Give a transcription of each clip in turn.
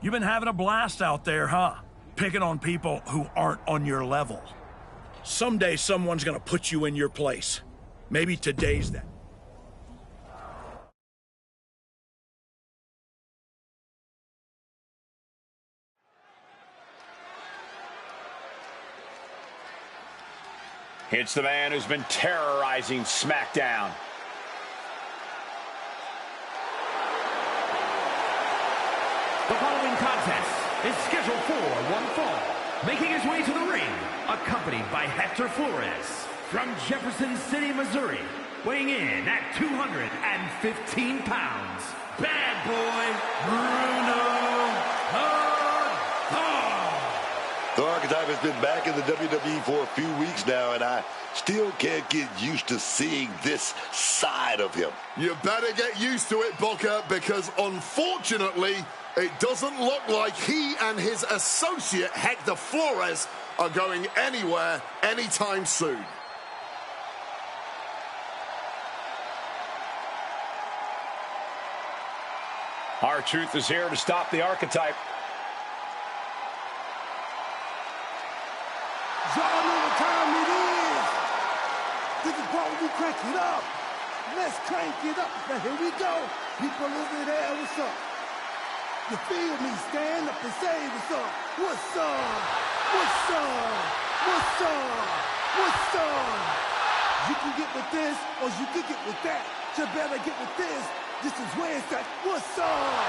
You've been having a blast out there, huh? Picking on people who aren't on your level. Someday someone's gonna put you in your place. Maybe today's that. It's the man who's been terrorizing SmackDown. The following contest is scheduled for one fall. Making his way to the ring, accompanied by Hector Flores from Jefferson City, Missouri, weighing in at 215 pounds. Bad boy, Bruno. The Archetype has been back in the WWE for a few weeks now, and I still can't get used to seeing this side of him. You better get used to it, Booker, because unfortunately, it doesn't look like he and his associate, Hector Flores, are going anywhere anytime soon. R-Truth is here to stop the Archetype. Y'all know what time it is. This is part where we crank it up. Let's crank it up. Now here we go. People over there, what's up? You feel me? Stand up and say what's up. What's up? What's up? What's up? What's up? You can get with this or you can get with that. You better get with this. This is where it's at. What's up?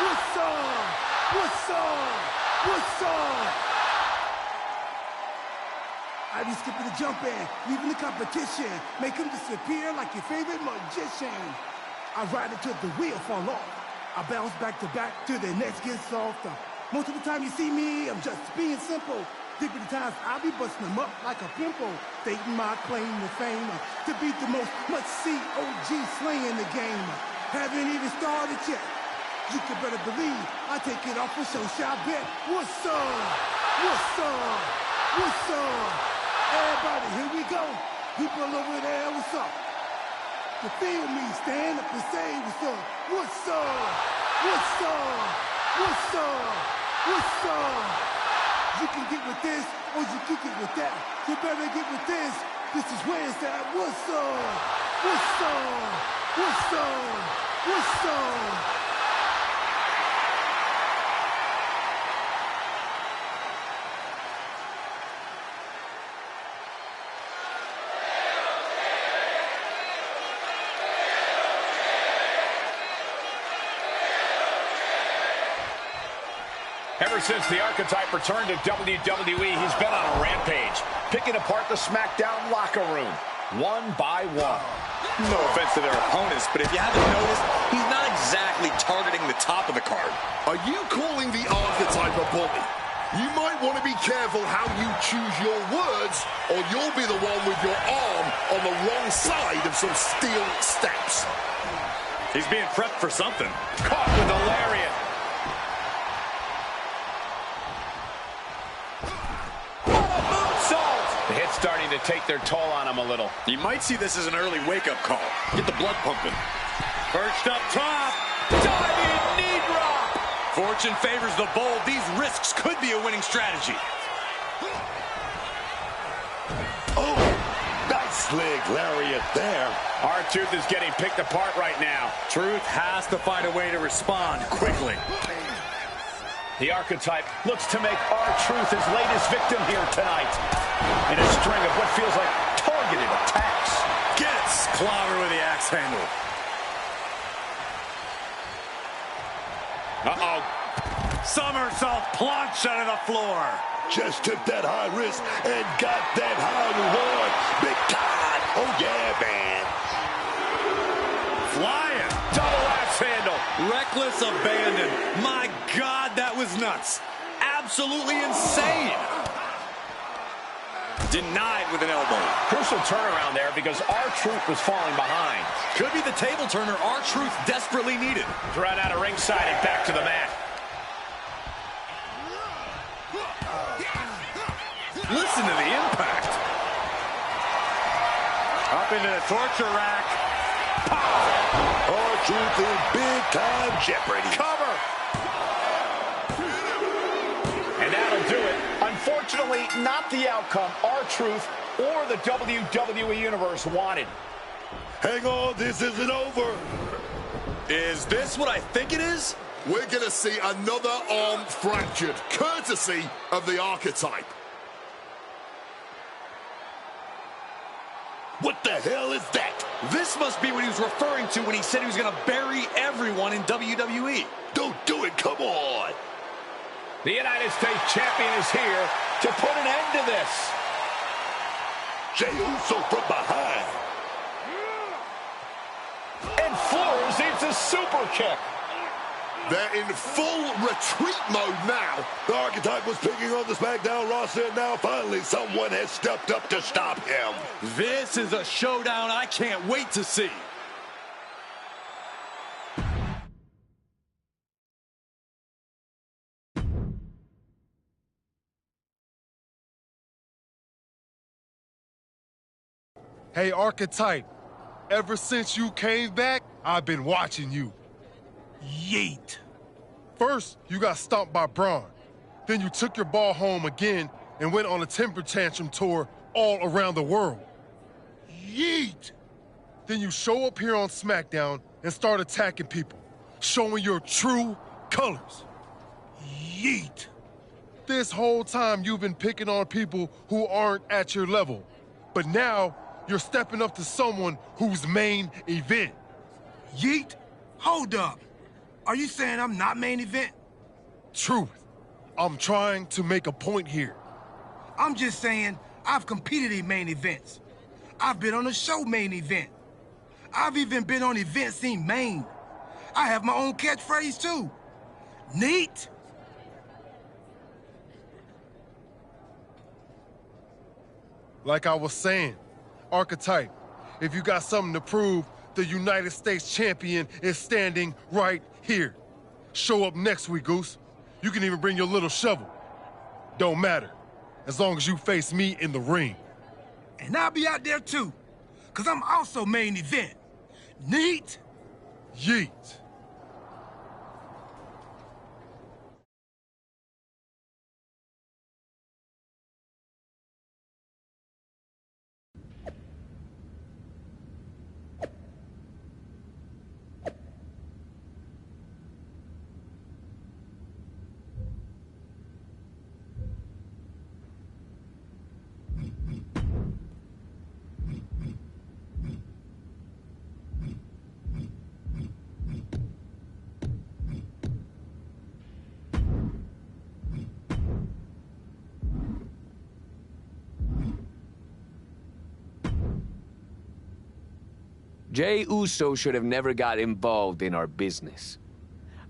What's up? What's up? What's up? I be skipping the jump in, leaving the competition, make them disappear like your favorite magician. I ride until the wheel fall off. I bounce back to back till the next gets softer. Most of the time you see me, I'm just being simple. Different times I'll be busting them up like a pimple. Stating my claim to fame, to be the most must-see OG slaying the game. Haven't even started yet. You can better believe I take it off for show, shall bet. What's up? What's up? What's up? Everybody, here we go. People over there, what's up? You feel me? Stand up and say what's up. What's up? What's up? What's up? What's up? You can get with this or you can get with that. You better get with this. This is where it's at. What's up? What's up? What's up? What's up? Ever since the Archetype returned to WWE, he's been on a rampage, picking apart the SmackDown locker room, one by one. No offense to their opponents, but if you haven't noticed, he's not exactly targeting the top of the card. Are you calling the Archetype a bully? You might want to be careful how you choose your words, or you'll be the one with your arm on the wrong side of some steel steps. He's being prepped for something. Caught with a lariat. The hit's starting to take their toll on him a little. You might see this as an early wake-up call. Get the blood pumping. Perched up top. Diving knee drop. Fortune favors the bold. These risks could be a winning strategy. Oh, nice leg lariat there. R-Truth is getting picked apart right now. Truth has to find a way to respond quickly. The Archetype looks to make R-Truth his latest victim here tonight in a string of what feels like targeted attacks. Gets clobbered with the axe handle. Uh-oh. Somersault plunge onto the floor. Just took that high risk and got that high reward. Big time. Oh, yeah, man. Flying. Double axe handle. Reckless abandon. My God, that was nuts. Absolutely insane. Denied with an elbow. Crucial turnaround there because R-Truth was falling behind. Could be the table turner R-Truth desperately needed. Run out of ringside and back to the mat. Listen to the impact. Up into the torture rack. R-Truth in big time jeopardy. Cover. Unfortunately, not the outcome R-Truth or the WWE Universe wanted. Hang on, this isn't over. Is this what I think it is? We're going to see another arm fractured, courtesy of the Archetype. What the hell is that? This must be what he was referring to when he said he was going to bury everyone in WWE. Don't do it, come on. The United States Champion is here to put an end to this. Jey Uso from behind. And Flores needs a super kick. They're in full retreat mode now. The Archetype was picking on the SmackDown roster, and now finally someone has stepped up to stop him. This is a showdown I can't wait to see. Hey, Archetype, ever since you came back, I've been watching you. Yeet. First, you got stomped by Braun. Then you took your ball home again and went on a temper tantrum tour all around the world. Yeet. Then you show up here on SmackDown and start attacking people, showing your true colors. Yeet. This whole time you've been picking on people who aren't at your level. But now, you're stepping up to someone who's main event. Yeet. Hold up. Are you saying I'm not main event? Truth. I'm trying to make a point here. I'm just saying I've competed in main events. I've been on a show main event. I've even been on events in Maine. I have my own catchphrase too. Neat. Like I was saying, Archetype, if you got something to prove, the United States champion is standing right here. Show up next week, Goose. You can even bring your little shovel. Don't matter, as long as you face me in the ring. And I'll be out there too, because I'm also main event. Neat. Yeet. Jey Uso should have never got involved in our business.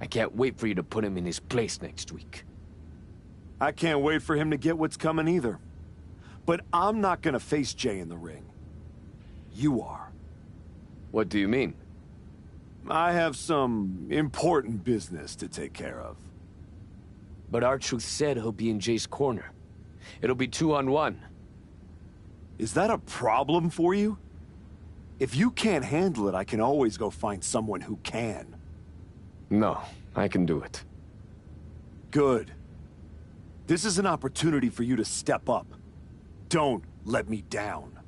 I can't wait for you to put him in his place next week. I can't wait for him to get what's coming either. But I'm not gonna face Jey in the ring. You are. What do you mean? I have some important business to take care of. But R-Truth said he'll be in Jey's corner. It'll be 2-on-1. Is that a problem for you? If you can't handle it, I can always go find someone who can. No, I can do it. Good. This is an opportunity for you to step up. Don't let me down.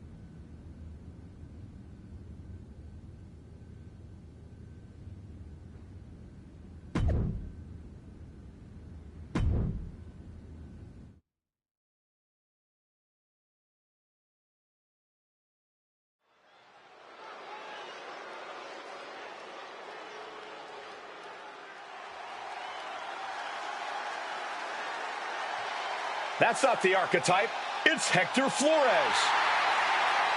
That's not the Archetype. It's Hector Flores.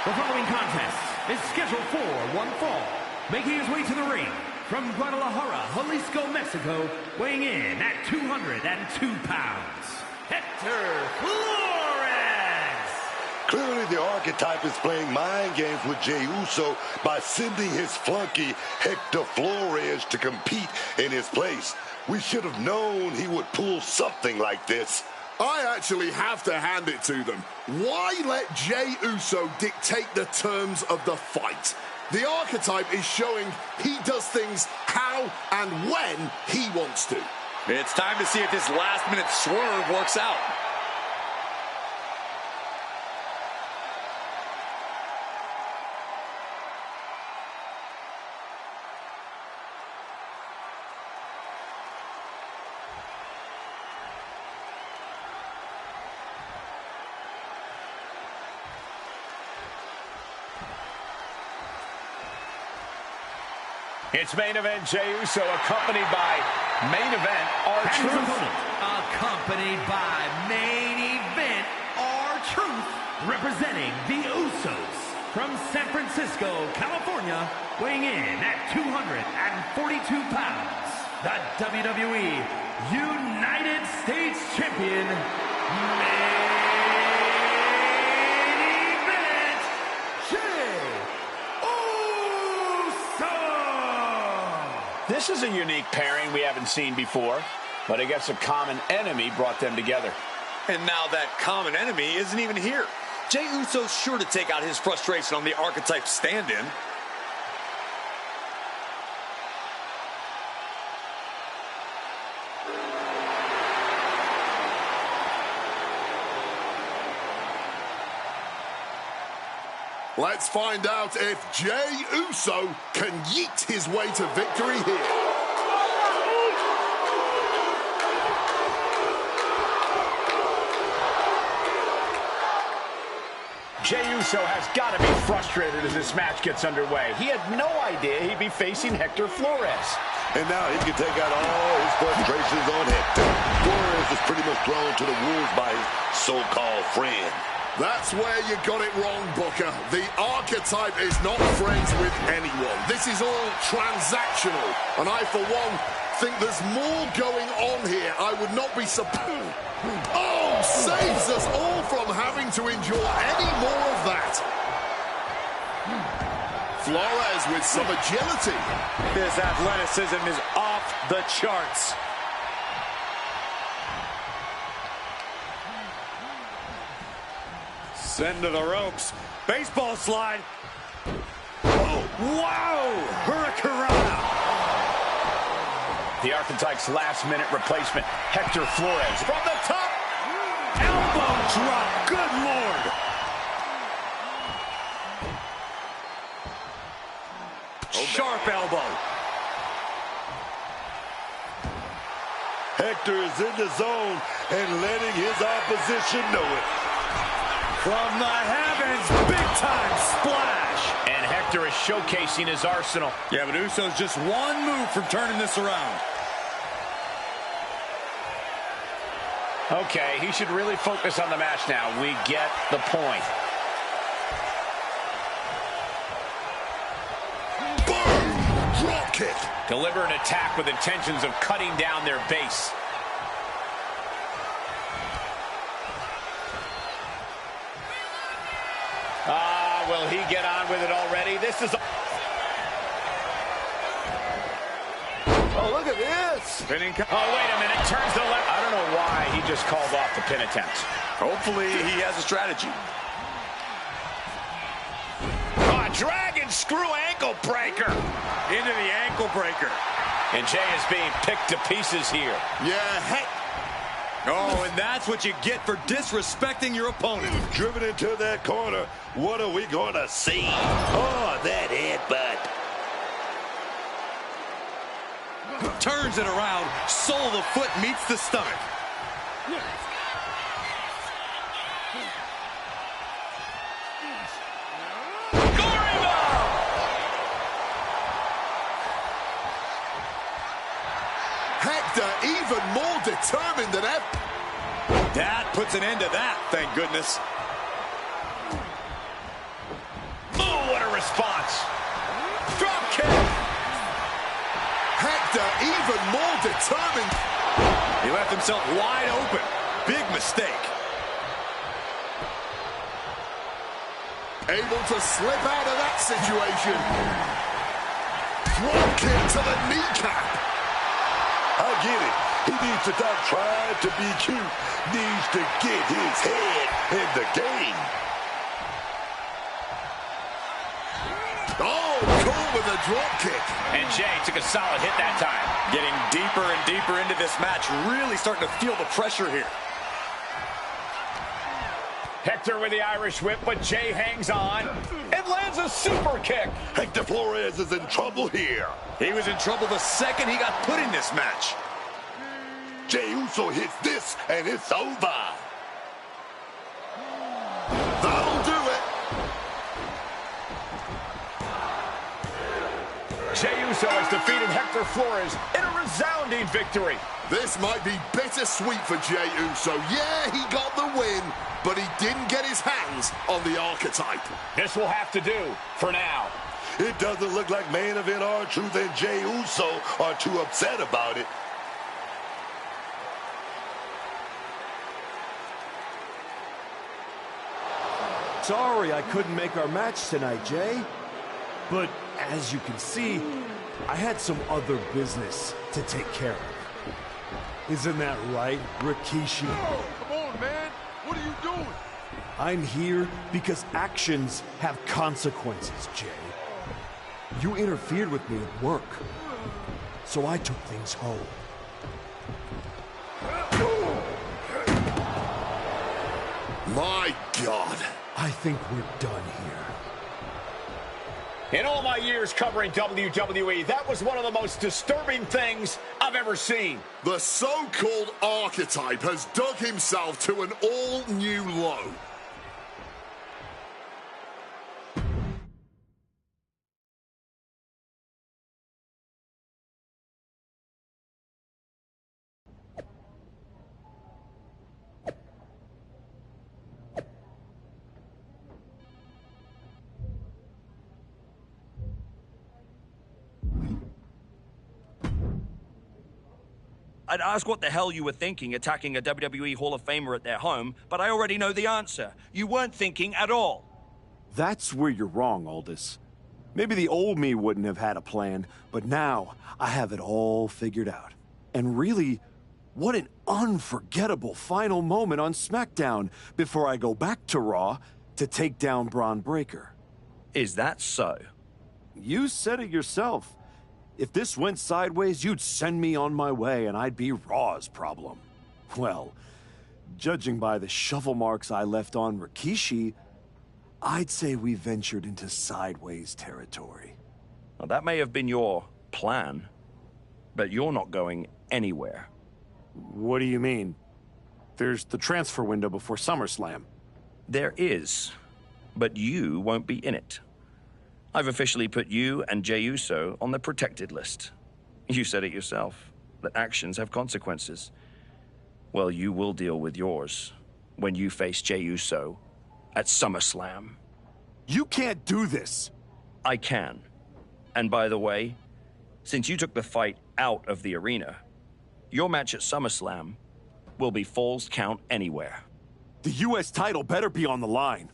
The following contest is scheduled for one fall. Making his way to the ring from Guadalajara, Jalisco, Mexico, weighing in at 202 pounds, Hector Flores. Clearly, the Archetype is playing mind games with Jey Uso by sending his flunky Hector Flores to compete in his place. We should have known he would pull something like this. I actually have to hand it to them. Why let Jey Uso dictate the terms of the fight? The Archetype is showing he does things how and when he wants to. It's time to see if this last-minute swerve works out. It's main event Jey Uso, accompanied by main event R-Truth. Accompanied by main event R-Truth, representing the Usos from San Francisco, California, weighing in at 242 pounds, the WWE United States Champion, main event Jey Uso. This is a unique pairing we haven't seen before, but I guess a common enemy brought them together. And now that common enemy isn't even here. Jey Uso's sure to take out his frustration on the Archetype stand-in. Let's find out if Jey Uso can yeet his way to victory here. Jey Uso has got to be frustrated as this match gets underway. He had no idea he'd be facing Hector Flores. And now he can take out all his frustrations on Hector. Flores is pretty much thrown to the wolves by his so-called friend. That's where you got it wrong, Booker. The Archetype is not friends with anyone. This is all transactional. And I, for one, think there's more going on here. I would not be surprised. Oh, saves us all from having to endure any more of that. Flores with some agility. His athleticism is off the charts. Send to the ropes. Baseball slide. Oh, wow! Hurricanrana. The Archetype's last-minute replacement, Hector Flores. From the top! Elbow drop. Good Lord. Sharp elbow. Hector is in the zone and letting his opposition know it. From the heavens, big-time splash. And Hector is showcasing his arsenal. Yeah, but Uso's just one move from turning this around. Okay, he should really focus on the match now. We get the point. Boom! Drop kick. Deliberate attack with intentions of cutting down their base. Will he get on with it already? This is... Oh, look at this. Oh, wait a minute. Turns the left. I don't know why he just called off the pin attempt. Hopefully he has a strategy. Oh, dragon screw ankle breaker. Into the ankle breaker. And Jey is being picked to pieces here. Yeah, heck. Oh, and that's what you get for disrespecting your opponent. Driven into that corner. What are we going to see? Oh, that headbutt. Turns it around. Sole of the foot meets the stomach. Hector even more determined than ever. That puts an end to that, thank goodness. Oh, what a response. Drop kick. Hector even more determined. He left himself wide open. Big mistake. Able to slip out of that situation. Drop kick to the kneecap. I get it. He needs to stop trying to be cute. Needs to get his head in the game. Oh, cool with a drop kick. And Jey took a solid hit that time. Getting deeper and deeper into this match. Really starting to feel the pressure here. Hector with the Irish whip, but Jey hangs on and lands a super kick. Hector Flores is in trouble here. He was in trouble the second he got put in this match. Jey Uso hits this, and it's over. That'll do it. Jey Uso has defeated Hector Flores in a resounding victory. This might be bittersweet for Jey Uso. Yeah, he got the win, but he didn't get his hands on the archetype. This will have to do for now. It doesn't look like main event R-Truth and Jey Uso are too upset about it. Sorry I couldn't make our match tonight, Jay. But as you can see, I had some other business to take care of. Isn't that right, Rikishi? Oh, come on, man. What are you doing? I'm here because actions have consequences, Jay. You interfered with me at work, so I took things home. My God. I think we're done here. In all my years covering WWE, that was one of the most disturbing things I've ever seen. The so-called archetype has dug himself to an all-new low. I'd ask what the hell you were thinking attacking a WWE Hall of Famer at their home, but I already know the answer. You weren't thinking at all. That's where you're wrong, Aldous. Maybe the old me wouldn't have had a plan, but now I have it all figured out. And really, what an unforgettable final moment on SmackDown before I go back to Raw to take down Braun Breaker. Is that so? You said it yourself. If this went sideways, you'd send me on my way and I'd be Raw's problem. Well, judging by the shovel marks I left on Rikishi, I'd say we ventured into sideways territory. Well, that may have been your plan, but you're not going anywhere. What do you mean? There's the transfer window before SummerSlam. There is, but you won't be in it. I've officially put you and Jey Uso on the protected list. You said it yourself, that actions have consequences. Well, you will deal with yours when you face Jey Uso at SummerSlam. You can't do this! I can. And by the way, since you took the fight out of the arena, your match at SummerSlam will be Falls Count Anywhere. The U.S. title better be on the line.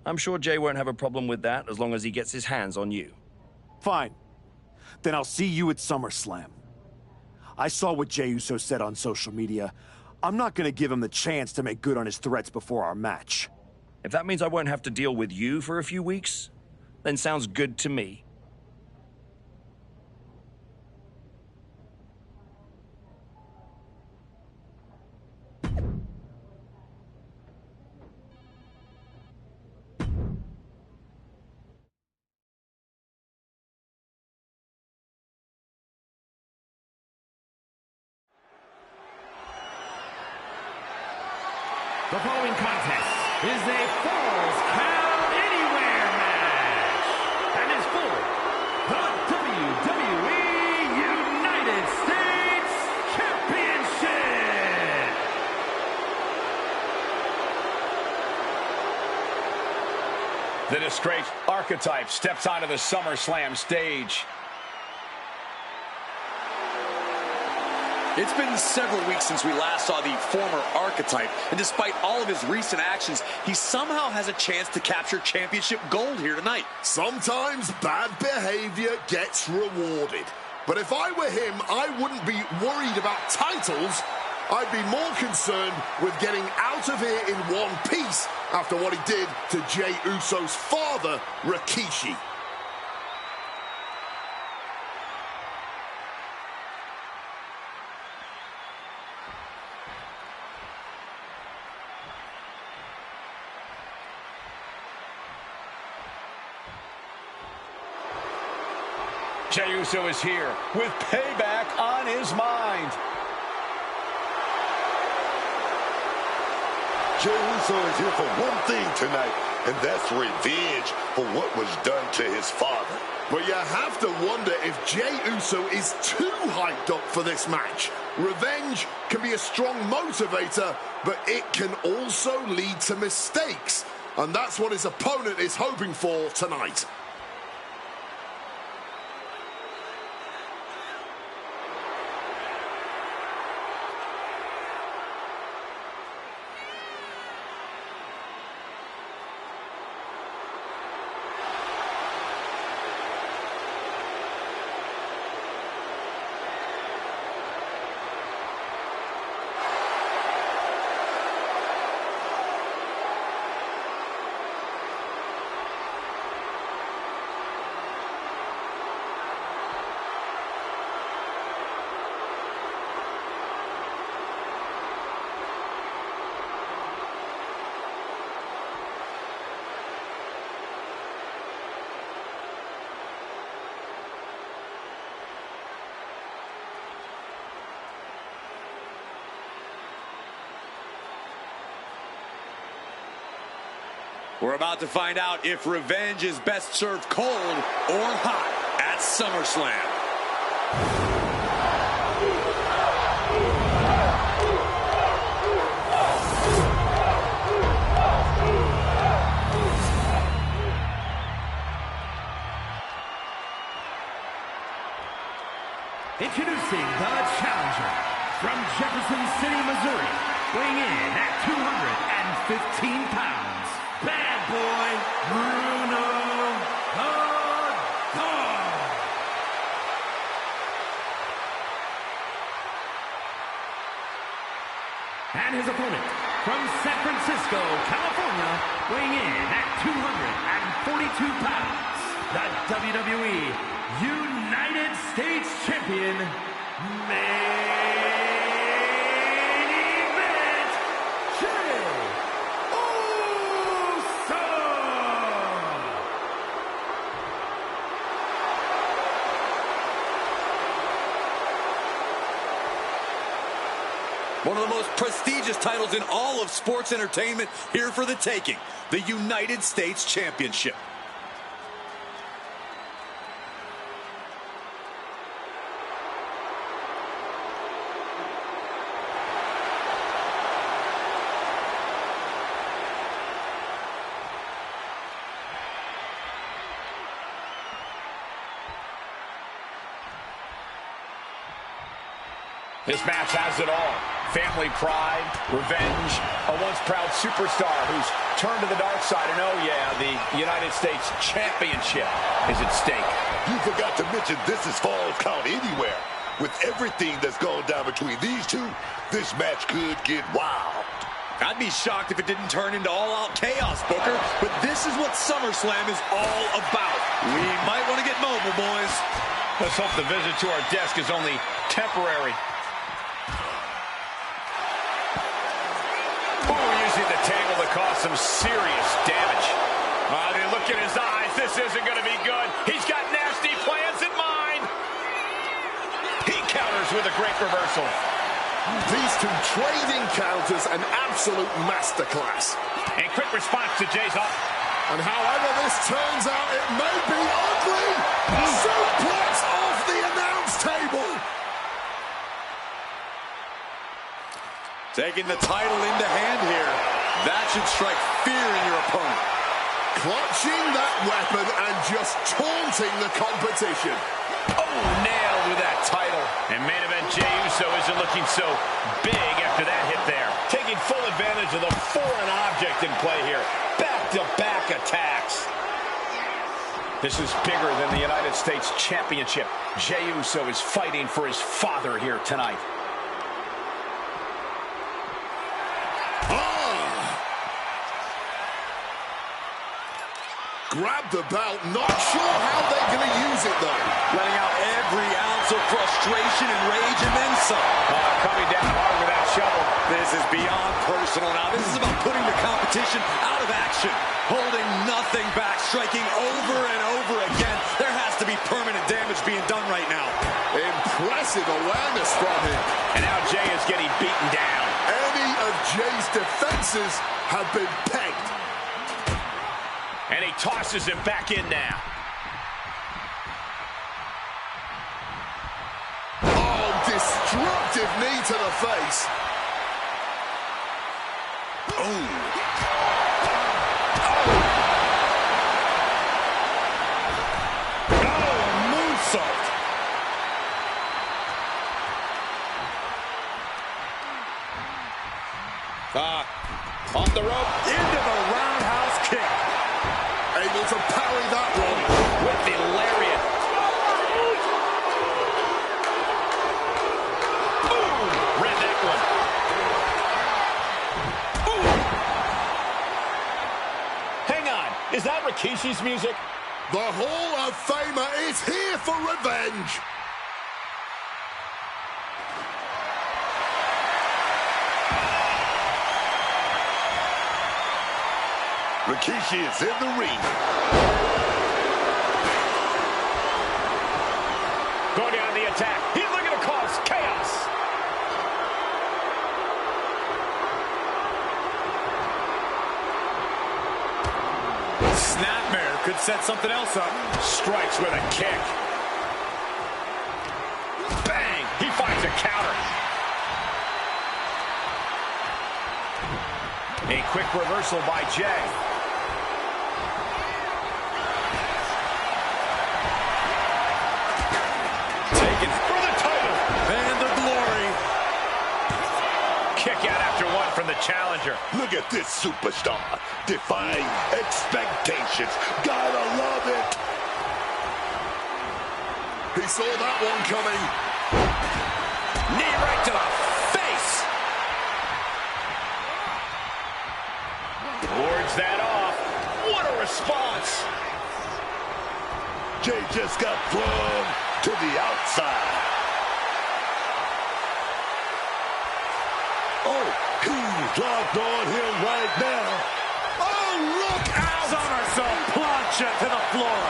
I'm sure Jay won't have a problem with that as long as he gets his hands on you. Fine. Then I'll see you at SummerSlam. I saw what Jey Uso said on social media. I'm not gonna give him the chance to make good on his threats before our match. If that means I won't have to deal with you for a few weeks, then sounds good to me. The following contest is a Falls Count Anywhere match and is for the WWE United States Championship. The disgraced archetype steps onto the SummerSlam stage. It's been several weeks since we last saw the former archetype, and despite all of his recent actions, he somehow has a chance to capture championship gold here tonight. Sometimes bad behavior gets rewarded. But if I were him, I wouldn't be worried about titles. I'd be more concerned with getting out of here in one piece after what he did to Jey Uso's father, Rikishi. Jey Uso is here with payback on his mind. Jey Uso is here for one thing tonight, and that's revenge for what was done to his father. But you have to wonder if Jey Uso is too hyped up for this match. Revenge can be a strong motivator, but it can also lead to mistakes. And that's what his opponent is hoping for tonight. We're about to find out if revenge is best served cold or hot at SummerSlam. Introducing the challenger from Jefferson City, Missouri, weighing in at 215 pounds, bad boy Bruno the Dog. And his opponent from San Francisco, California, weighing in at 242 pounds, the WWE United States Champion, main event, Jey Uso! One of the most prestigious titles in all of sports entertainment, here for the taking, the United States Championship. This match has it all. Family pride, revenge, a once proud superstar who's turned to the dark side. And oh yeah, the United States Championship is at stake. You forgot to mention this is Falls Count Anywhere. With everything that's gone down between these two, this match could get wild. I'd be shocked if it didn't turn into all-out chaos, Booker. But this is what SummerSlam is all about. We might want to get mobile, boys. Let's hope the visit to our desk is only temporary. Using the table to cause some serious damage. They look in his eyes. This isn't going to be good. He's got nasty plans in mind. He counters with a great reversal. These two trading counters, an absolute masterclass. And quick response to Jey's up. And however this turns out, it may be ugly. Suplex off the announce table. Taking the title into hand here. That should strike fear in your opponent. Clutching that weapon and just taunting the competition. Oh, nailed with that title. And main event Jey Uso isn't looking so big after that hit there. Taking full advantage of the foreign object in play here. Back-to-back attacks. This is bigger than the United States Championship. Jey Uso is fighting for his father here tonight. Grab the belt, not sure how they're going to use it though. Letting out every ounce of frustration and rage and then some. Coming down hard with that shovel. This is beyond personal now. This is about putting the competition out of action. Holding nothing back, striking over and over again. There has to be permanent damage being done right now. Impressive awareness from him. And now Jey is getting beaten down. Any many of Jay's defenses have been pegged. And he tosses him back in now. Oh, destructive knee to the face. Oh. Moonsault. Off the rope. Into the roundhouse kick. Able to parry that one. With the lariat. Boom! Redneck one. Boom! Hang on. Is that Rikishi's music? The Hall of Famer is here for revenge. Rikishi is in the ring. Going down the attack. He's looking to cause chaos. Snapmare could set something else up. Strikes with a kick. Bang! He finds a counter. A quick reversal by Jay. Taken for the title. And the glory. Kick out after one from the challenger. Look at this superstar, defying expectations. Gotta love it. He saw that one coming. Knee right to the face. Wards that off. What a response. Jay just got flung to the outside. Oh, he's locked on him right now. Oh, look out! Somersault plunge to the floor.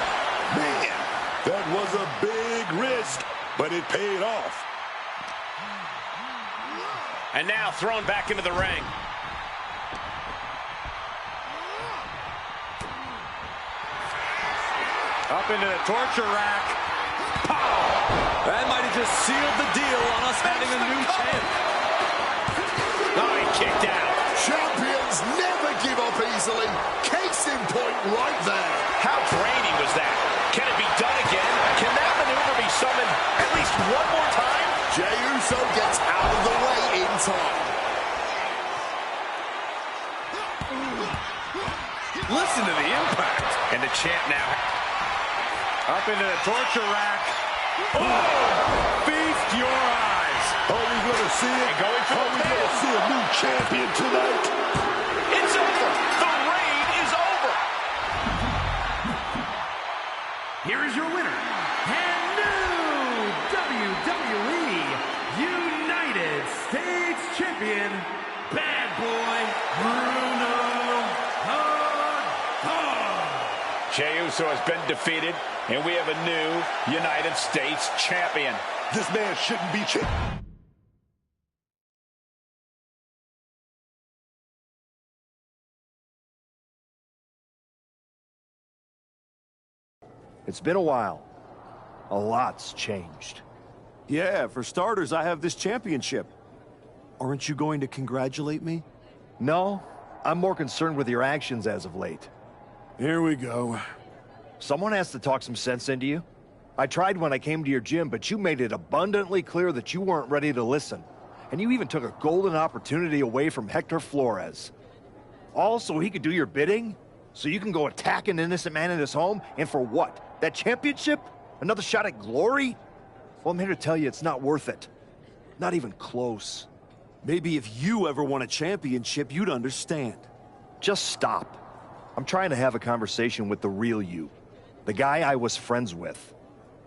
Man, that was a big risk, but it paid off. And now thrown back into the ring. Up into the torture rack. Pow! That might have just sealed the deal on us having a new champ. Oh, he kicked out. Champions never give up easily. Case in point right there. How draining was that? Can it be done again? Can that maneuver be summoned at least one more time? Jey Uso gets out of the way in time. Listen to the impact. And the champ now. Up into the torture rack. Oh! Feast your eyes. Are we going to see it? And going for Are we going to see a new champion tonight? It's over. The reign is over. Here is your winner, and new WWE United States Champion, Bad Boy Bruno. Jey Uso has been defeated, and we have a new United States champion. This man shouldn't be champion. It's been a while. A lot's changed. Yeah, for starters, I have this championship. Aren't you going to congratulate me? No, I'm more concerned with your actions as of late. Here we go. Someone has to talk some sense into you. I tried when I came to your gym, but you made it abundantly clear that you weren't ready to listen. And you even took a golden opportunity away from Hector Flores. All so he could do your bidding? So you can go attack an innocent man in his home? And for what? That championship? Another shot at glory? Well, I'm here to tell you it's not worth it. Not even close. Maybe if you ever won a championship, you'd understand. Just stop. I'm trying to have a conversation with the real you. The guy I was friends with.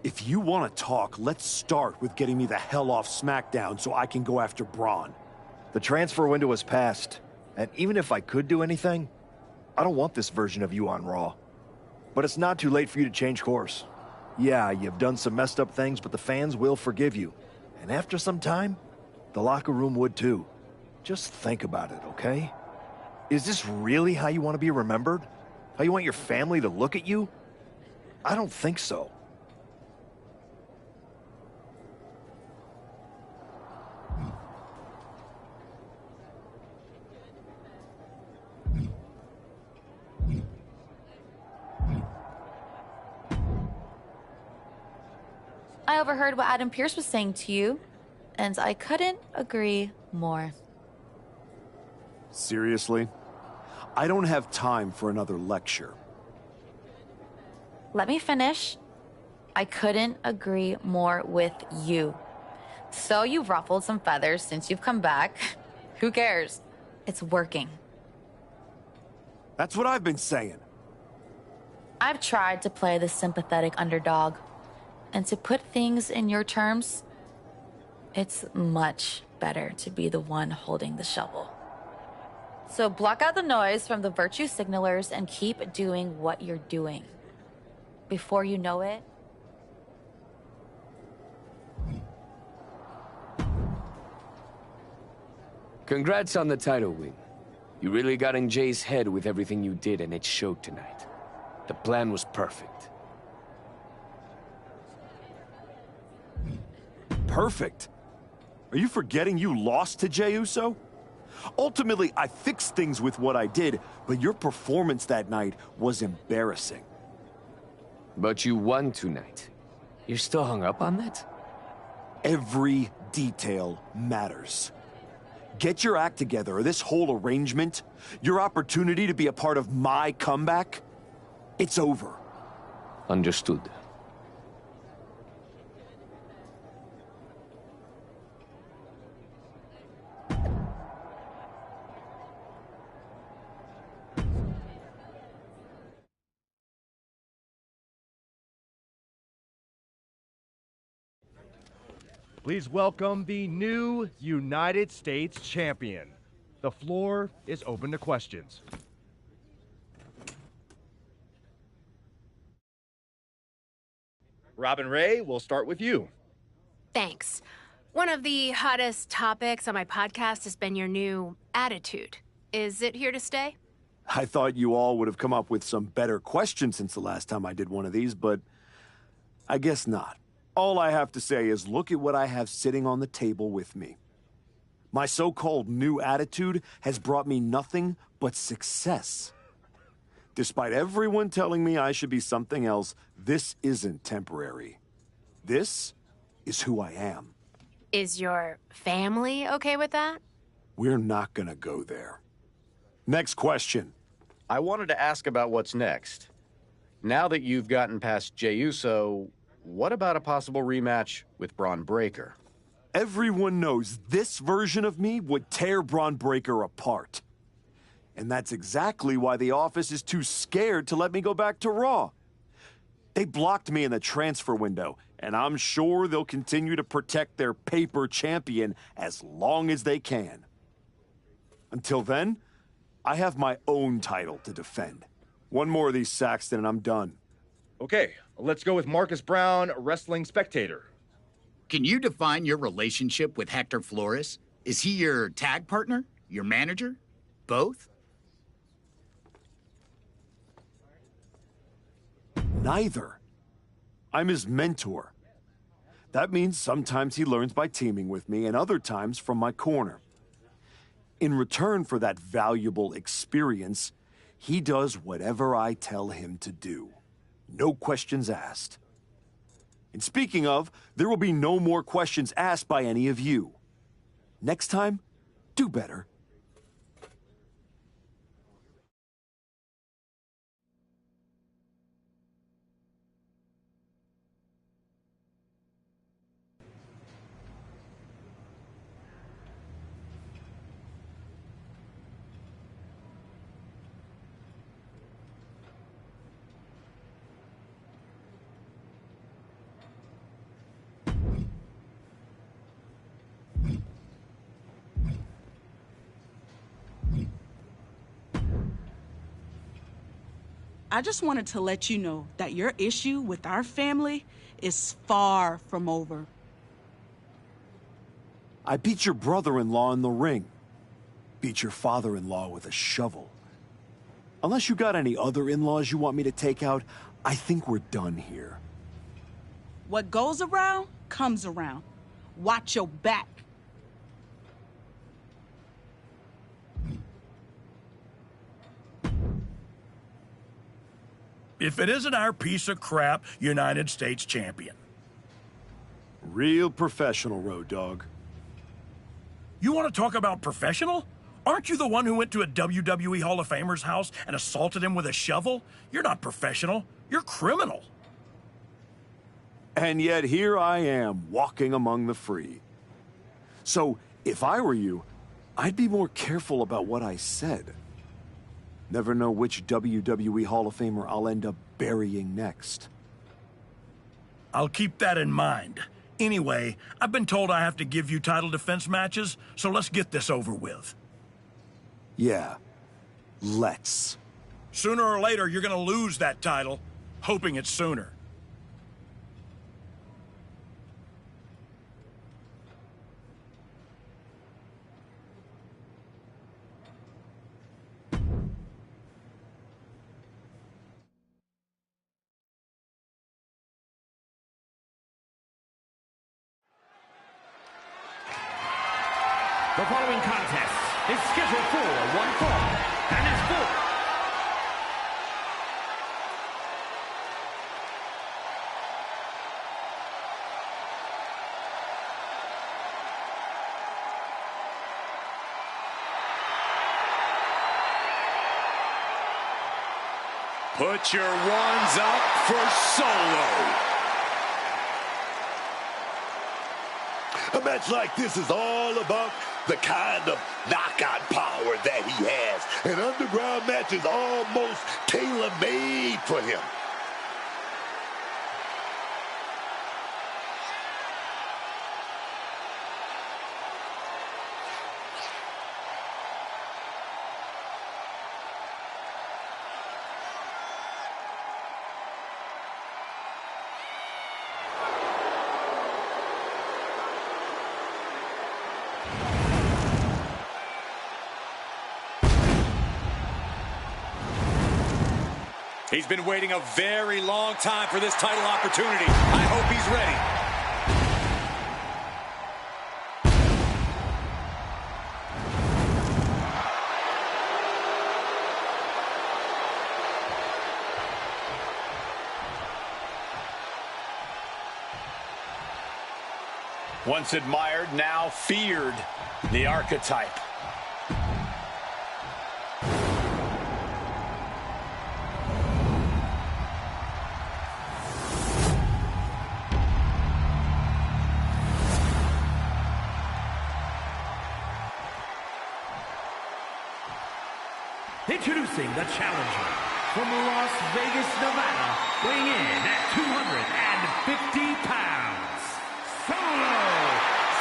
If you want to talk, let's start with getting me the hell off SmackDown so I can go after Braun. The transfer window has passed, and even if I could do anything, I don't want this version of you on Raw. But it's not too late for you to change course. Yeah, you've done some messed up things, but the fans will forgive you. And after some time, the locker room would too. Just think about it, okay? Is this really how you want to be remembered? How you want your family to look at you? I don't think so. I overheard what Adam Pearce was saying to you, and I couldn't agree more. Seriously? I don't have time for another lecture. Let me finish. I couldn't agree more with you. So you've ruffled some feathers since you've come back. Who cares? It's working. That's what I've been saying. I've tried to play the sympathetic underdog. And to put things in your terms, it's much better to be the one holding the shovel. So block out the noise from the virtue signalers and keep doing what you're doing. Before you know it, Congrats on the title win. You really got in Jay's head with everything you did, and it showed tonight. The plan was perfect. Perfect? Are you forgetting you lost to Jey Uso? Ultimately, I fixed things with what I did, but your performance that night was embarrassing. But you won tonight. You're still hung up on that? Every detail matters. Get your act together, or this whole arrangement, your opportunity to be a part of my comeback, it's over. Understood. Please welcome the new United States Champion. The floor is open to questions. Robin Ray, we'll start with you. Thanks. One of the hottest topics on my podcast has been your new attitude. Is it here to stay? I thought you all would have come up with some better questions since the last time I did one of these, but I guess not. All I have to say is look at what I have sitting on the table with me. My so-called new attitude has brought me nothing but success. Despite everyone telling me I should be something else, this isn't temporary. This is who I am. Is your family okay with that? We're not gonna go there. Next question. I wanted to ask about what's next. Now that you've gotten past Jey Uso, what about a possible rematch with Braun Breaker? Everyone knows this version of me would tear Braun Breaker apart. And that's exactly why the office is too scared to let me go back to Raw. They blocked me in the transfer window, and I'm sure they'll continue to protect their paper champion as long as they can. Until then, I have my own title to defend. One more of these, Saxton, and I'm done. Okay, let's go with Marcus Brown, wrestling spectator. Can you define your relationship with Hector Flores? Is he your tag partner? Your manager? Both? Neither. I'm his mentor. That means sometimes he learns by teaming with me and other times from my corner. In return for that valuable experience, he does whatever I tell him to do. No questions asked. And speaking of, there will be no more questions asked by any of you. Next time, do better. I just wanted to let you know that your issue with our family is far from over. I beat your brother-in-law in the ring. beat your father-in-law with a shovel. Unless you got any other in-laws you want me to take out, I think we're done here. What goes around, comes around. Watch your back. If it isn't our piece of crap United States champion. Real professional, Road Dogg. You want to talk about professional? Aren't you the one who went to a WWE Hall of Famer's house and assaulted him with a shovel? You're not professional. You're criminal. And yet here I am, walking among the free. So, if I were you, I'd be more careful about what I said. Never know which WWE Hall of Famer I'll end up burying next. I'll keep that in mind. Anyway, I've been told I have to give you title defense matches, so let's get this over with. Yeah, let's. Sooner or later, you're gonna lose that title, hoping it's sooner. The following contest is scheduled for one fall and is for Put your ones up for Solo. A match like this is all about the kind of knockout power that he has. An underground match is almost tailor-made for him. He's been waiting a very long time for this title opportunity. I hope he's ready. Once admired, now feared. The archetype. introducing the challenger from Las Vegas, Nevada, weighing in at 250 pounds, Solo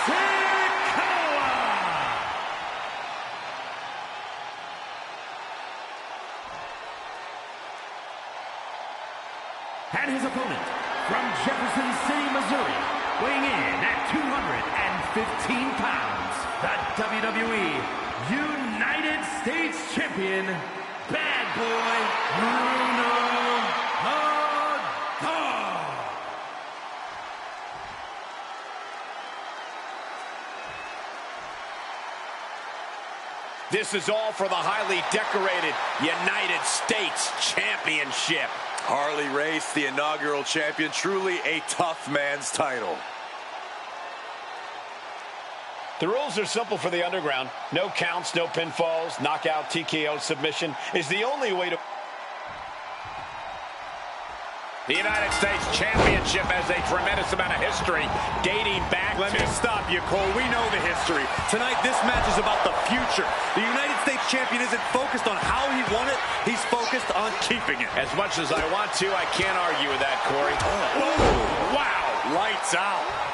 Sikoa! And his opponent from Jefferson City, Missouri, weighing in at 215 pounds, the WWE United States Champion, Bad Boy Bruno the Dog. This is all for the highly decorated United States Championship. Harley Race, the inaugural champion, truly a tough man's title. The rules are simple for the Underground. No counts, no pinfalls, knockout, TKO, submission is the only way to... The United States Championship has a tremendous amount of history dating back Let me stop you, Cole. We know the history. Tonight, this match is about the future. The United States Champion isn't focused on how he won it. He's focused on keeping it. As much as I want to, I can't argue with that, Corey. Oh, wow. Lights out.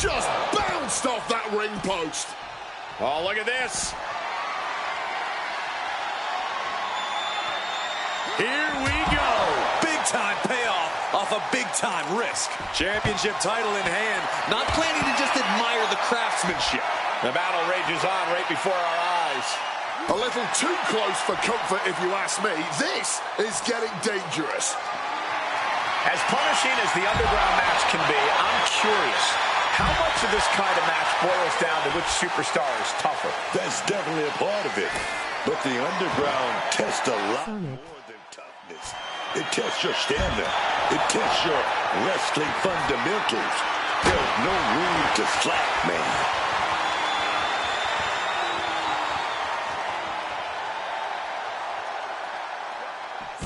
Just bounced off that ring post. Oh, look at this. Here we go. Big time payoff off a big-time risk. Championship title in hand, not planning to just admire the craftsmanship. The battle rages on right before our eyes. A little too close for comfort, if you ask me. This is getting dangerous. As punishing as the underground match can be, I'm curious, how much of this kind of match boils down to which superstar is tougher? That's definitely a part of it. But the underground tests a lot more than toughness. It tests your stamina. It tests your wrestling fundamentals. There's no room to slack, man.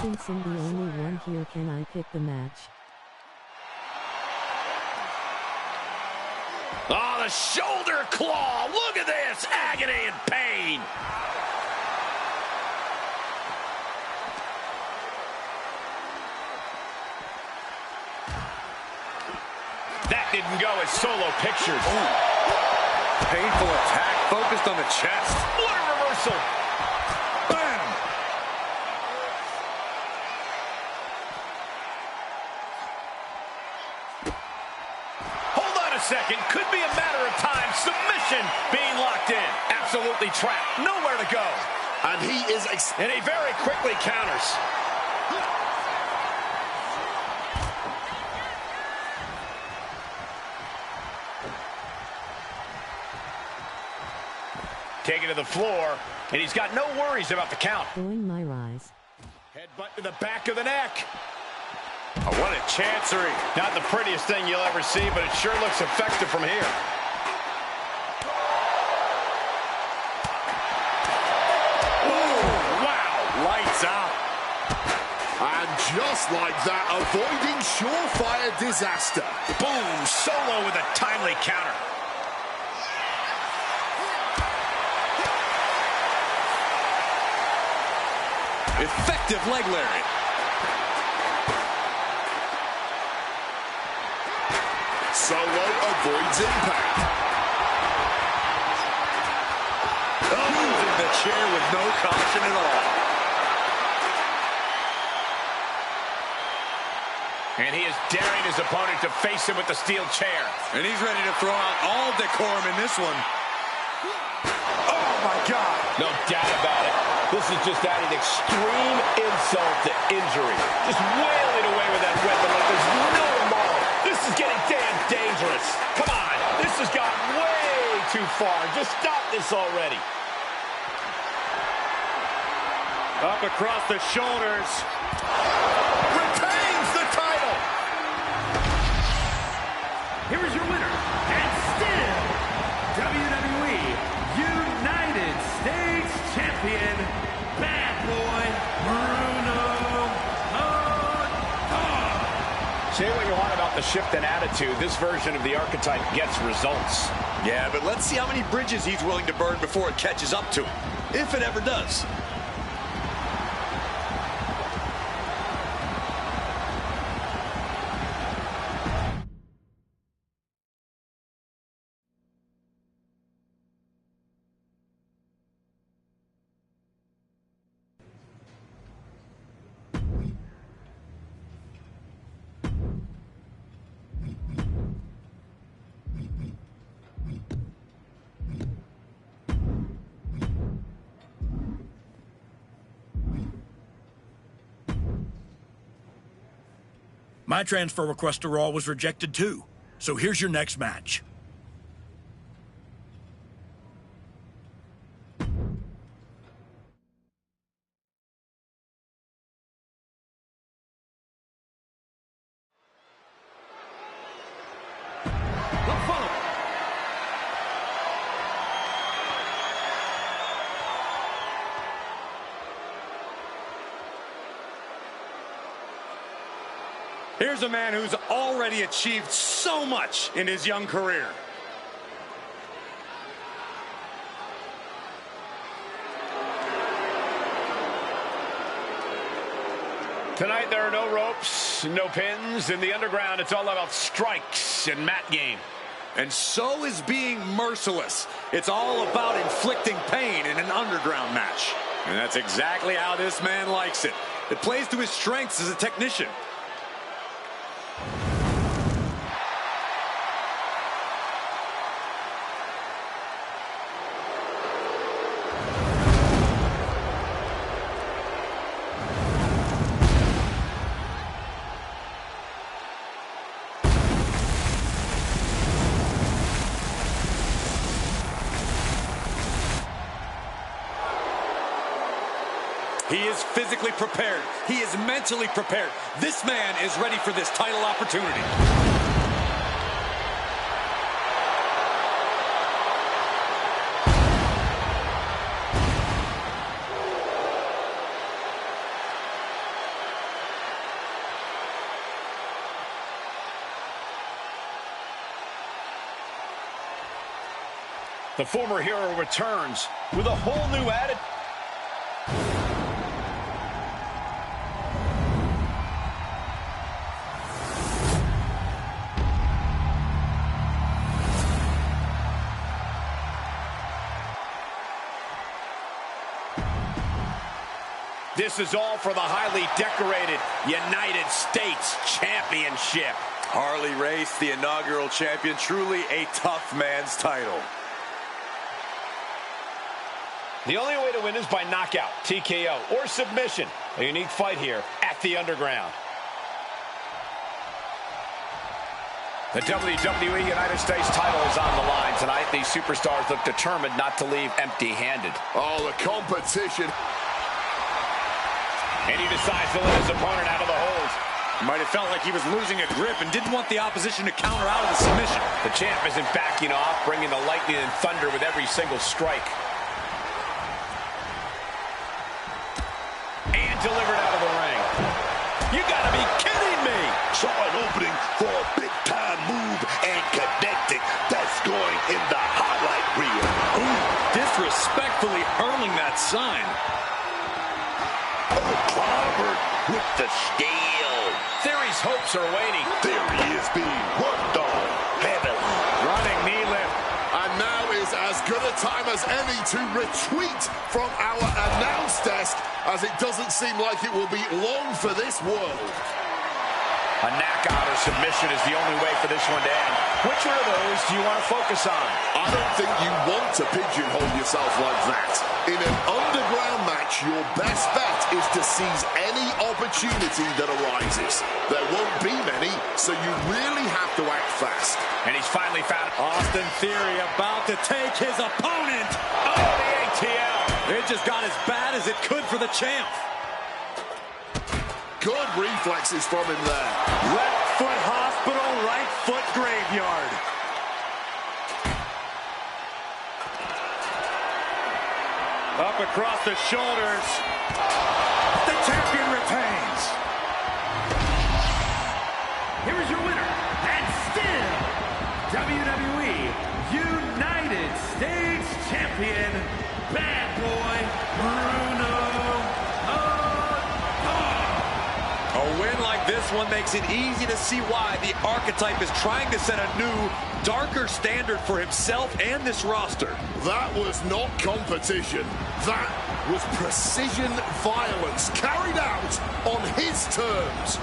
Since I'm the only one here, can I pick the match? Oh, the shoulder claw! Look at this! Agony and pain! That didn't go as Solo pictured. Ooh. Painful attack focused on the chest. What a reversal! Bam! Hold on a second. Could be a matter of time. Submission being locked in. Absolutely trapped. Nowhere to go. And he is... And he very quickly counters. Taken to the floor, and he's got no worries about the count. Going my rise. Headbutt to the back of the neck. Oh, what a chancery. Not the prettiest thing you'll ever see, but it sure looks effective from here. Oh, wow. Lights out. And just like that, avoiding surefire disaster. Boom, Solo with a timely counter. Effective leg lariat. Solo avoids impact. Using the chair with no caution at all. And he is daring his opponent to face him with the steel chair. And he's ready to throw out all decorum in this one. Oh, my God. No doubt about it. This is just adding extreme insult to injury. Just wailing away with that weapon like there's no tomorrow. This is getting damn dangerous. Come on. This has gone way too far. Just stop this already. Up across the shoulders. Retains the title. Here is your winner, and still WWE United States Champion, Bad Boy Bruno. Say what you want about the shift in attitude. This version of the archetype gets results. Yeah, but let's see how many bridges he's willing to burn before it catches up to him, if it ever does. My transfer request to Raw was rejected too. So here's your next match. Here's a man who's already achieved so much in his young career. Tonight there are no ropes, no pins. In the underground, it's all about strikes and mat game. And so is being merciless. It's all about inflicting pain in an underground match. And that's exactly how this man likes it. It plays to his strengths as a technician. He is physically prepared. He is mentally prepared. This man is ready for this title opportunity. The former hero returns with a whole new attitude. This is all for the highly decorated United States Championship. Harley Race, the inaugural champion, truly a tough man's title. The only way to win is by knockout, TKO, or submission. A unique fight here at the Underground. The WWE United States title is on the line tonight. These superstars look determined not to leave empty-handed. Oh, the competition. And he decides to let his opponent out of the hold. Might have felt like he was losing a grip and didn't want the opposition to counter out of the submission. The champ isn't backing off, bringing the lightning and thunder with every single strike. And delivered out of the ring. You gotta be kidding me! Saw an opening for a big-time move and connecting. That's going in the highlight reel. Ooh, disrespectfully hurling that sign. Clobbered with the steel. Theory's hopes are waning. Theory is being worked on heavily. Running knee lift. And now is as good a time as any to retreat from our announce desk, as it doesn't seem like it will be long for this world. A knockout or submission is the only way for this one to end. Which one of those do you want to focus on? I don't think you want to pigeonhole yourself like that. In an underground match, your best bet is to seize any opportunity that arises. There won't be many, so you really have to act fast. And he's finally found Austin Theory about to take his opponent. Oh, the ATL. It just got as bad as it could for the champ. Good reflexes from him there. Left foot hospital, right foot graveyard. Up across the shoulders. The champion retains. Here is your winner, and still WWE United States Champion, Bad Boy Bruno. A win like this one makes it easy to see why the Archetype is trying to set a new, darker standard for himself and this roster. That was not competition. That was precision violence carried out on his terms.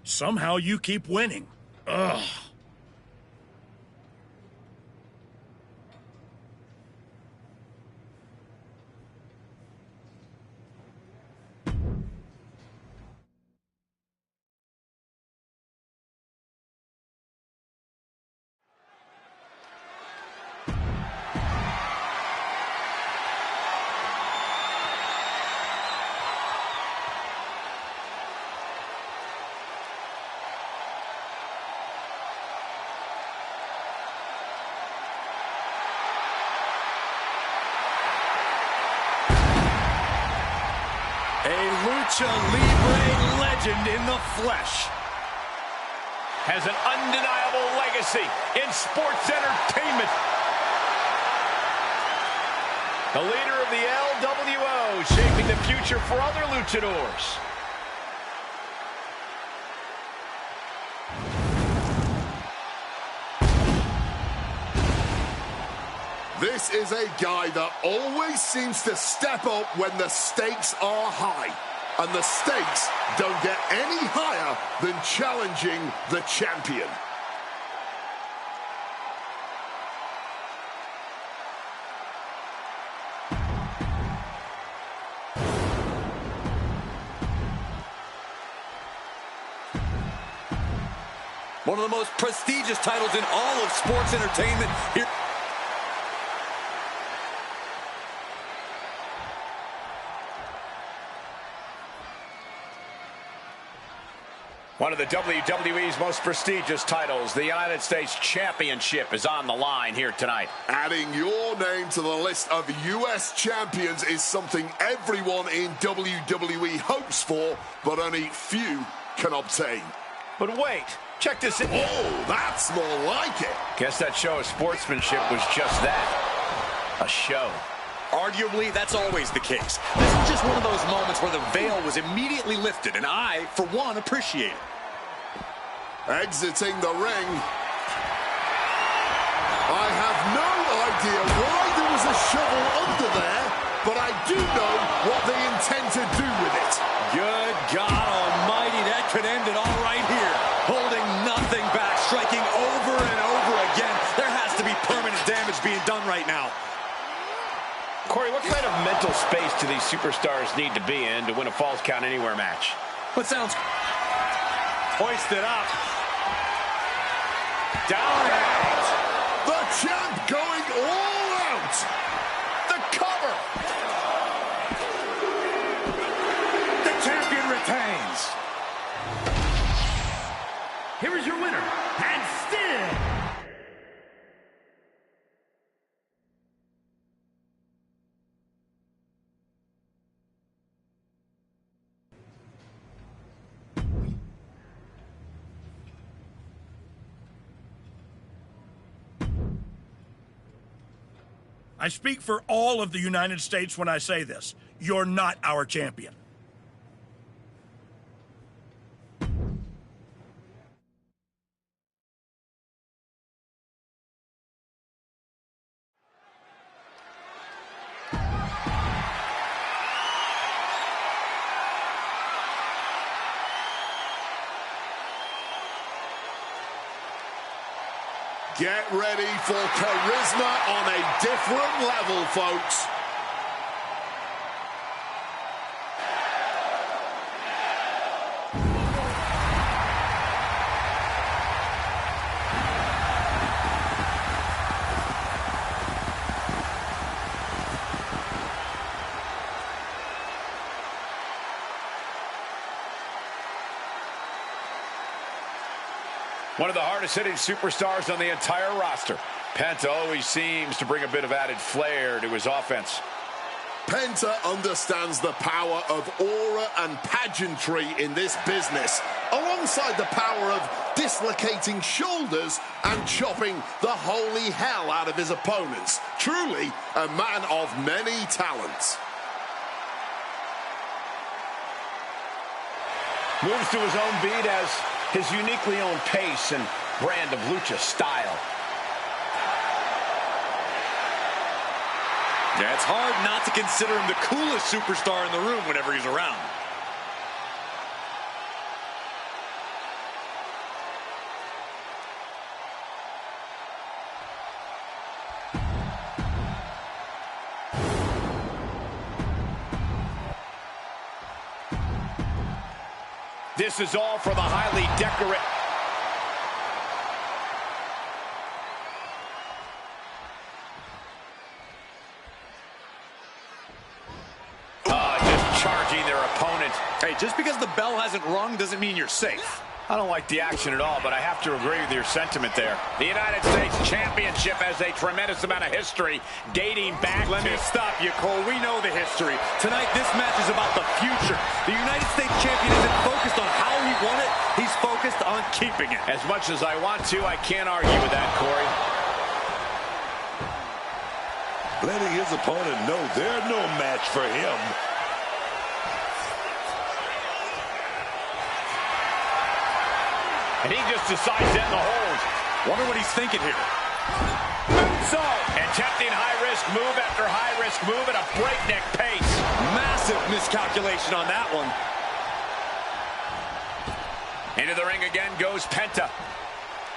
Somehow you keep winning. Ugh. Lucha Libre legend in the flesh. Has an undeniable legacy in sports entertainment. The leader of the LWO, shaping the future for other luchadors. This is a guy that always seems to step up when the stakes are high. And the stakes don't get any higher than challenging the champion. One of the most prestigious titles in all of sports entertainment. Here. One of the WWE's most prestigious titles, the United States Championship, is on the line here tonight. Adding your name to the list of U.S. champions is something everyone in WWE hopes for, but only few can obtain. But wait, check this out. Oh, that's more like it. Guess that show of sportsmanship was just that, a show. Arguably, that's always the case. This is just one of those moments where the veil was immediately lifted, and I, for one, appreciate it. Exiting the ring. I have no idea why there was a shovel under there, but I do know what they intend to do with it. Good God almighty, that could end it all right here. Holding nothing back, striking over and over again. There has to be permanent damage being done right now. Corey, what kind of mental space do these superstars need to be in to win a Falls Count Anywhere match? What sounds... Hoisted up. Down and out. The champ going all out. The cover. The champion retains. Here is your winner, and still... I speak for all of the United States when I say this. You're not our champion. Get ready for charisma on a different level, folks. One of the hardest-hitting superstars on the entire roster. Penta always seems to bring a bit of added flair to his offense. Penta understands the power of aura and pageantry in this business, alongside the power of dislocating shoulders and chopping the holy hell out of his opponents. Truly a man of many talents. Moves to his own beat as his uniquely own pace and brand of lucha style. Yeah, it's hard not to consider him the coolest superstar in the room whenever he's around. This is all for the highly decorated... just charging their opponent. Hey, just because the bell hasn't rung doesn't mean you're safe. I don't like the action at all, but I have to agree with your sentiment there. The United States Championship has a tremendous amount of history dating back Let me stop you, Cole. We know the history. Tonight, this match is about the future. The United States Champion isn't focused on how he won it. He's focused on keeping it. As much as I want to, I can't argue with that, Corey. Letting his opponent know they're no match for him. And he just decides to end the hold. Wonder what he's thinking here. Attempting high-risk move after high-risk move at a breakneck pace. Massive miscalculation on that one. Into the ring again goes Penta.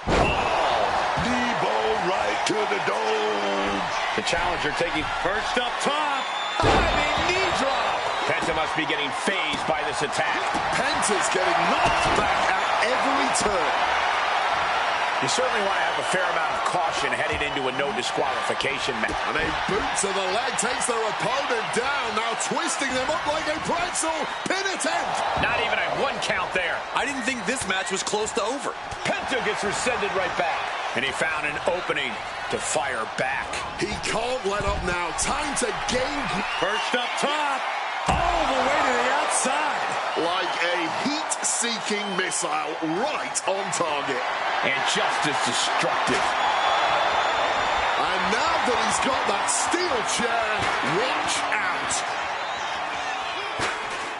Debo right to the dome. The challenger taking first up top. Diving knee drop. Penta must be getting phased by this attack. Penta's getting knocked back at every turn. You certainly want to have a fair amount of caution heading into a no disqualification match. And a boot to the leg takes their opponent down, now twisting them up like a pretzel. Pin attempt. Not even a 1 count there. I didn't think this match was close to over. Penta gets rescinded right back. And he found an opening to fire back. He can't let up now. Time to gain. Perched up top. All the way to the outside. Like a heat-seeking missile right on target. And just as destructive. And now that he's got that steel chair, watch out.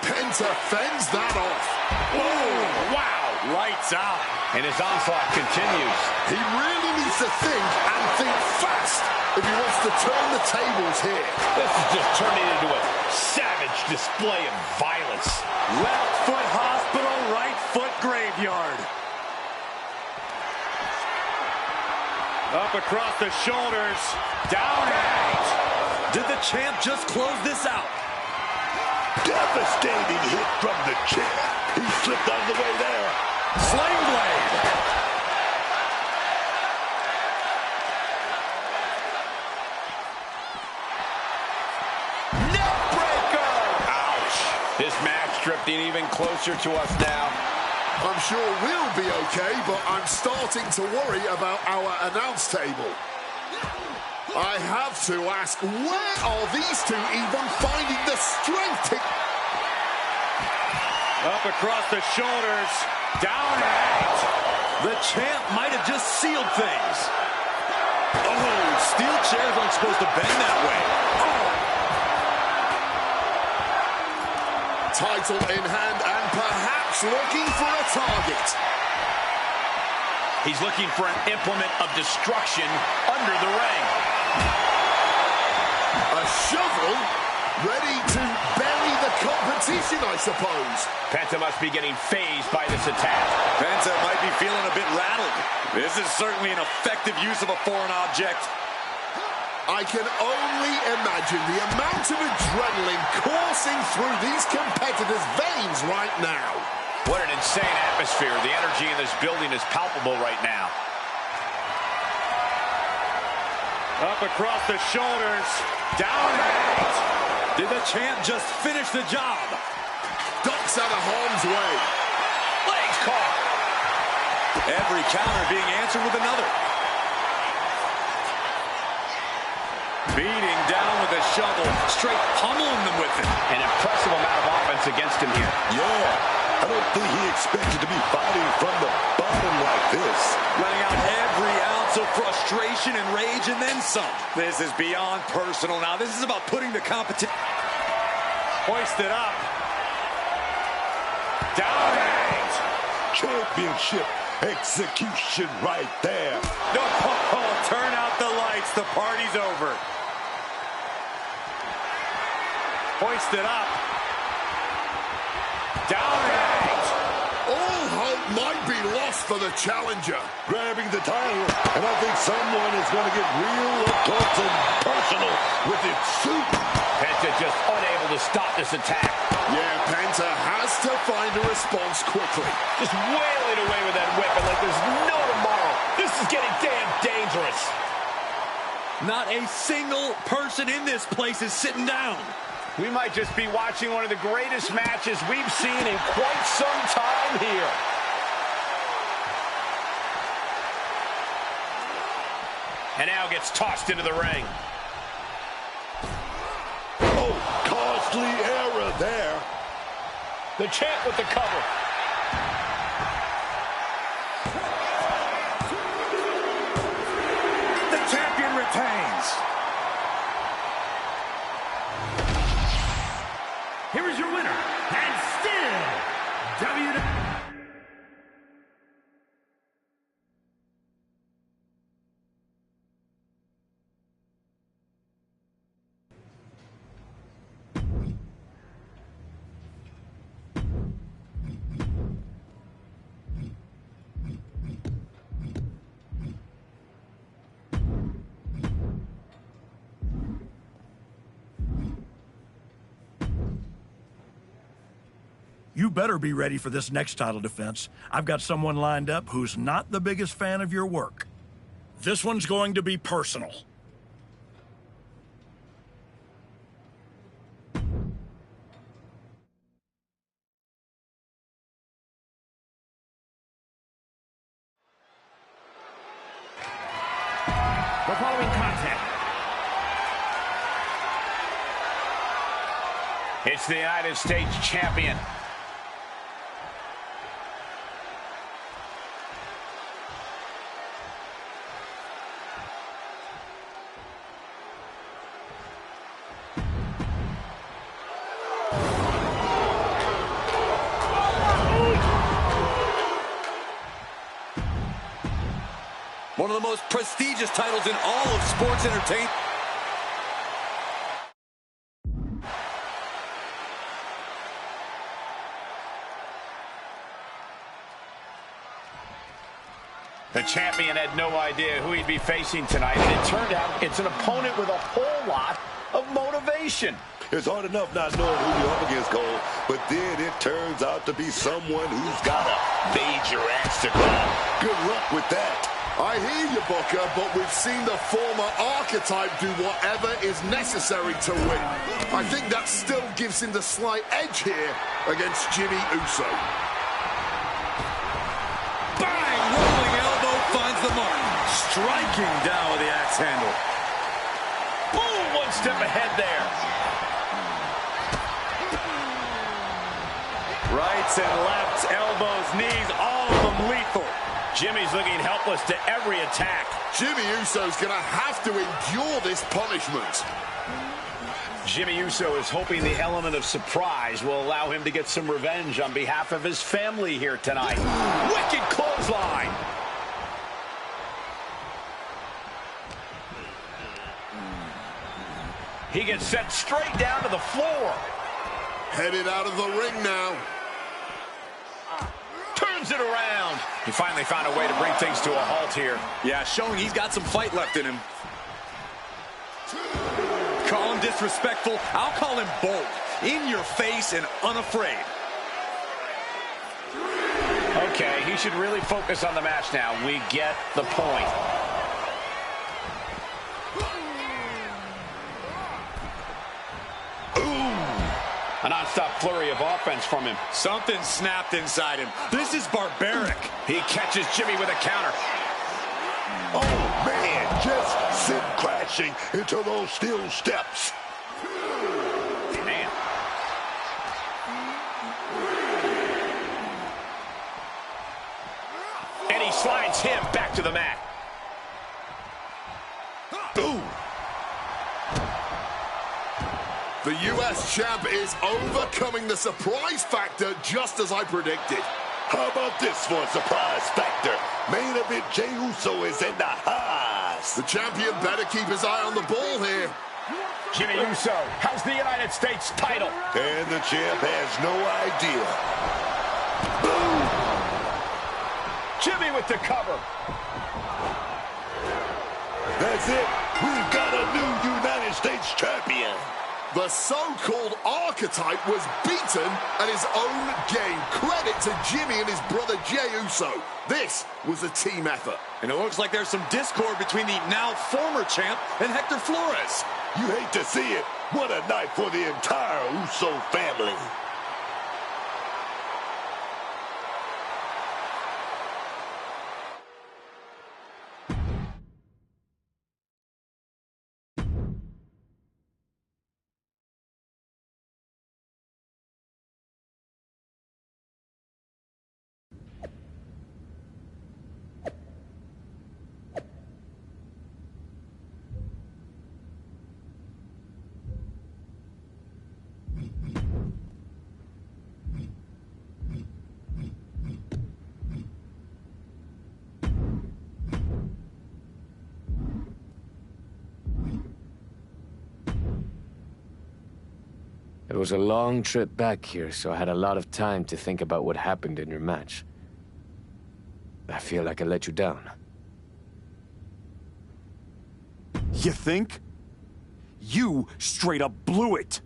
Penta fends that off. Oh, wow. Lights out. And his onslaught continues. He really needs to think and think fast if he wants to turn the tables here. This is just turning into a savage display of violence. Left foot hospital, right foot graveyard. Up across the shoulders. Down and out. Did the champ just close this out? Devastating hit from the chair. He slipped out of the way there. Sling blade. Neckbreaker. Ouch. This match drifting even closer to us now. I'm sure we'll be okay, but I'm starting to worry about our announce table. I have to ask, where are these two even finding the strength to... Up across the shoulders. Down and out. The champ might have just sealed things. Oh, steel chairs aren't supposed to bend that way. Title in hand and perhaps looking for a target. He's looking for an implement of destruction under the ring. A shovel? Ready to bury the competition, I suppose. Penta must be getting phased by this attack. Penta might be feeling a bit rattled. This is certainly an effective use of a foreign object. I can only imagine the amount of adrenaline coursing through these competitors' veins right now. What an insane atmosphere. The energy in this building is palpable right now. Up across the shoulders. Down and out. Did the champ just finish the job? Ducks out of harm's way. Legs caught. Every counter being answered with another. Beating down with a shovel, straight pummeling them with it. An impressive amount of offense against him here. Yeah, I don't think he expected to be fighting from the bottom like this. Letting out every ounce of frustration and rage and then some. This is beyond personal now. This is about putting the competition. Hoisted up. Down and Championship execution right there. no, turn out the lights. The party's over. Hoisted up. Down and All hope might be lost for the challenger. Grabbing the title, and I think someone is going to get real up close and personal with its suit. Penta just unable to stop this attack. Yeah, Penta has to find a response quickly. Just wailing away with that weapon like there's no tomorrow. This is getting damn dangerous. not a single person in this place is sitting down. We might just be watching one of the greatest matches we've seen in quite some time here. And now gets tossed into the ring. Oh, costly error there. The champ with the cover. The champion retains. Here is your winner, and still WWE. You better be ready for this next title defense. I've got someone lined up who's not the biggest fan of your work. This one's going to be personal. The following contest. It's the United States champion. One of the most prestigious titles in all of sports entertainment. The champion had no idea who he'd be facing tonight, and it turned out it's an opponent with a whole lot of motivation. It's hard enough not knowing who you're up against, Cole, but then it turns out to be someone who's got a major axe to grind. Good luck with that. I hear you, Booker, but we've seen the former archetype do whatever is necessary to win. I think that still gives him the slight edge here against Jimmy Uso. Bang! Rolling elbow finds the mark. Striking down with the axe handle. Boom! One step ahead there. Rights and lefts, elbows, knees, all of them lethal. Jimmy's looking helpless to every attack. Jimmy Uso's going to have to endure this punishment. Jimmy Uso is hoping the element of surprise will allow him to get some revenge on behalf of his family here tonight. Wicked clothesline. He gets sent straight down to the floor. Headed out of the ring now. Turns it around. He finally found a way to bring things to a halt here. Yeah, showing he's got some fight left in him. Call him disrespectful. I'll call him bold. In your face and unafraid. Okay, he should really focus on the match now. We get the point. A non-stop flurry of offense from him. Something snapped inside him. This is barbaric. He catches Jimmy with a counter. Oh, man, just sent crashing into those steel steps. Man. And he slides him back to the mat. Ooh. The U.S. champ is overcoming the surprise factor just as I predicted. How about this for a surprise factor? Main event Jey Uso is in the house. The champion better keep his eye on the ball here. Jimmy Uso has the United States title. And the champ has no idea. Boom! Jimmy with the cover. That's it. We've got a new United States champion. The so-called archetype was beaten at his own game. Credit to Jimmy and his brother Jey Uso. This was a team effort. And it looks like there's some discord between the now former champ and Hector Flores. You hate to see it. What a night for the entire Uso family. It was a long trip back here, so I had a lot of time to think about what happened in your match. I feel like I let you down. You think? You straight up blew it.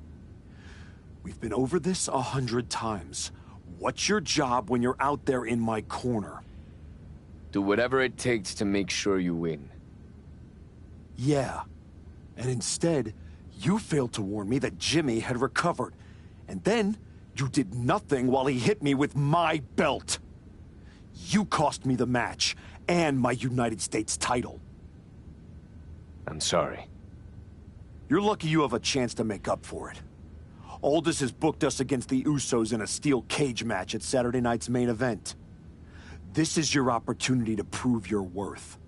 We've been over this 100 times. What's your job when you're out there in my corner? Do whatever it takes to make sure you win. Yeah. And instead, you failed to warn me that Jimmy had recovered. And then, you did nothing while he hit me with my belt. You cost me the match, and my United States title. I'm sorry. You're lucky you have a chance to make up for it. Aldous has booked us against the Usos in a steel cage match at Saturday night's main event. This is your opportunity to prove your worth.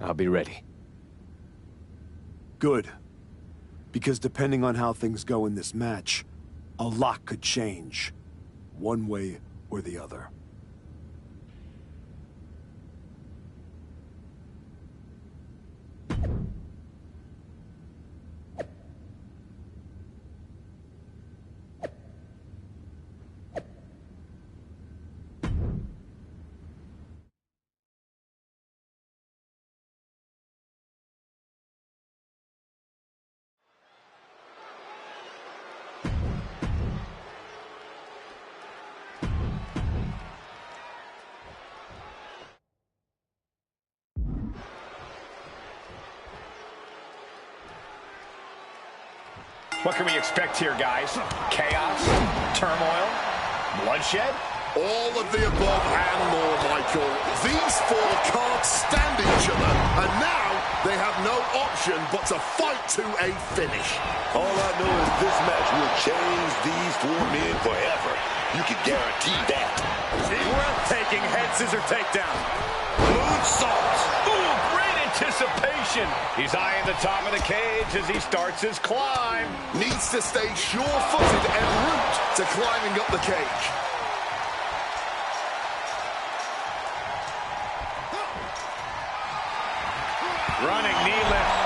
I'll be ready. Good. Because depending on how things go in this match, a lot could change. One way or the other. What can we expect here, guys? Chaos? Turmoil? Bloodshed? All of the above and more, Michael. These four can't stand each other, and now they have no option but to fight to a finish. All I know is this match will change these four men forever. You can guarantee that. Breathtaking head-scissor takedown. Moonsault. Ooh, great anticipation. He's eyeing the top of the cage as he starts his climb. Needs to stay sure-footed en route to climbing up the cage. Running knee lift.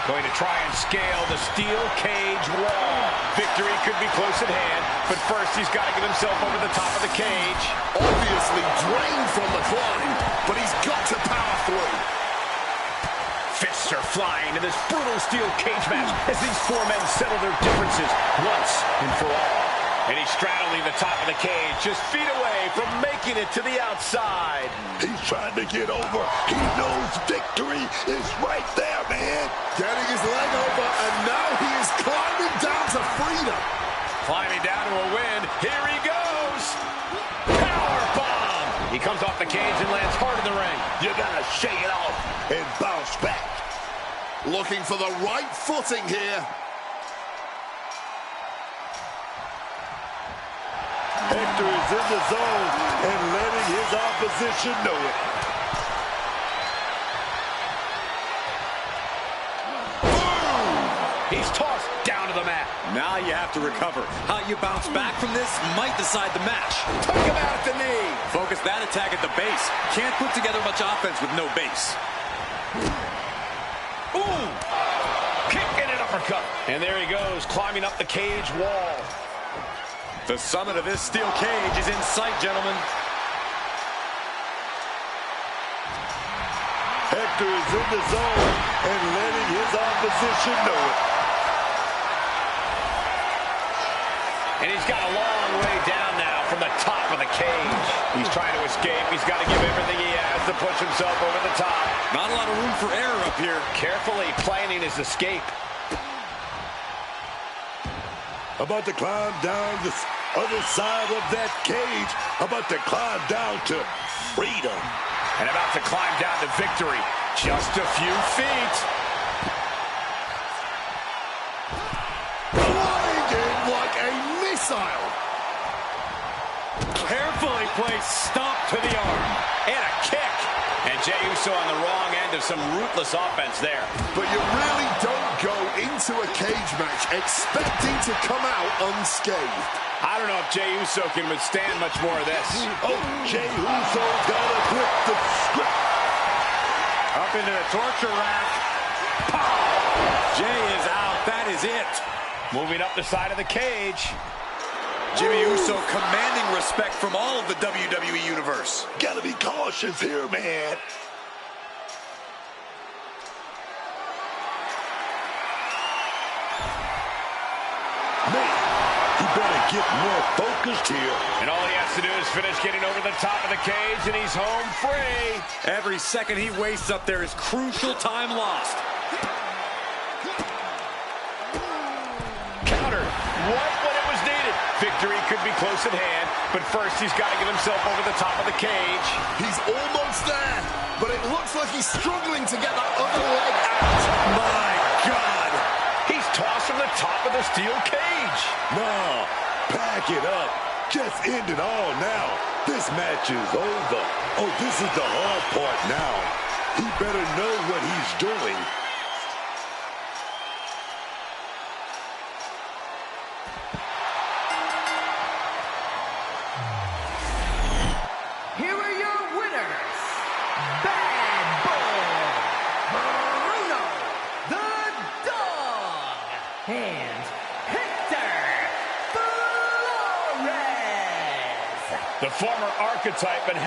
Going to try and scale the steel cage wall. Victory could be close at hand, but first he's got to get himself over the top of the cage. Obviously drained from the climb, but he's got to power through. Fists are flying in this brutal steel cage match as these four men settle their differences once and for all. And he's straddling the top of the cage, just feet away from making it to the outside. He's trying to get over. He knows victory is right there, man. Getting his leg over, and now he is climbing down to freedom. Climbing down to a win. Here he goes. Power bomb. He comes off the cage and lands hard in the ring. You gotta shake it off and bounce back. Looking for the right footing here. Hector is in the zone and letting his opposition know it. Boom! He's tossed down to the mat. Now you have to recover. How you bounce back from this might decide the match. Took him out at the knee. Focus that attack at the base. Can't put together much offense with no base. Ooh! Kick and an uppercut. And there he goes, climbing up the cage wall. The summit of this steel cage is in sight, gentlemen. Hector is in the zone and letting his opposition know it. And he's got a long way down now from the top of the cage. He's trying to escape. He's got to give everything he has to push himself over the top. Not a lot of room for error up here. Carefully planning his escape. About to climb down the other side of that cage. About to climb down to freedom. And about to climb down to victory. Just a few feet. Flying in like a missile. Carefully placed stomp to the arm. And a kick. And Jey Uso on the wrong end of some ruthless offense there. But you really don't go into a cage match expecting to come out unscathed. I don't know if Jey Uso can withstand much more of this. Oh, Jey Uso's got to flip the script. Up into the torture rack. Pow! Jey is out. That is it. Moving up the side of the cage. Jimmy Uso commanding respect from all of the WWE Universe. Gotta be cautious here, man. Man, he better get more focused here. And all he has to do is finish getting over the top of the cage, and he's home free. Every second he wastes up there is crucial time lost. Countered. Right when it was needed. Victory could be close at hand, but first he's got to get himself over the top of the cage. He's almost there, but it looks like he's struggling to get that other leg out. My God! He's tossed from the top of the steel cage. No, pack it up. Just end it all now. This match is over. Oh, this is the hard part now. He better know what he's doing. Here are your winners, Bad Boy, Bruno, the Dog, and Hector Flores. The former archetype and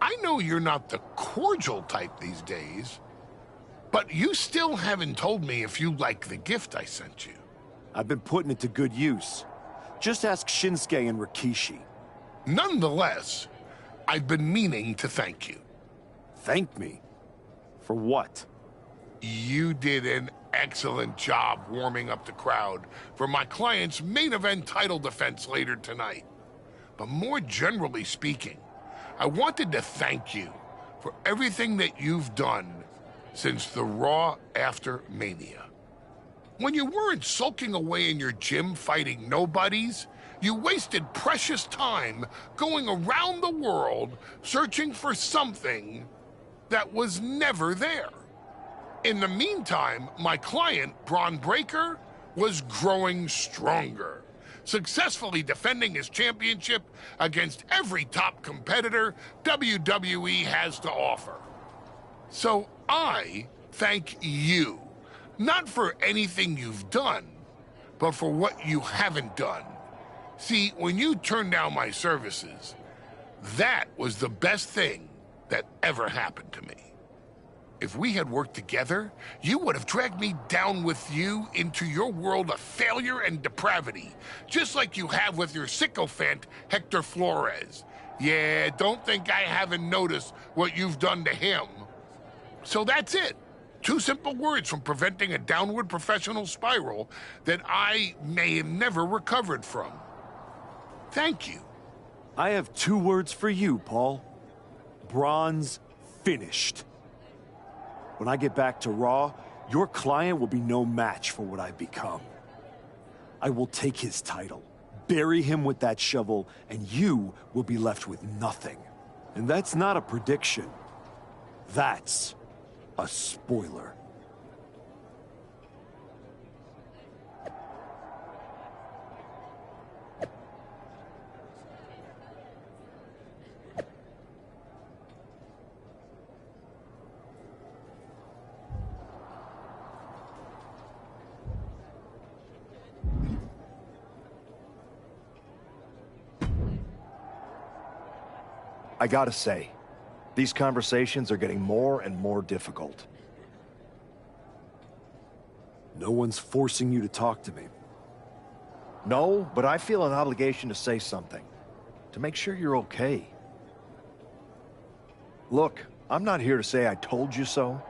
I know you're not the cordial type these days, but you still haven't told me if you like the gift I sent you. I've been putting it to good use. Just ask Shinsuke and Rikishi. Nonetheless, I've been meaning to thank you. Thank me? For what? You did an excellent job warming up the crowd for my client's main event title defense later tonight. But more generally speaking, I wanted to thank you for everything that you've done since the Raw after Mania. When you weren't sulking away in your gym fighting nobodies, you wasted precious time going around the world searching for something that was never there. In the meantime, my client, Bron Breakker, was growing stronger, successfully defending his championship against every top competitor WWE has to offer. So I thank you, not for anything you've done, but for what you haven't done. See, when you turned down my services, that was the best thing that ever happened to me. If we had worked together, you would have dragged me down with you into your world of failure and depravity, just like you have with your sycophant, Hector Flores. Yeah, don't think I haven't noticed what you've done to him. So that's it. 2 simple words from preventing a downward professional spiral that I may have never recovered from. Thank you. I have 2 words for you, Paul. Bronze finished. When I get back to Raw, your client will be no match for what I've become. I will take his title, bury him with that shovel, and you will be left with nothing. And that's not a prediction. That's a spoiler. I gotta say, these conversations are getting more and more difficult. No one's forcing you to talk to me. No, but I feel an obligation to say something. To make sure you're okay. Look, I'm not here to say I told you so,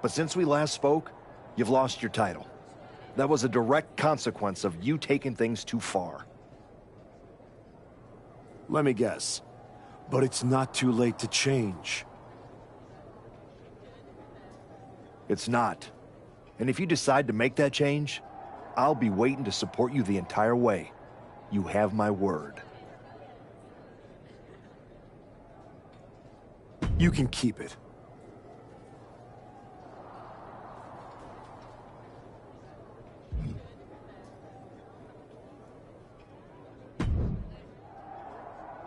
but since we last spoke, you've lost your title. That was a direct consequence of you taking things too far. Let me guess. But it's not too late to change. It's not. And if you decide to make that change, I'll be waiting to support you the entire way. You have my word. You can keep it.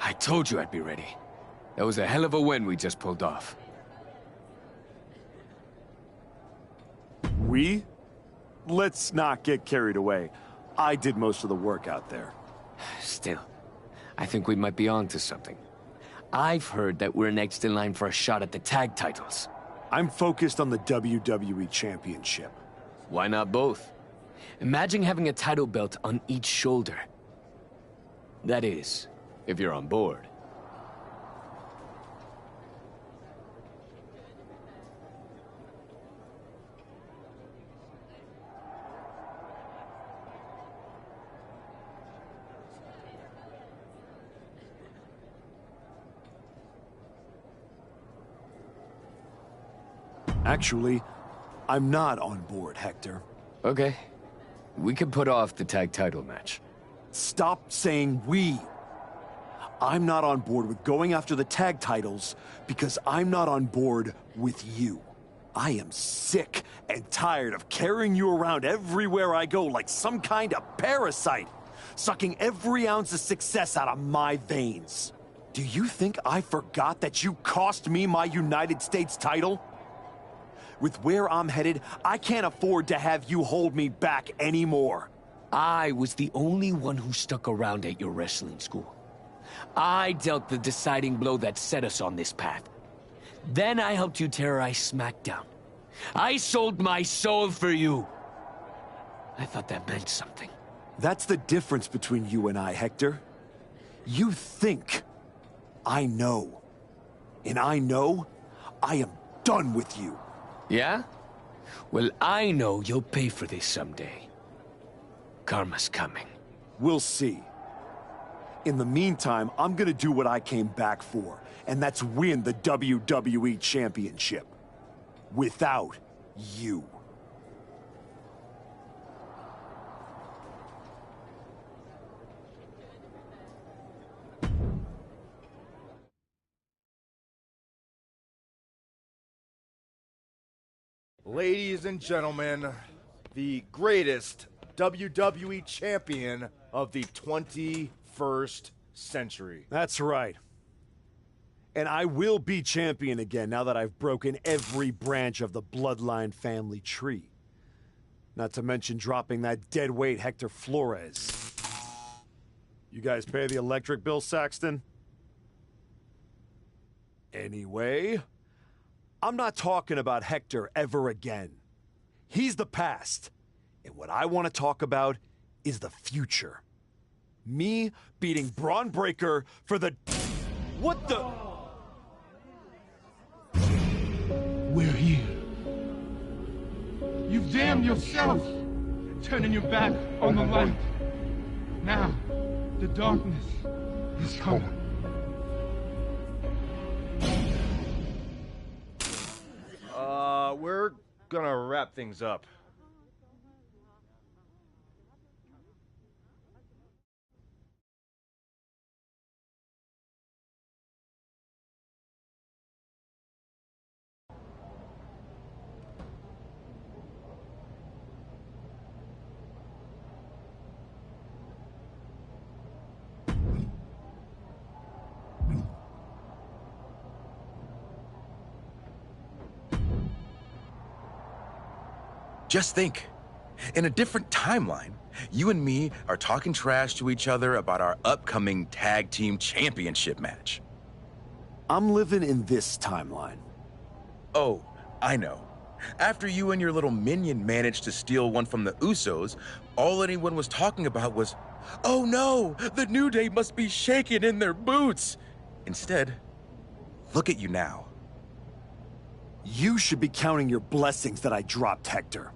I told you I'd be ready. That was a hell of a win we just pulled off. We? Let's not get carried away. I did most of the work out there. Still, I think we might be onto something. I've heard that we're next in line for a shot at the tag titles. I'm focused on the WWE Championship. Why not both? Imagine having a title belt on each shoulder. That is, if you're on board. Actually, I'm not on board, Hector. Okay. We can put off the tag title match. Stop saying we. I'm not on board with going after the tag titles because I'm not on board with you. I am sick and tired of carrying you around everywhere I go like some kind of parasite, sucking every ounce of success out of my veins. Do you think I forgot that you cost me my United States title? With where I'm headed, I can't afford to have you hold me back anymore. I was the only one who stuck around at your wrestling school. I dealt the deciding blow that set us on this path. Then I helped you terrorize SmackDown. I sold my soul for you. I thought that meant something. That's the difference between you and I, Hector. You think I know. And I know I am done with you. Yeah? Well, I know you'll pay for this someday. Karma's coming. We'll see. In the meantime, I'm gonna do what I came back for, and that's win the WWE Championship. Without you. Ladies and gentlemen, the greatest WWE champion of the 21st century. That's right. And I will be champion again now that I've broken every branch of the bloodline family tree. Not to mention dropping that deadweight Hector Flores. You guys pay the electric bill, Saxton? Anyway, I'm not talking about Hector ever again. He's the past. And what I want to talk about is the future. Me beating Braun Breaker for the... What the... We're here. You've damned yourself, turning your back on the light. Now, the darkness is coming. We're gonna wrap things up. Just think, in a different timeline, you and me are talking trash to each other about our upcoming tag team championship match. I'm living in this timeline. Oh, I know. After you and your little minion managed to steal one from the Usos, all anyone was talking about was, oh no, the New Day must be shaking in their boots. Instead, look at you now. You should be counting your blessings that I dropped Hector.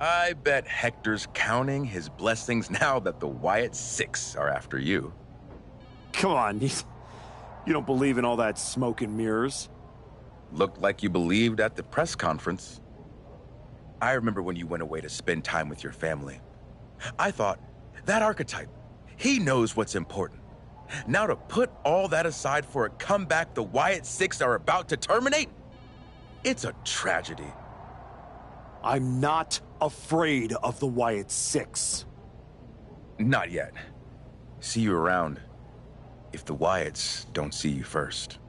I bet Hector's counting his blessings now that the Wyatt Six are after you. Come on, you don't believe in all that smoke and mirrors. Looked like you believed at the press conference. I remember when you went away to spend time with your family. I thought, that archetype, he knows what's important. Now to put all that aside for a comeback the Wyatt Six are about to terminate? It's a tragedy. I'm not afraid of the Wyatt Six. Not yet. See you around, if the Wyatts don't see you first.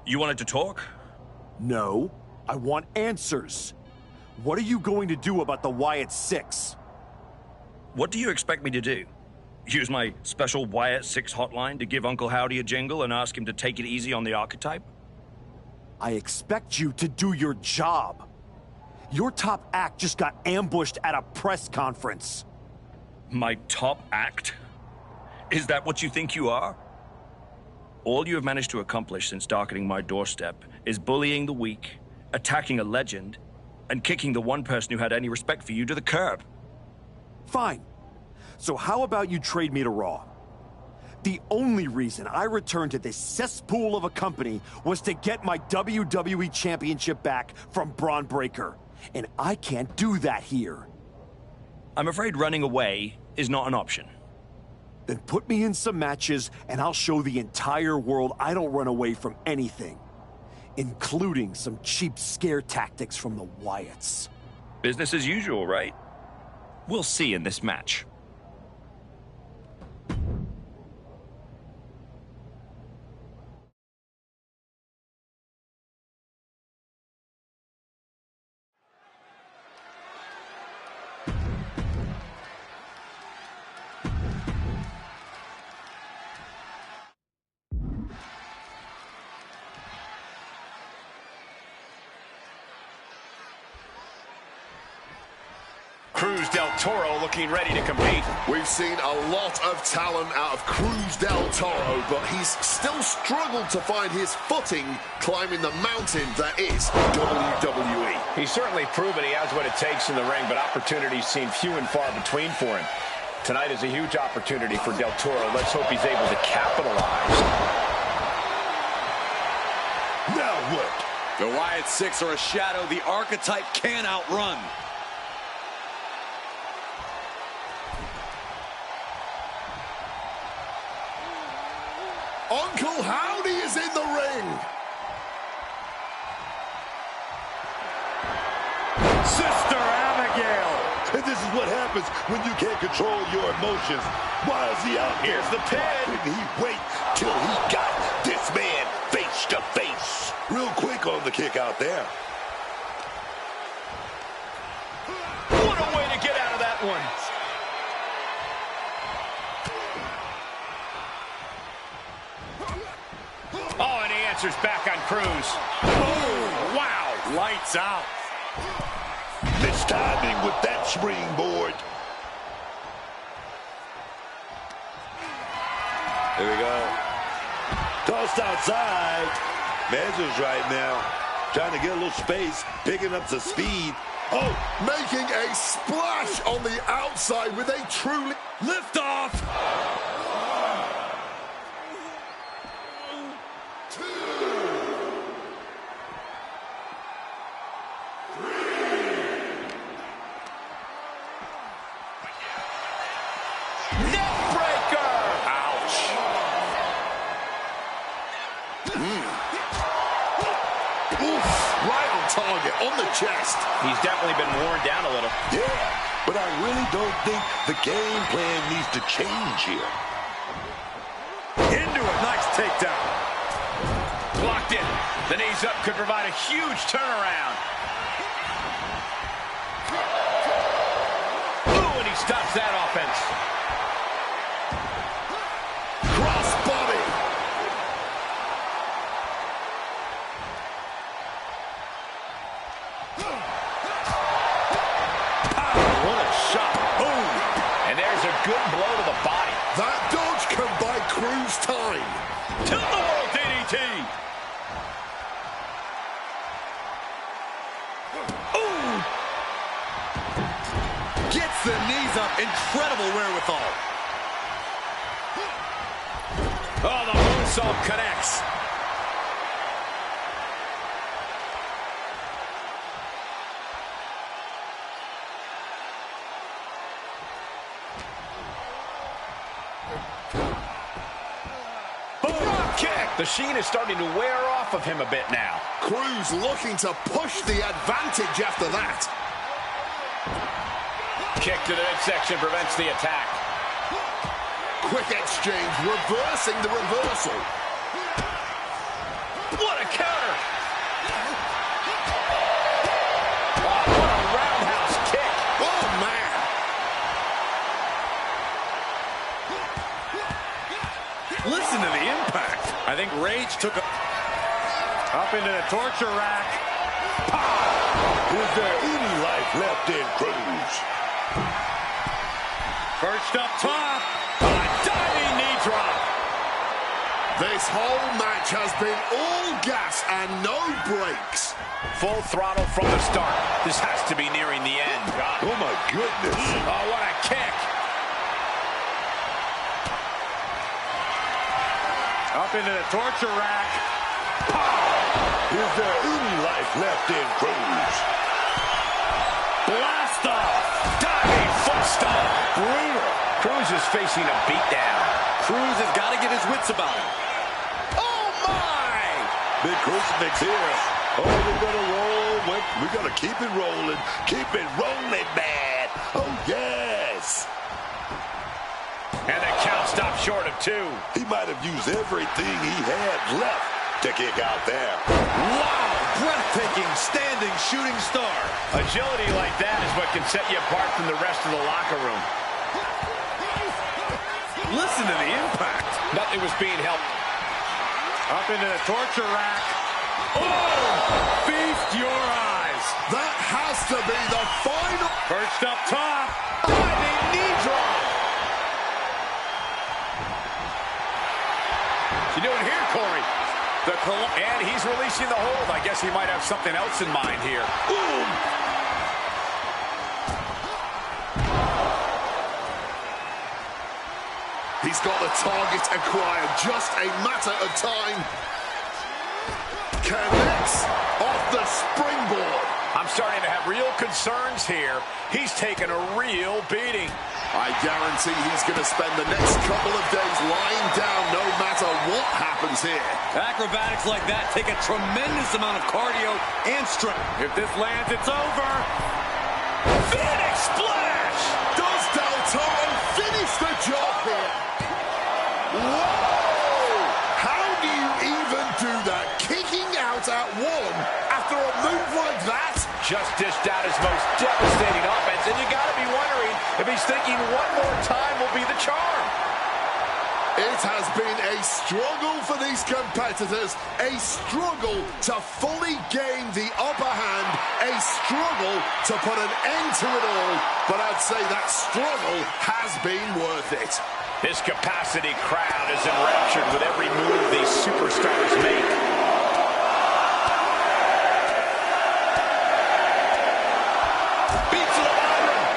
You wanted to talk? No, I want answers. What are you going to do about the Wyatt Six? What do you expect me to do? Use my special Wyatt 6 hotline to give Uncle Howdy a jingle and ask him to take it easy on the archetype? I expect you to do your job. Your top act just got ambushed at a press conference. My top act? Is that what you think you are? All you have managed to accomplish since darkening my doorstep is bullying the weak, attacking a legend, and kicking the one person who had any respect for you to the curb. Fine. So how about you trade me to Raw? The only reason I returned to this cesspool of a company was to get my WWE Championship back from Braun Breaker. And I can't do that here. I'm afraid running away is not an option. Then put me in some matches and I'll show the entire world I don't run away from anything. Including some cheap scare tactics from the Wyatts. Business as usual, right? We'll see in this match. Cruz del Toro looking ready to compete. We've seen a lot of talent out of Cruz del Toro, but he's still struggled to find his footing climbing the mountain that is WWE. He's certainly proven he has what it takes in the ring, but opportunities seem few and far between for him. Tonight is a huge opportunity for del Toro. Let's hope he's able to capitalize. Now what? The Wyatt Six are a shadow the archetype can't outrun. Uncle Howdy is in the ring. Sister Abigail. And this is what happens when you can't control your emotions. Why is he out there? Here's the pin. Why couldn't he wait till he got this man face to face? Real quick on the kick out there. What a way to get out of that one. Oh, and he answers back on Cruz. Oh, wow. Lights out. Mistiming with that springboard. Here we go. Tossed outside. Measures right now. Trying to get a little space. Picking up some speed. Oh, making a splash on the outside with a truly Liftoff. on the chest. He's definitely been worn down a little. Yeah, but I really don't think the game plan needs to change here. Into it. Nice takedown. Blocked it. The knees up could provide a huge turnaround. Ooh, and he stops that offense. Cross body. What a shot. Boom. And there's a good blow to the body. That dodge can buy Cruz time. Tilt-the-world DDT. Ooh. Gets the knees up. Incredible wherewithal. Oh, the moonsault connects. The sheen is starting to wear off of him a bit now. Cruz looking to push the advantage after that. Kick to the midsection prevents the attack. Quick exchange, reversing the reversal. What a counter. Oh, what a roundhouse kick. Oh, man. Listen to the impact. I think Rage took a... Up into the torture rack. Is there any life left in Cruz? Perched up top. A diving knee drop. This whole match has been all gas and no brakes. Full throttle from the start. This has to be nearing the end. Oh, my goodness. Oh, what a kick. Up into the torture rack. Is there any life left in Cruz? Blast off. Diving foot stomp. Brutal. Cruz is facing a beatdown. Cruz has got to get his wits about him. Oh, my. Big crucifix here. Oh, we're going to roll. We're going to keep it rolling. Keep it rolling, man. Oh, yes. And the count stopped short of 2. He might have used everything he had left to kick out there. Wow, breathtaking standing shooting star. Agility like that is what can set you apart from the rest of the locker room. Listen to the impact. Nothing was being helped. Up into the torture rack. Oh, feast your eyes. That has to be the final. Perched up top. Diving knee drop. What's he doing here, Corey? And he's releasing the hold. I guess he might have something else in mind here. Boom. He's got the target acquired. Just a matter of time. Connects off the springboard. I'm starting to have real concerns here. He's taken a real beating. I guarantee he's going to spend the next couple of days lying down no matter what happens here. Acrobatics like that take a tremendous amount of cardio and strength. If this lands, it's over. Phoenix splash! Does Del Toro finish the job here? Whoa! How do you even do that? Kicking out at 1 after a move like that? Just dished out his most devastating offense, and you got to be wondering if he's thinking one more time will be the charm. It has been a struggle for these competitors, a struggle to fully gain the upper hand, a struggle to put an end to it all, but I'd say that struggle has been worth it. This capacity crowd is enraptured with every move these superstars make.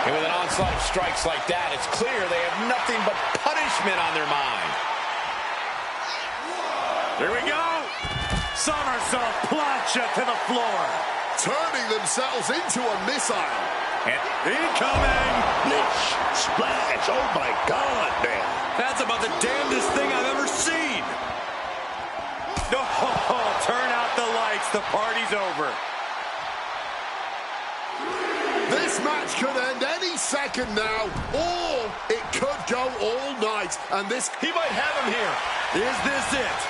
And with an onslaught of strikes like that, it's clear they have nothing but punishment on their mind. Here we go. Somersault plancha to the floor. Turning themselves into a missile. And incoming. Blitz, splash. Oh, my God, man. That's about the damnedest thing I've ever seen. Oh, turn out the lights. The party's over. This match could end any second now, or it could go all night. And this... He might have him here. Is this it?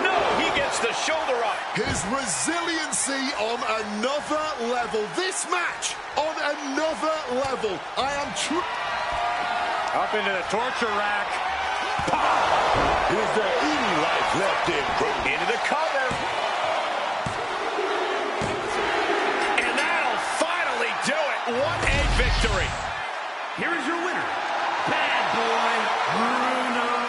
No, he gets the shoulder up. His resiliency on another level. This match on another level. I am true. Up into the torture rack. Is there any life left in Cruz? Into the cover. And that'll finally do it. What a victory. Here is your winner, Bad Boy Bruno the Dog.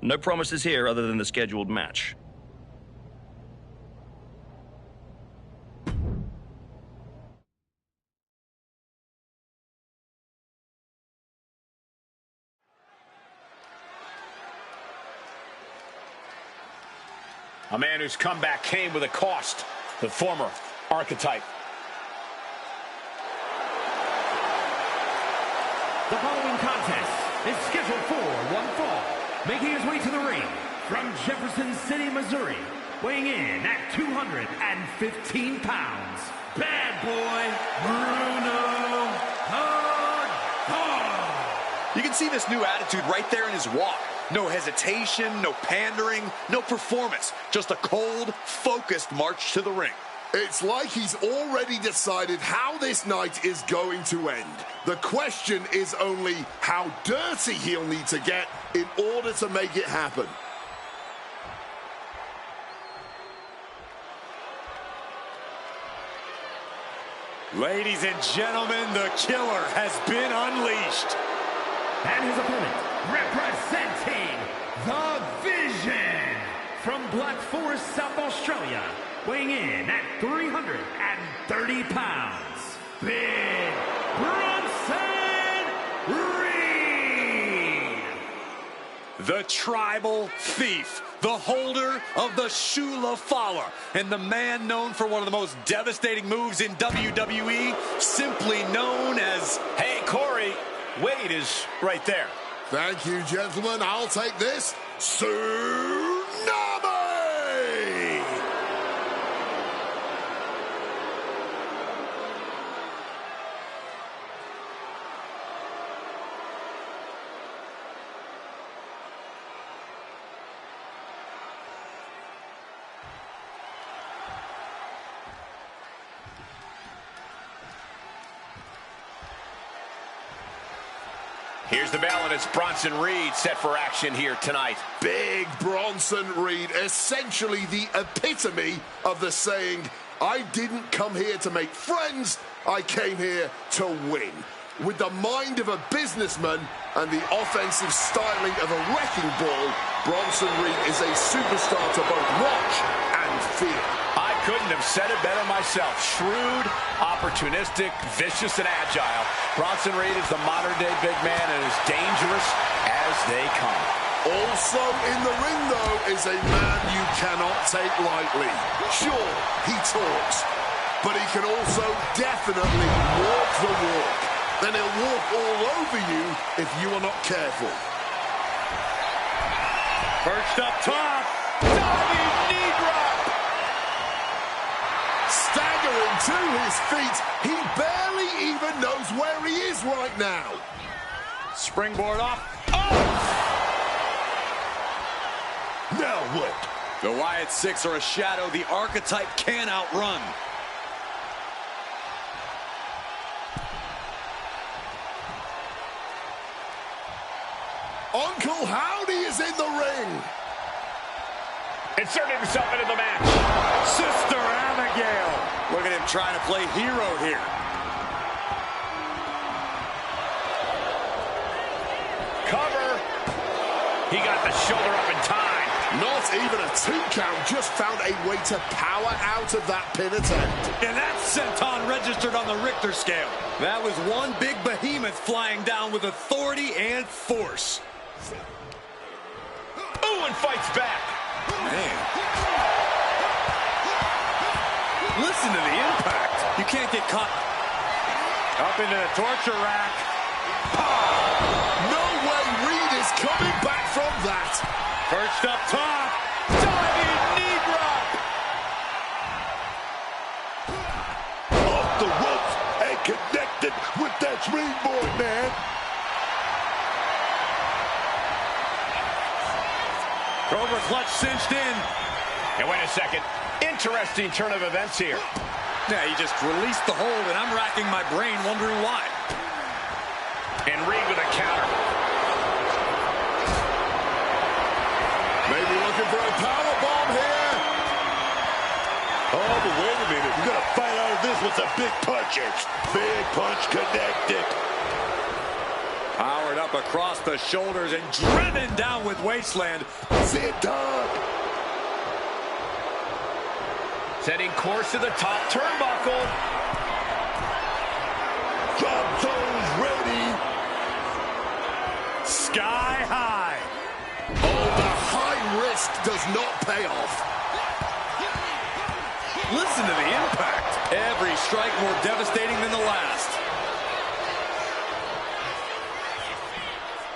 No promises here other than the scheduled match. A man whose comeback came with a cost. The former Archetype. The following contest is scheduled for one fall. Making his way to the ring from Jefferson City, Missouri, weighing in at 215 pounds, bad boy Bruno. You can see this new attitude right there in his walk. No hesitation, no pandering, no performance. Just a cold, focused march to the ring. It's like he's already decided how this night is going to end. The question is only how dirty he'll need to get in order to make it happen. Ladies and gentlemen, the killer has been unleashed. And his opponent, representing the Vision from Black Forest, South Australia, weighing in at 330 pounds, Big Bronson Reed. The tribal thief, the holder of the Shula Fowler, and the man known for one of the most devastating moves in WWE, simply known as... Hey, Corey, Wade is right there. Thank you, gentlemen. I'll take this. Tsunami! Here's the bell, and it's Bronson Reed set for action here tonight. Big Bronson Reed, essentially the epitome of the saying, I didn't come here to make friends, I came here to win. With the mind of a businessman and the offensive styling of a wrecking ball, Bronson Reed is a superstar to both watch and feel. I couldn't have said it better myself. Shrewd, opportunistic, vicious, and agile. Bronson Reed is the modern-day big man and as dangerous as they come. Also in the ring, though, is a man you cannot take lightly. Sure, he talks, but he can also definitely walk the walk. Then he'll walk all over you if you are not careful. Perched up top. Diving knee drop. Staggering to his feet. He barely even knows where he is right now. Springboard off. Now what? The Wyatt Six are a shadow the Archetype can't outrun. Uncle Howdy is in the ring. Inserting himself into the match. Sister Abigail. Look at him trying to play hero here. Cover. He got the shoulder up in time. Not even a 2 count, just found a way to power out of that pin attempt. And that senton registered on the Richter scale. That was one big behemoth flying down with authority and force. Ooh, and fights back. Man. Listen to the impact. You can't get caught. Up into the torture rack. No way Reed is coming back from that. Perched up top. Diving knee drop. Off the ropes and connected with that springboard, man. Cobra clutch cinched in. And wait a second. Interesting turn of events here. Yeah, he just released the hold, and I'm racking my brain wondering why. And Reed with a counter. Maybe looking for a powerbomb here. Oh, but wait a minute. We're going to fight out of this with some big punches. Big punch connected. Powered up across the shoulders and driven down with wasteland. Sit down. Setting course to the top turnbuckle. Drop those ready. Sky high. Oh, the high risk does not pay off. Listen to the impact. Every strike more devastating than the last.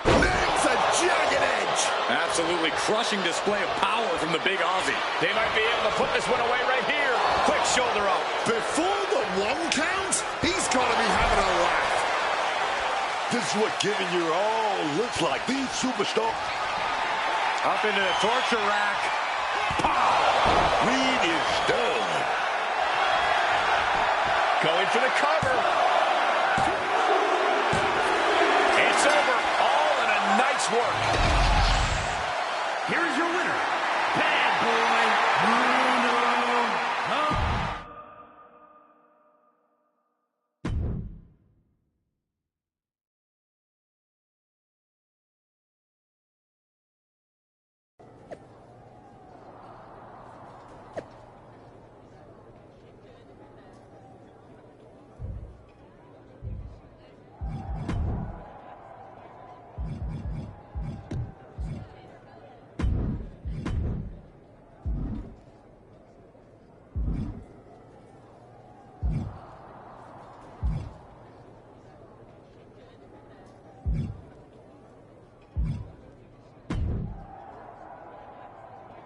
There's a jagged edge. Absolutely crushing display of power from the big Aussie. They might be able to put this one away right here. Quick shoulder up. Before the 1 count, he's got to be having a laugh. This is what giving your all looks like. These superstars. Up into the torture rack. Reed is done. Going for the cover. It's over. All in a nice work. Here is your winner, Bad Boy Bruno.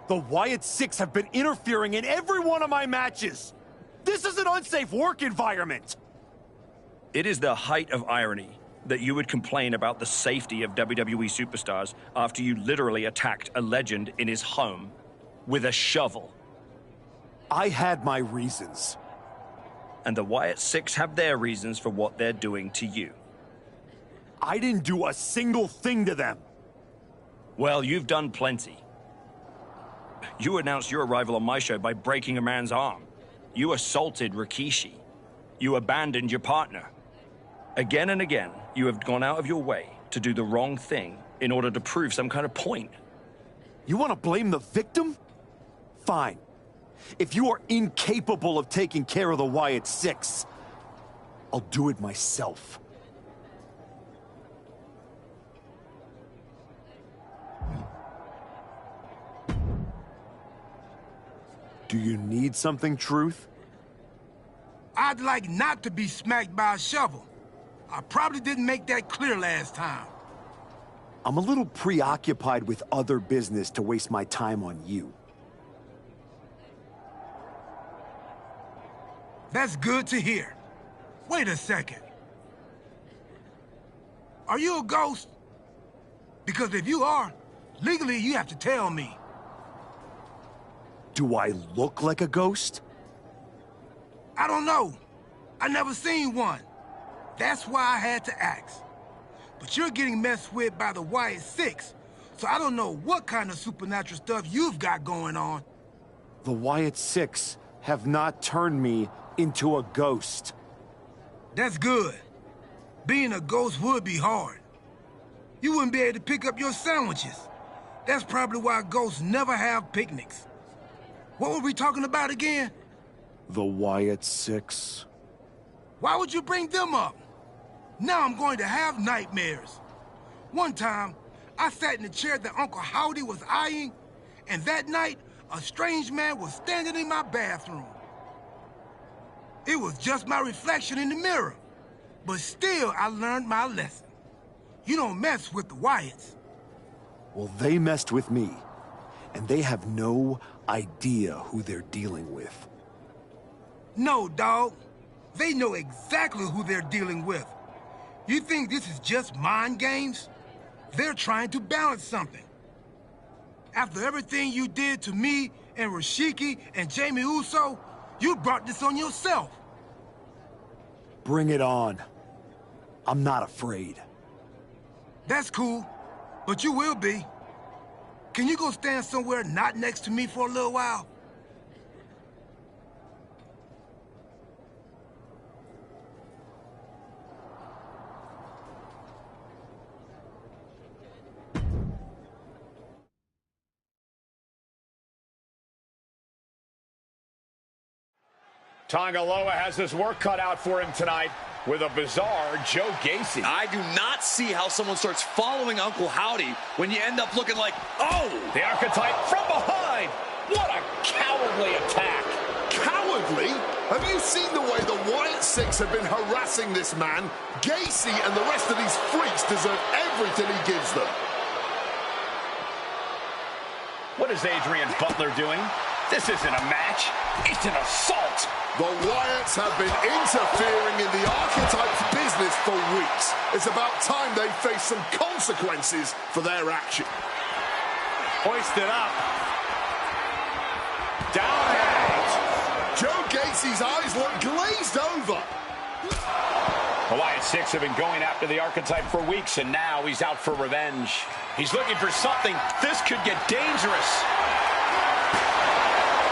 The Wyatt Six have been interfering in every one of my matches. This is an unsafe work environment. It is the height of irony that you would complain about the safety of WWE superstars after you literally attacked a legend in his home with a shovel. I had my reasons. And the Wyatt Six have their reasons for what they're doing to you. I didn't do a single thing to them. Well, you've done plenty. You announced your arrival on my show by breaking a man's arm. You assaulted Rikishi. You abandoned your partner. Again and again, you have gone out of your way to do the wrong thing in order to prove some kind of point. You want to blame the victim? Fine. If you are incapable of taking care of the Wyatt Six, I'll do it myself. Do you need something, Truth? I'd like not to be smacked by a shovel. I probably didn't make that clear last time. I'm a little preoccupied with other business to waste my time on you. That's good to hear. Wait a second. Are you a ghost? Because if you are, legally you have to tell me. Do I look like a ghost? I don't know. I never seen one. That's why I had to ask. But you're getting messed with by the Wyatt Six, so I don't know what kind of supernatural stuff you've got going on. The Wyatt Six have not turned me into a ghost. That's good. Being a ghost would be hard. You wouldn't be able to pick up your sandwiches. That's probably why ghosts never have picnics. What were we talking about again? The Wyatt Six. Why would you bring them up? Now I'm going to have nightmares. One time, I sat in the chair that Uncle Howdy was eyeing, and that night, a strange man was standing in my bathroom. It was just my reflection in the mirror. But still, I learned my lesson. You don't mess with the Wyatts. Well, they messed with me, and they have no idea who they're dealing with. No, dog. They know exactly who they're dealing with. You think this is just mind games? They're trying to balance something. After everything you did to me and Rashiki and Jamie Uso, you brought this on yourself. Bring it on. I'm not afraid. That's cool, but you will be. Can you go stand somewhere not next to me for a little while? Tongaloa has his work cut out for him tonight with a bizarre Joe Gacy. I do not see how someone starts following Uncle Howdy when you end up looking like, oh! The archetype from behind. What a cowardly attack. Cowardly? Sadly, have you seen the way the Wyatt Six have been harassing this man? Gacy and the rest of these freaks deserve everything he gives them. What is Adrian Butler doing? This isn't a match. It's an assault. The Wyatts have been interfering in the Archetype's business for weeks. It's about time they face some consequences for their action. Hoisted up. Down and out. Joe Gacy's eyes look glazed over. The Wyatt Six have been going after the Archetype for weeks, and now he's out for revenge. He's looking for something. This could get dangerous.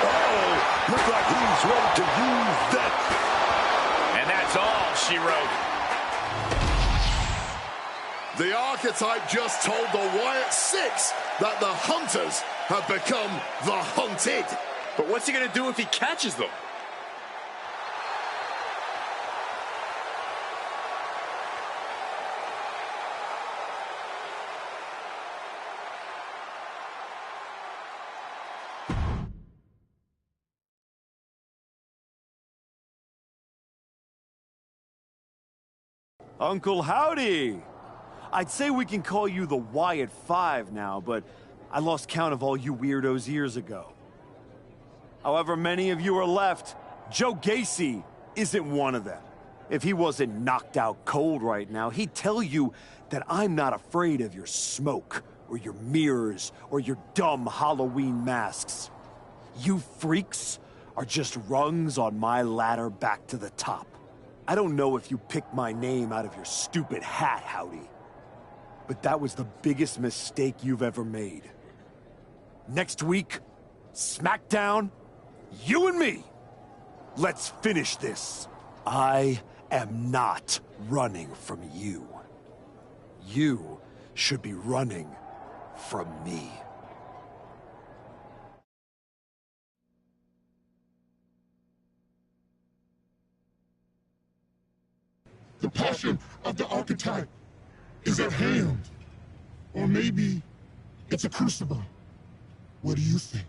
Uh-oh, looks like he's ready to use that. And that's all she wrote. The Archetype just told the Wyatt Six that the Hunters have become the Hunted. But what's he going to do if he catches them? Uncle Howdy! I'd say we can call you the Wyatt Five now, but I lost count of all you weirdos years ago. However many of you are left, Joe Gacy isn't one of them. If he wasn't knocked out cold right now, he'd tell you that I'm not afraid of your smoke, or your mirrors, or your dumb Halloween masks. You freaks are just rungs on my ladder back to the top. I don't know if you picked my name out of your stupid hat, Howdy, but that was the biggest mistake you've ever made. Next week, SmackDown, you and me. Let's finish this. I am not running from you. You should be running from me. The passion of the Archetype is at hand. Or maybe it's a crucible. What do you think?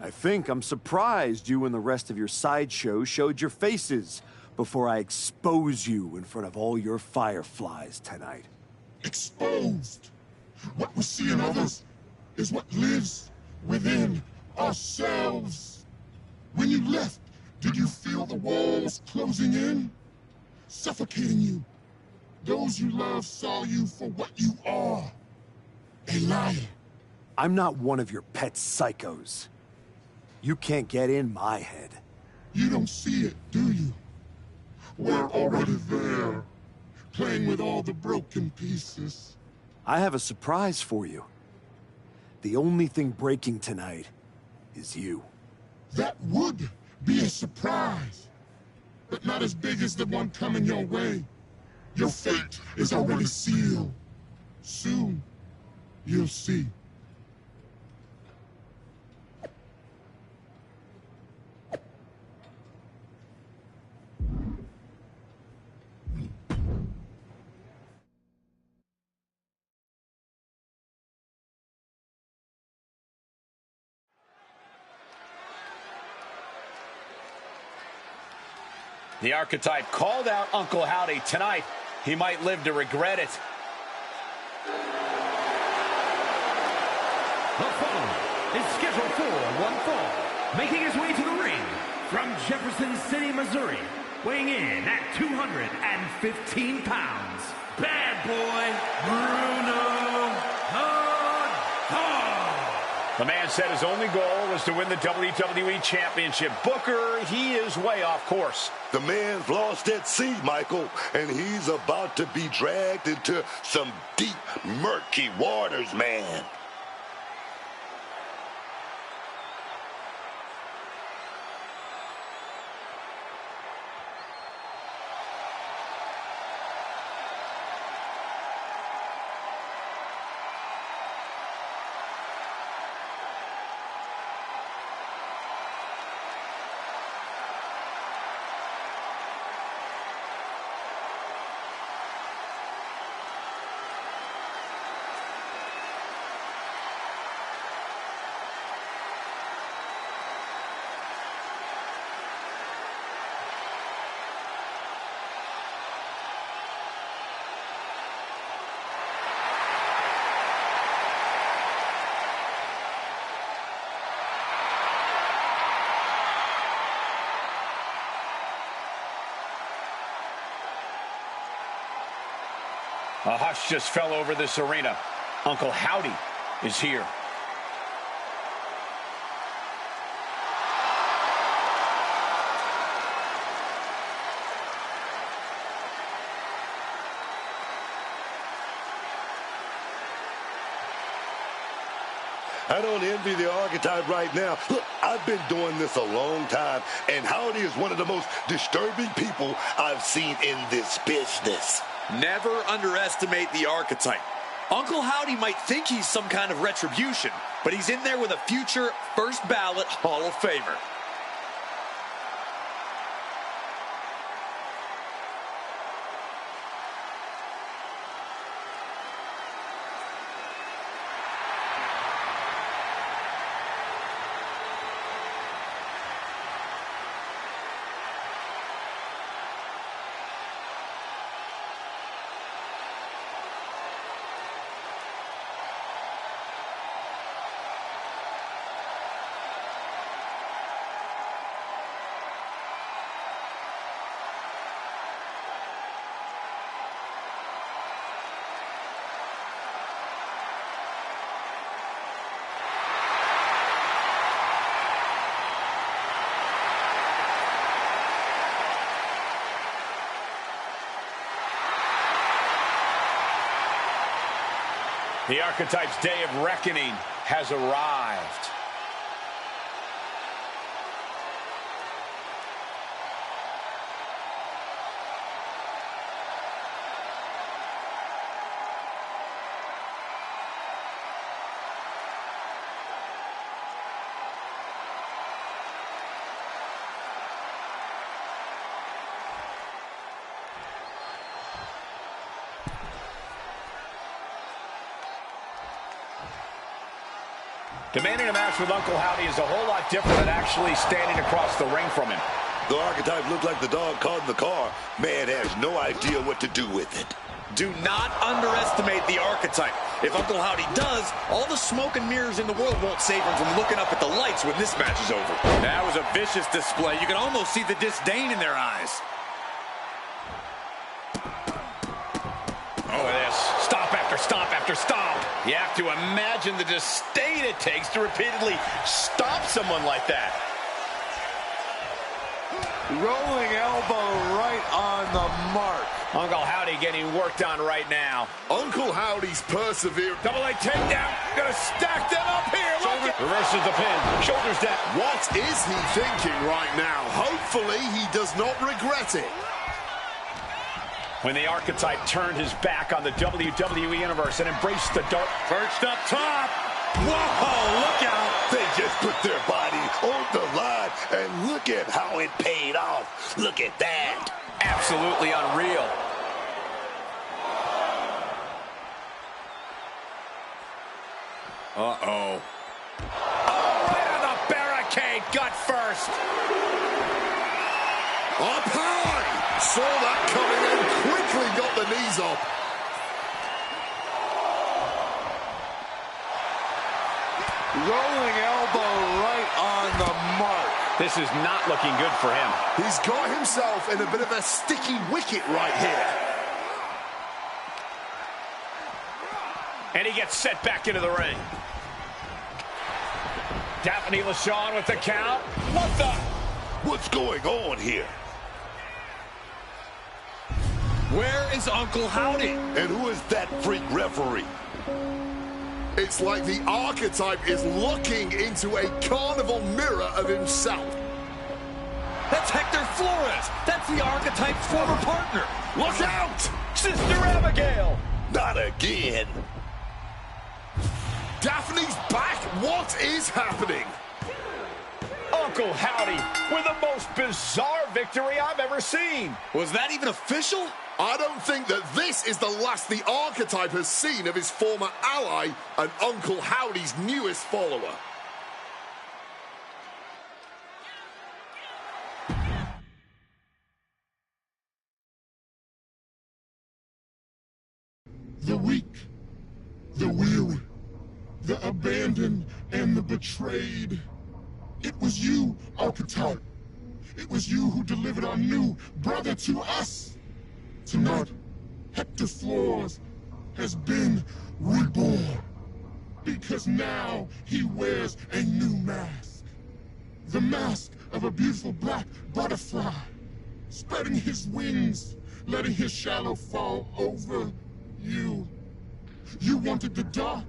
I think I'm surprised you and the rest of your sideshow showed your faces before I expose you in front of all your fireflies tonight. Exposed. What we see in others is what lives within ourselves. When you left, did you feel the walls closing in? Suffocating you. Those you love saw you for what you are. A liar. I'm not one of your pet psychos. You can't get in my head. You don't see it, do you? We're already there, playing with all the broken pieces. I have a surprise for you. The only thing breaking tonight is you. That would be a surprise, but not as big as the one coming your way. Your fate is already sealed. Soon, you'll see. The Archetype called out Uncle Howdy tonight. He might live to regret it. The following is scheduled for one fall, making his way to the ring from Jefferson City, Missouri, weighing in at 215 pounds, bad boy Bruno. The man said his only goal was to win the WWE Championship. Booker, he is way off course. The man's lost at sea, Michael, and he's about to be dragged into some deep, murky waters, man. A hush just fell over this arena. Uncle Howdy is here. I don't envy the archetype right now. Look, I've been doing this a long time, and Howdy is one of the most disturbing people I've seen in this business. Never underestimate the archetype. Uncle Howdy might think he's some kind of retribution, but he's in there with a future first ballot Hall of Famer. The archetype's day of reckoning has arrived. Demanding a match with Uncle Howdy is a whole lot different than actually standing across the ring from him. The archetype looked like the dog caught in the car. Man has no idea what to do with it. Do not underestimate the archetype. If Uncle Howdy does, all the smoke and mirrors in the world won't save him from looking up at the lights when this match is over. That was a vicious display. You can almost see the disdain in their eyes. Oh, this. Stomp after stomp after stomp. You have to imagine the disdain it takes to repeatedly stomp someone like that. Rolling elbow right on the mark. Uncle Howdy getting worked on right now. Uncle Howdy's persevere. Double leg takedown. Gonna stack them up here. Look at. Reverses the pin. Shoulders down. What is he thinking right now? Hopefully he does not regret it. When the archetype turned his back on the WWE Universe and embraced the dark. Perched up top. Whoa, look out. They just put their body on the line, and look at how it paid off. Look at that. Absolutely unreal. Uh-oh. Oh, right on the barricade. Gut first. Up high. Saw that coming and quickly got the knees up. Rolling elbow right on the mark. This is not looking good for him. He's got himself in a bit of a sticky wicket right here. And he gets set back into the ring. Daphne LaShawn with the count. What the? What's going on here? Where is Uncle Howdy? And who is that freak referee? It's like the archetype is looking into a carnival mirror of himself. That's Hector Flores. That's the archetype's former partner. Look out! Sister Abigail. Not again. Daphne's back. What is happening? Uncle Howdy with the most bizarre victory I've ever seen. Was that even official? I don't think that this is the last the archetype has seen of his former ally and Uncle Howdy's newest follower. The weak, the weary, the abandoned, and the betrayed. It was you, archetype. It was you who delivered our new brother to us. Tonight, Hector Flores has been reborn. Because now he wears a new mask. The mask of a beautiful black butterfly, spreading his wings, letting his shadow fall over you. You wanted the dark.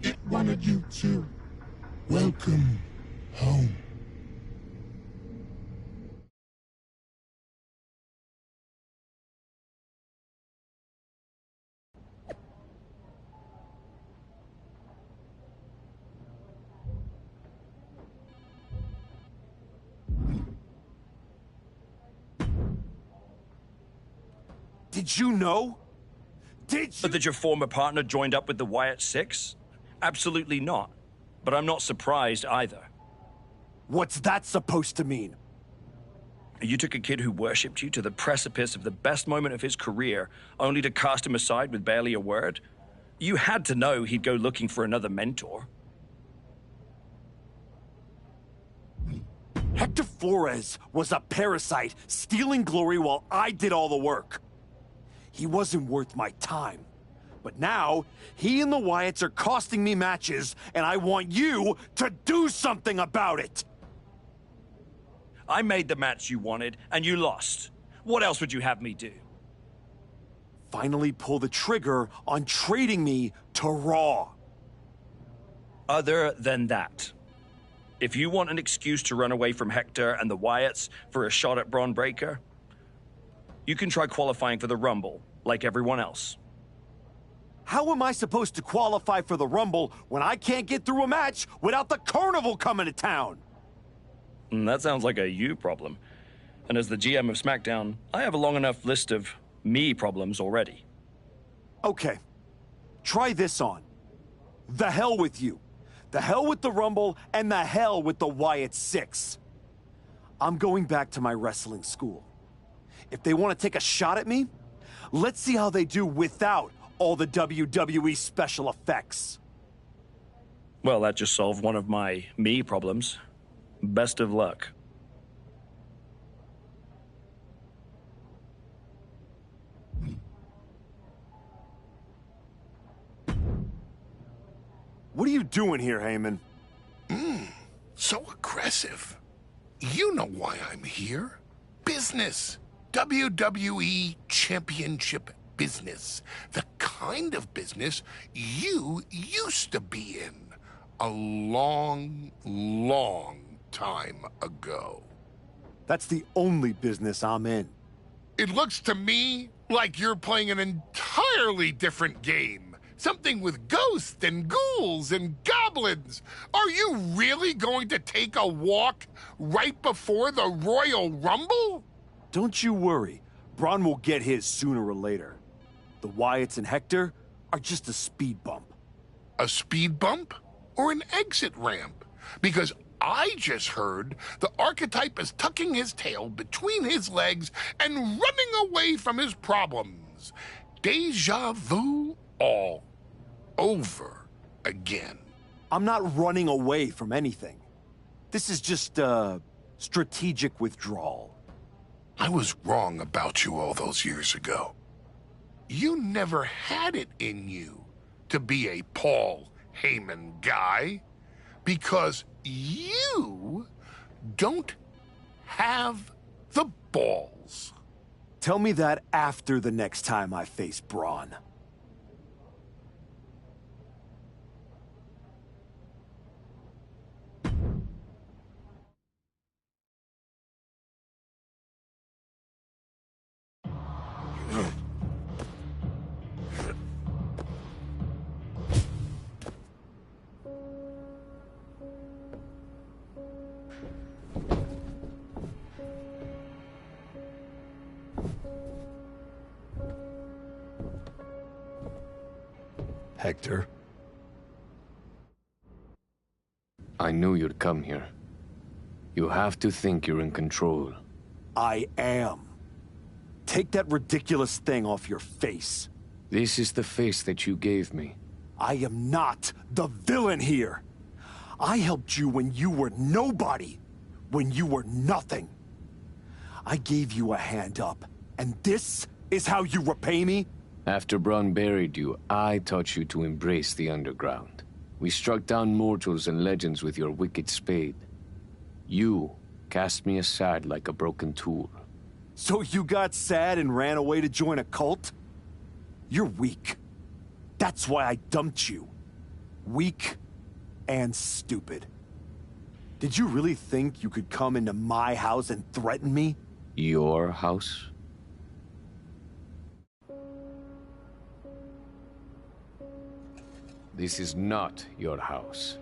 It wanted you too. Welcome home. Did you know? But that your former partner joined up with the Wyatt Six? Absolutely not. But I'm not surprised either. What's that supposed to mean? You took a kid who worshipped you to the precipice of the best moment of his career, only to cast him aside with barely a word? You had to know he'd go looking for another mentor. Hector Flores was a parasite, stealing glory while I did all the work. He wasn't worth my time. But now, he and the Wyatts are costing me matches, and I want you to do something about it! I made the match you wanted, and you lost. What else would you have me do? Finally pull the trigger on trading me to Raw. Other than that, if you want an excuse to run away from Hector and the Wyatts for a shot at Braun Breaker, you can try qualifying for the Rumble, like everyone else. How am I supposed to qualify for the Rumble when I can't get through a match without the Carnival coming to town? That sounds like a you problem. And as the GM of SmackDown, I have a long enough list of me problems already. Okay. Try this on. The hell with you. The hell with the Rumble, and the hell with the Wyatt Six. I'm going back to my wrestling school. If they want to take a shot at me, let's see how they do without all the WWE special effects. Well, that just solved one of my me problems. Best of luck. What are you doing here, Heyman? So aggressive. You know why I'm here. Business. WWE Championship business. The kind of business you used to be in a long, long time ago. That's the only business I'm in. It looks to me like you're playing an entirely different game. Something with ghosts and ghouls and goblins. Are you really going to take a walk right before the Royal Rumble? Don't you worry. Braun will get his sooner or later. The Wyatts and Hector are just a speed bump. A speed bump or an exit ramp? Because I just heard the archetype is tucking his tail between his legs and running away from his problems. Deja vu all over again. I'm not running away from anything. This is just strategic withdrawal. I was wrong about you all those years ago. You never had it in you to be a Paul Heyman guy because you don't have the balls. Tell me that after the next time I face Braun. Hector? I knew you'd come here. You have to think you're in control. I am. Take that ridiculous thing off your face. This is the face that you gave me. I am not the villain here. I helped you when you were nobody, when you were nothing. I gave you a hand up, and this is how you repay me? After Braun buried you, I taught you to embrace the underground. We struck down mortals and legends with your wicked spade. You cast me aside like a broken tool. So you got sad and ran away to join a cult? You're weak. That's why I dumped you. Weak and stupid. Did you really think you could come into my house and threaten me? Your house? This is not your house.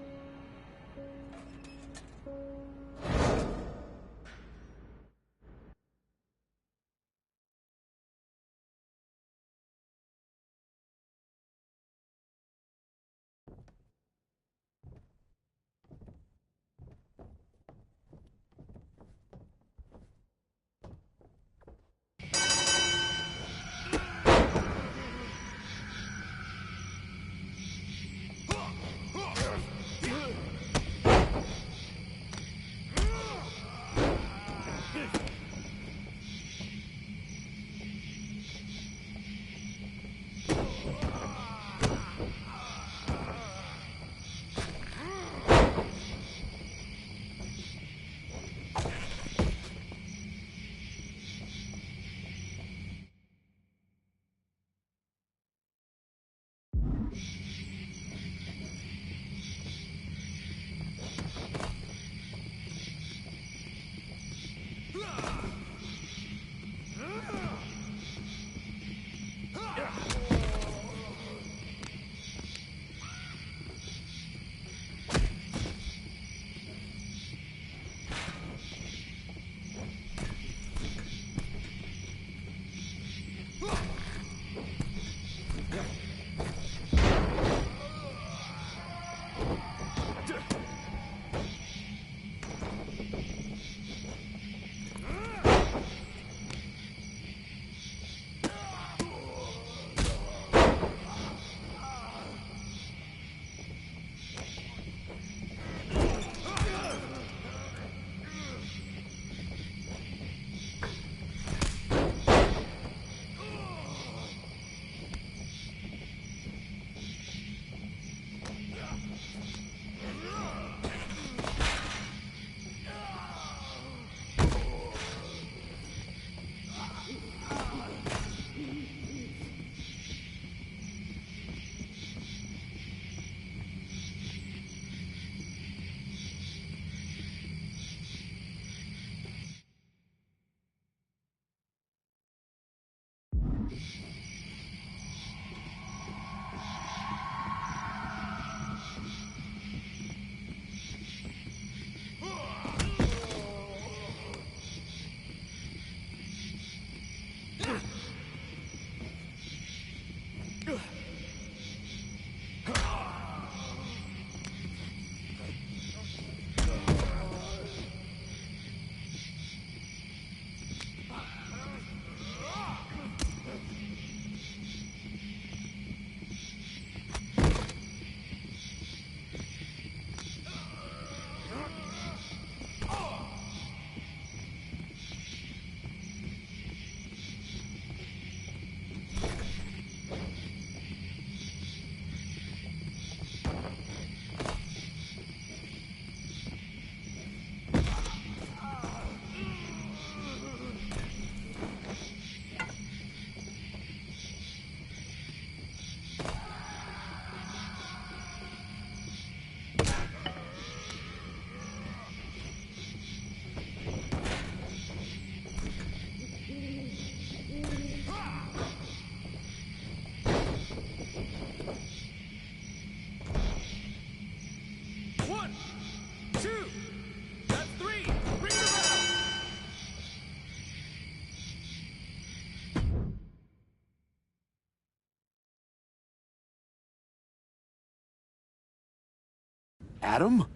Adam?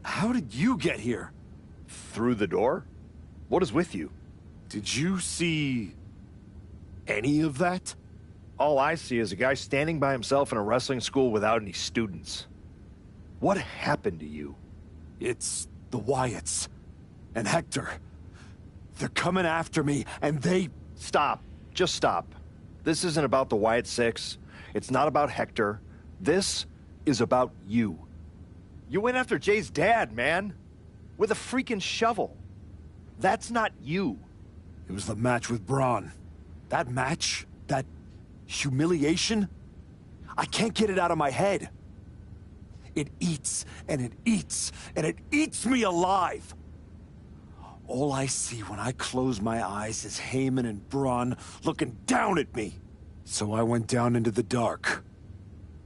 How did you get here? Through the door? What is with you? Did you see any of that? All I see is a guy standing by himself in a wrestling school without any students. What happened to you? It's the Wyatts. And Hector. They're coming after me, and they... Stop. Just stop. This isn't about the Wyatt Six. It's not about Hector. This is about you. You went after Jay's dad, man. With a freaking shovel. That's not you. It was the match with Braun. That match? That humiliation? I can't get it out of my head. It eats, and it eats, and it eats me alive. All I see when I close my eyes is Heyman and Braun looking down at me. So I went down into the dark.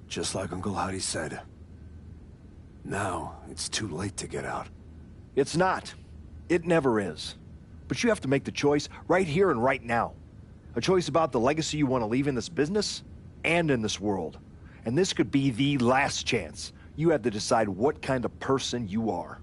Just like Uncle Howdy said. Now, it's too late to get out. It's not. It never is. But you have to make the choice right here and right now. A choice about the legacy you want to leave in this business and in this world. And this could be the last chance. You have to decide what kind of person you are.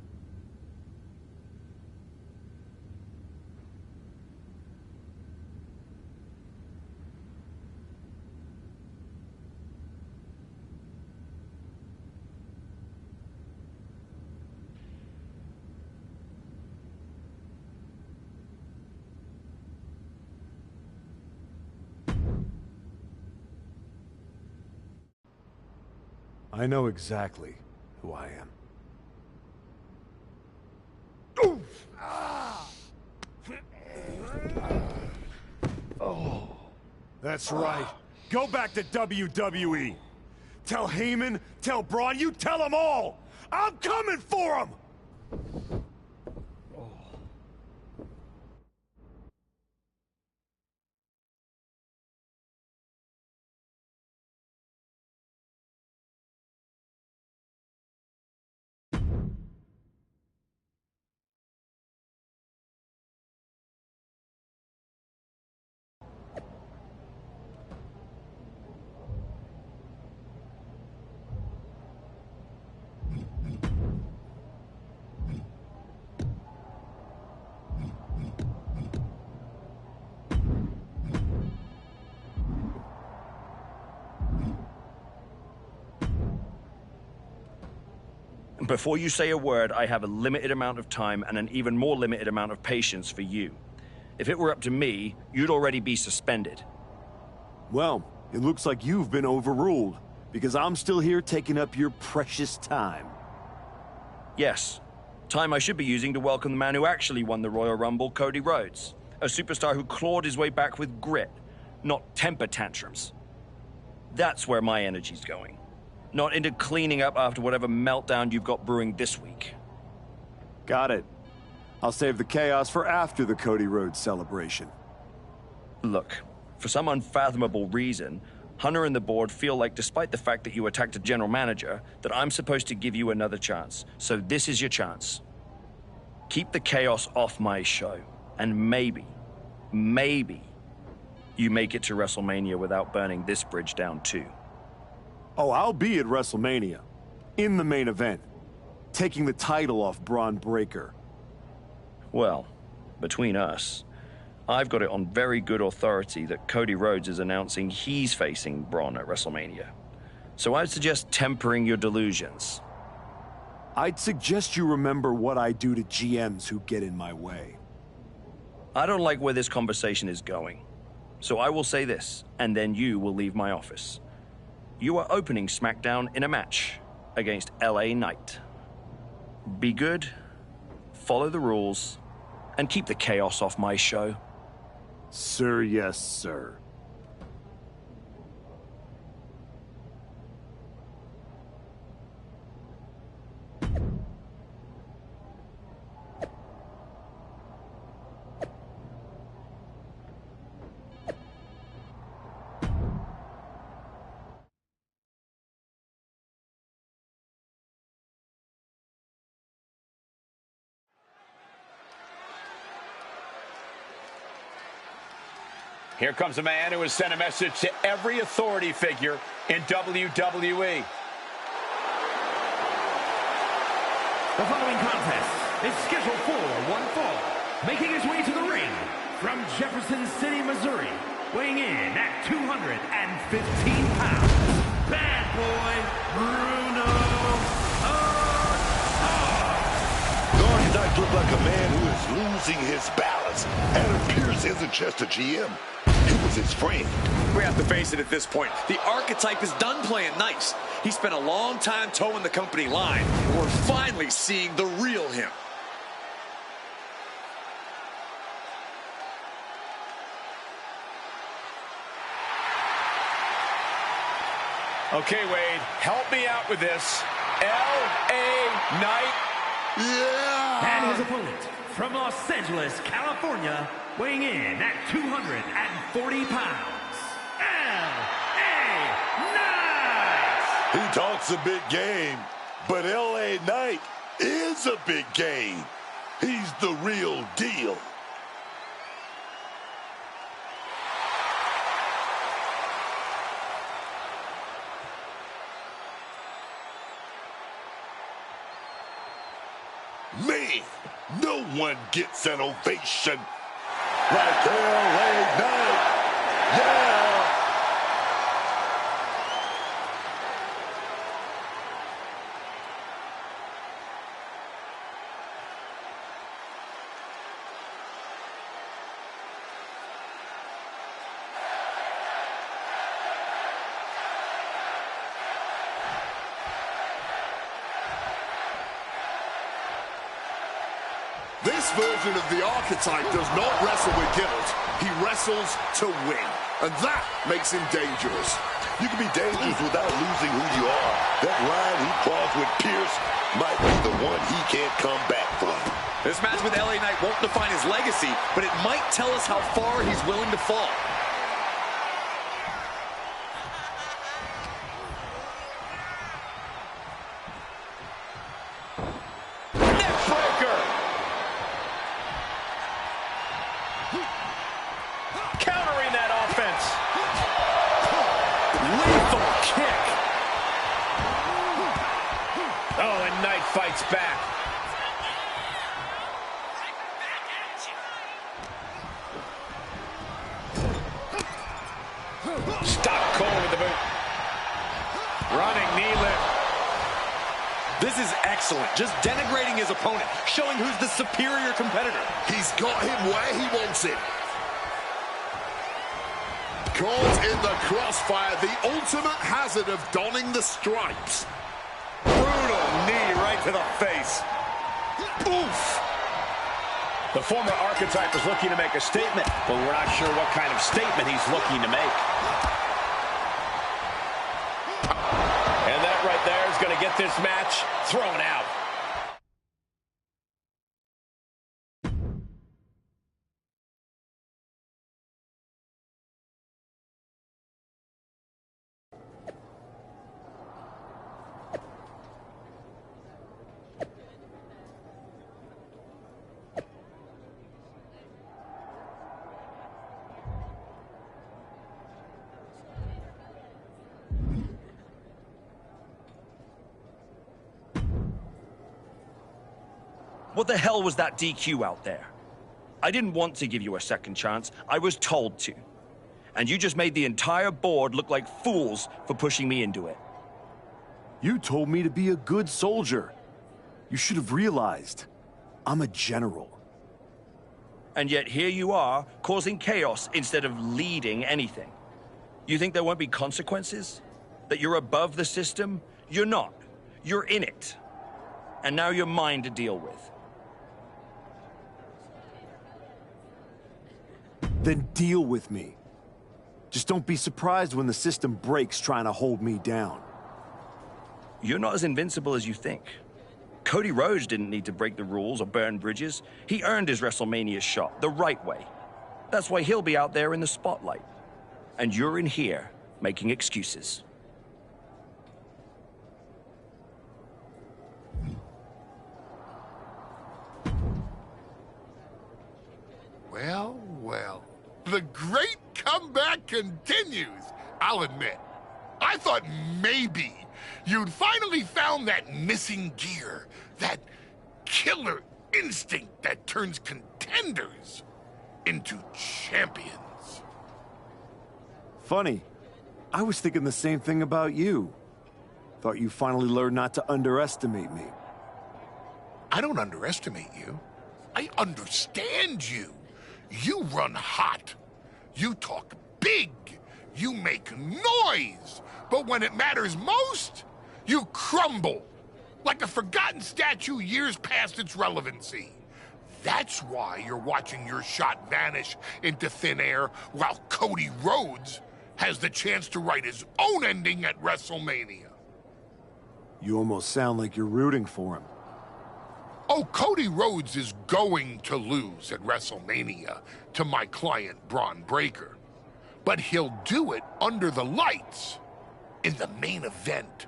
I know exactly who I am. Oh, that's right. Go back to WWE. Tell Heyman, tell Braun, you tell them all! I'm coming for them! Before you say a word, I have a limited amount of time and an even more limited amount of patience for you. If it were up to me, you'd already be suspended. Well, it looks like you've been overruled, because I'm still here taking up your precious time. Yes. Time I should be using to welcome the man who actually won the Royal Rumble, Cody Rhodes. A superstar who clawed his way back with grit, not temper tantrums. That's where my energy's going. Not into cleaning up after whatever meltdown you've got brewing this week. Got it. I'll save the chaos for after the Cody Rhodes celebration. Look, for some unfathomable reason, Hunter and the board feel like, despite the fact that you attacked a general manager, that I'm supposed to give you another chance. So this is your chance. Keep the chaos off my show. And maybe, you make it to WrestleMania without burning this bridge down too. Oh, I'll be at WrestleMania. In the main event. Taking the title off Braun Breaker. Well, between us, I've got it on very good authority that Cody Rhodes is announcing he's facing Braun at WrestleMania. So I'd suggest tempering your delusions. I'd suggest you remember what I do to GMs who get in my way. I don't like where this conversation is going. So I will say this, and then you will leave my office. You are opening SmackDown in a match against LA Knight. Be good, follow the rules, and keep the chaos off my show. Sir, yes, sir. Here comes a man who has sent a message to every authority figure in WWE. The following contest is scheduled for one fall. Making his way to the ring from Jefferson City, Missouri, weighing in at 215 pounds, Bad Boy Bruno. The archetype looked like a man who is losing his balance. Adam Pearce isn't just a GM. He was his friend. We have to face it at this point. The archetype is done playing nice. He spent a long time towing the company line. We're finally seeing the real him. Okay, Wade, help me out with this. L.A. Knight. Yeah! And his opponent from Los Angeles, California, weighing in at 240 pounds, L.A. Knight! He talks a big game, but L.A. Knight is a big game. He's the real deal. Man, no one gets an ovation like L.A. Knight. Yeah! This version of the archetype does not wrestle with guilt. He wrestles to win. And that makes him dangerous. You can be dangerous without losing who you are. That line he crossed with Pierce might be the one he can't come back from. This match with LA Knight won't define his legacy, but it might tell us how far he's willing to fall. Countering that offense. Lethal kick. Oh, and Knight fights back. Stop cold with the boot. Running knee lift. This is excellent. Just denigrating his opponent, showing who's the superior competitor. He's got him where he wants him. Caught in the crossfire, the ultimate hazard of donning the stripes. Brutal knee right to the face. Oof. The former archetype is looking to make a statement, but we're not sure what kind of statement he's looking to make. And that right there is going to get this match thrown out. What the hell was that DQ out there? I didn't want to give you a second chance. I was told to. And you just made the entire board look like fools for pushing me into it. You told me to be a good soldier. You should have realized. I'm a general. And yet here you are, causing chaos instead of leading anything. You think there won't be consequences? That you're above the system? You're not. You're in it. And now you're mine to deal with. Then deal with me. Just don't be surprised when the system breaks trying to hold me down. You're not as invincible as you think. Cody Rhodes didn't need to break the rules or burn bridges. He earned his WrestleMania shot the right way. That's why he'll be out there in the spotlight. And you're in here making excuses. Well, well. The great comeback continues, I'll admit. I thought maybe you'd finally found that missing gear, that killer instinct that turns contenders into champions. Funny. I was thinking the same thing about you. Thought you finally learned not to underestimate me. I don't underestimate you. I understand you. You run hot. You talk big. You make noise. But when it matters most, you crumble. Like a forgotten statue years past its relevancy. That's why you're watching your shot vanish into thin air while Cody Rhodes has the chance to write his own ending at WrestleMania. You almost sound like you're rooting for him. Oh, Cody Rhodes is going to lose at WrestleMania to my client, Braun Breaker. But he'll do it under the lights in the main event,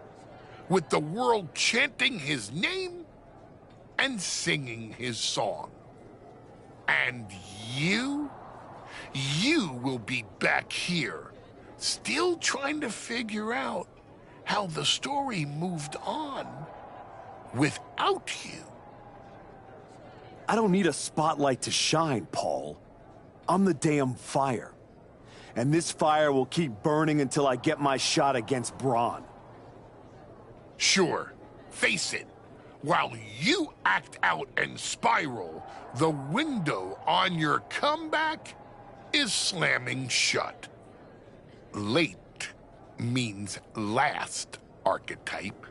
with the world chanting his name and singing his song. And you will be back here, still trying to figure out how the story moved on without you. I don't need a spotlight to shine, Paul. I'm the damn fire. And this fire will keep burning until I get my shot against Braun. Sure, face it. While you act out and spiral, the window on your comeback is slamming shut. Late means last, archetype.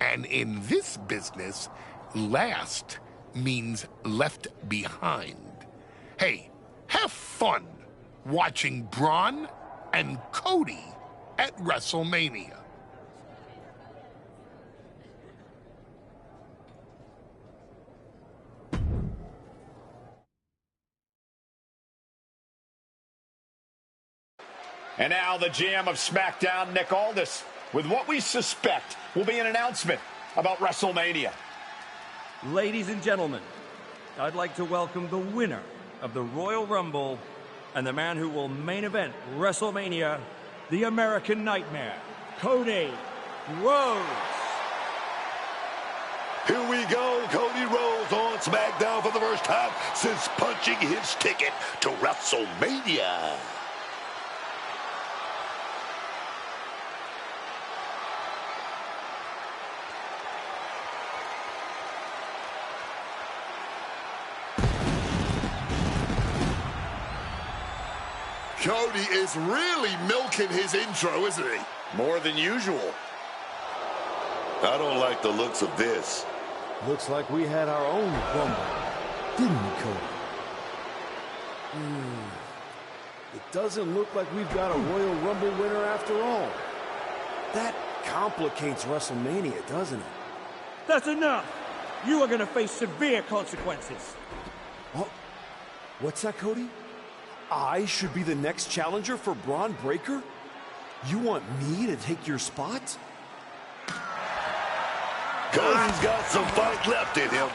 And in this business, last means left behind. Hey, have fun watching Braun and Cody at WrestleMania. And now the GM of SmackDown, Nick Aldis, with what we suspect will be an announcement about WrestleMania. Ladies and gentlemen, I'd like to welcome the winner of the Royal Rumble and the man who will main event WrestleMania, the American Nightmare, Cody Rhodes. Here we go, Cody Rhodes on SmackDown for the first time since punching his ticket to WrestleMania. Cody is really milking his intro, isn't he? More than usual. I don't like the looks of this. Looks like we had our own Rumble, didn't we, Cody? It doesn't look like we've got a Royal Rumble winner after all. That complicates WrestleMania, doesn't it? That's enough! You are going to face severe consequences. Oh, what's that, Cody? I should be the next challenger for Braun Breaker? You want me to take your spot? Cody's got some fight left in him.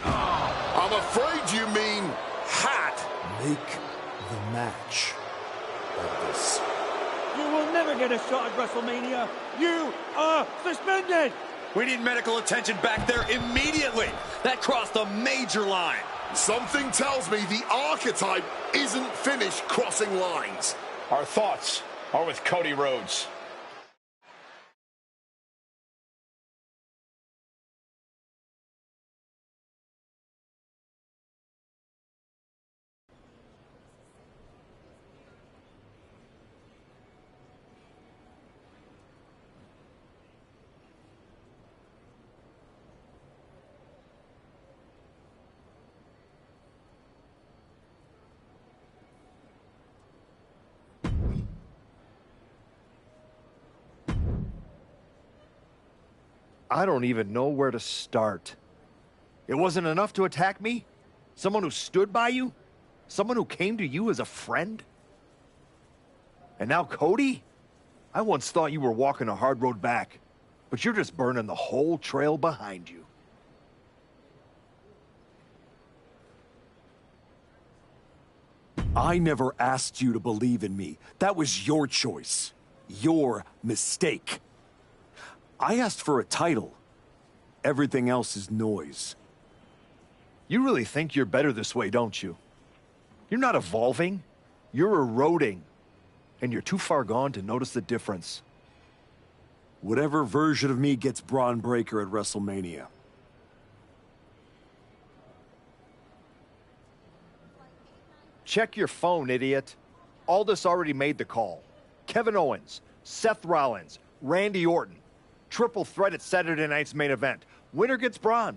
I'm afraid you mean hot. Make the match of this. You will never get a shot at WrestleMania. You are suspended. We need medical attention back there immediately. That crossed a major line. Something tells me the archetype isn't finished crossing lines. Our thoughts are with Cody Rhodes. I don't even know where to start. It wasn't enough to attack me? Someone who stood by you? Someone who came to you as a friend? And now Cody? I once thought you were walking a hard road back, but you're just burning the whole trail behind you. I never asked you to believe in me. That was your choice. Your mistake. I asked for a title. Everything else is noise. You really think you're better this way, don't you? You're not evolving. You're eroding. And you're too far gone to notice the difference. Whatever version of me gets Braun Breaker at WrestleMania. Check your phone, idiot. Aldis already made the call. Kevin Owens, Seth Rollins, Randy Orton. Triple threat at Saturday night's main event. Winner gets Braun.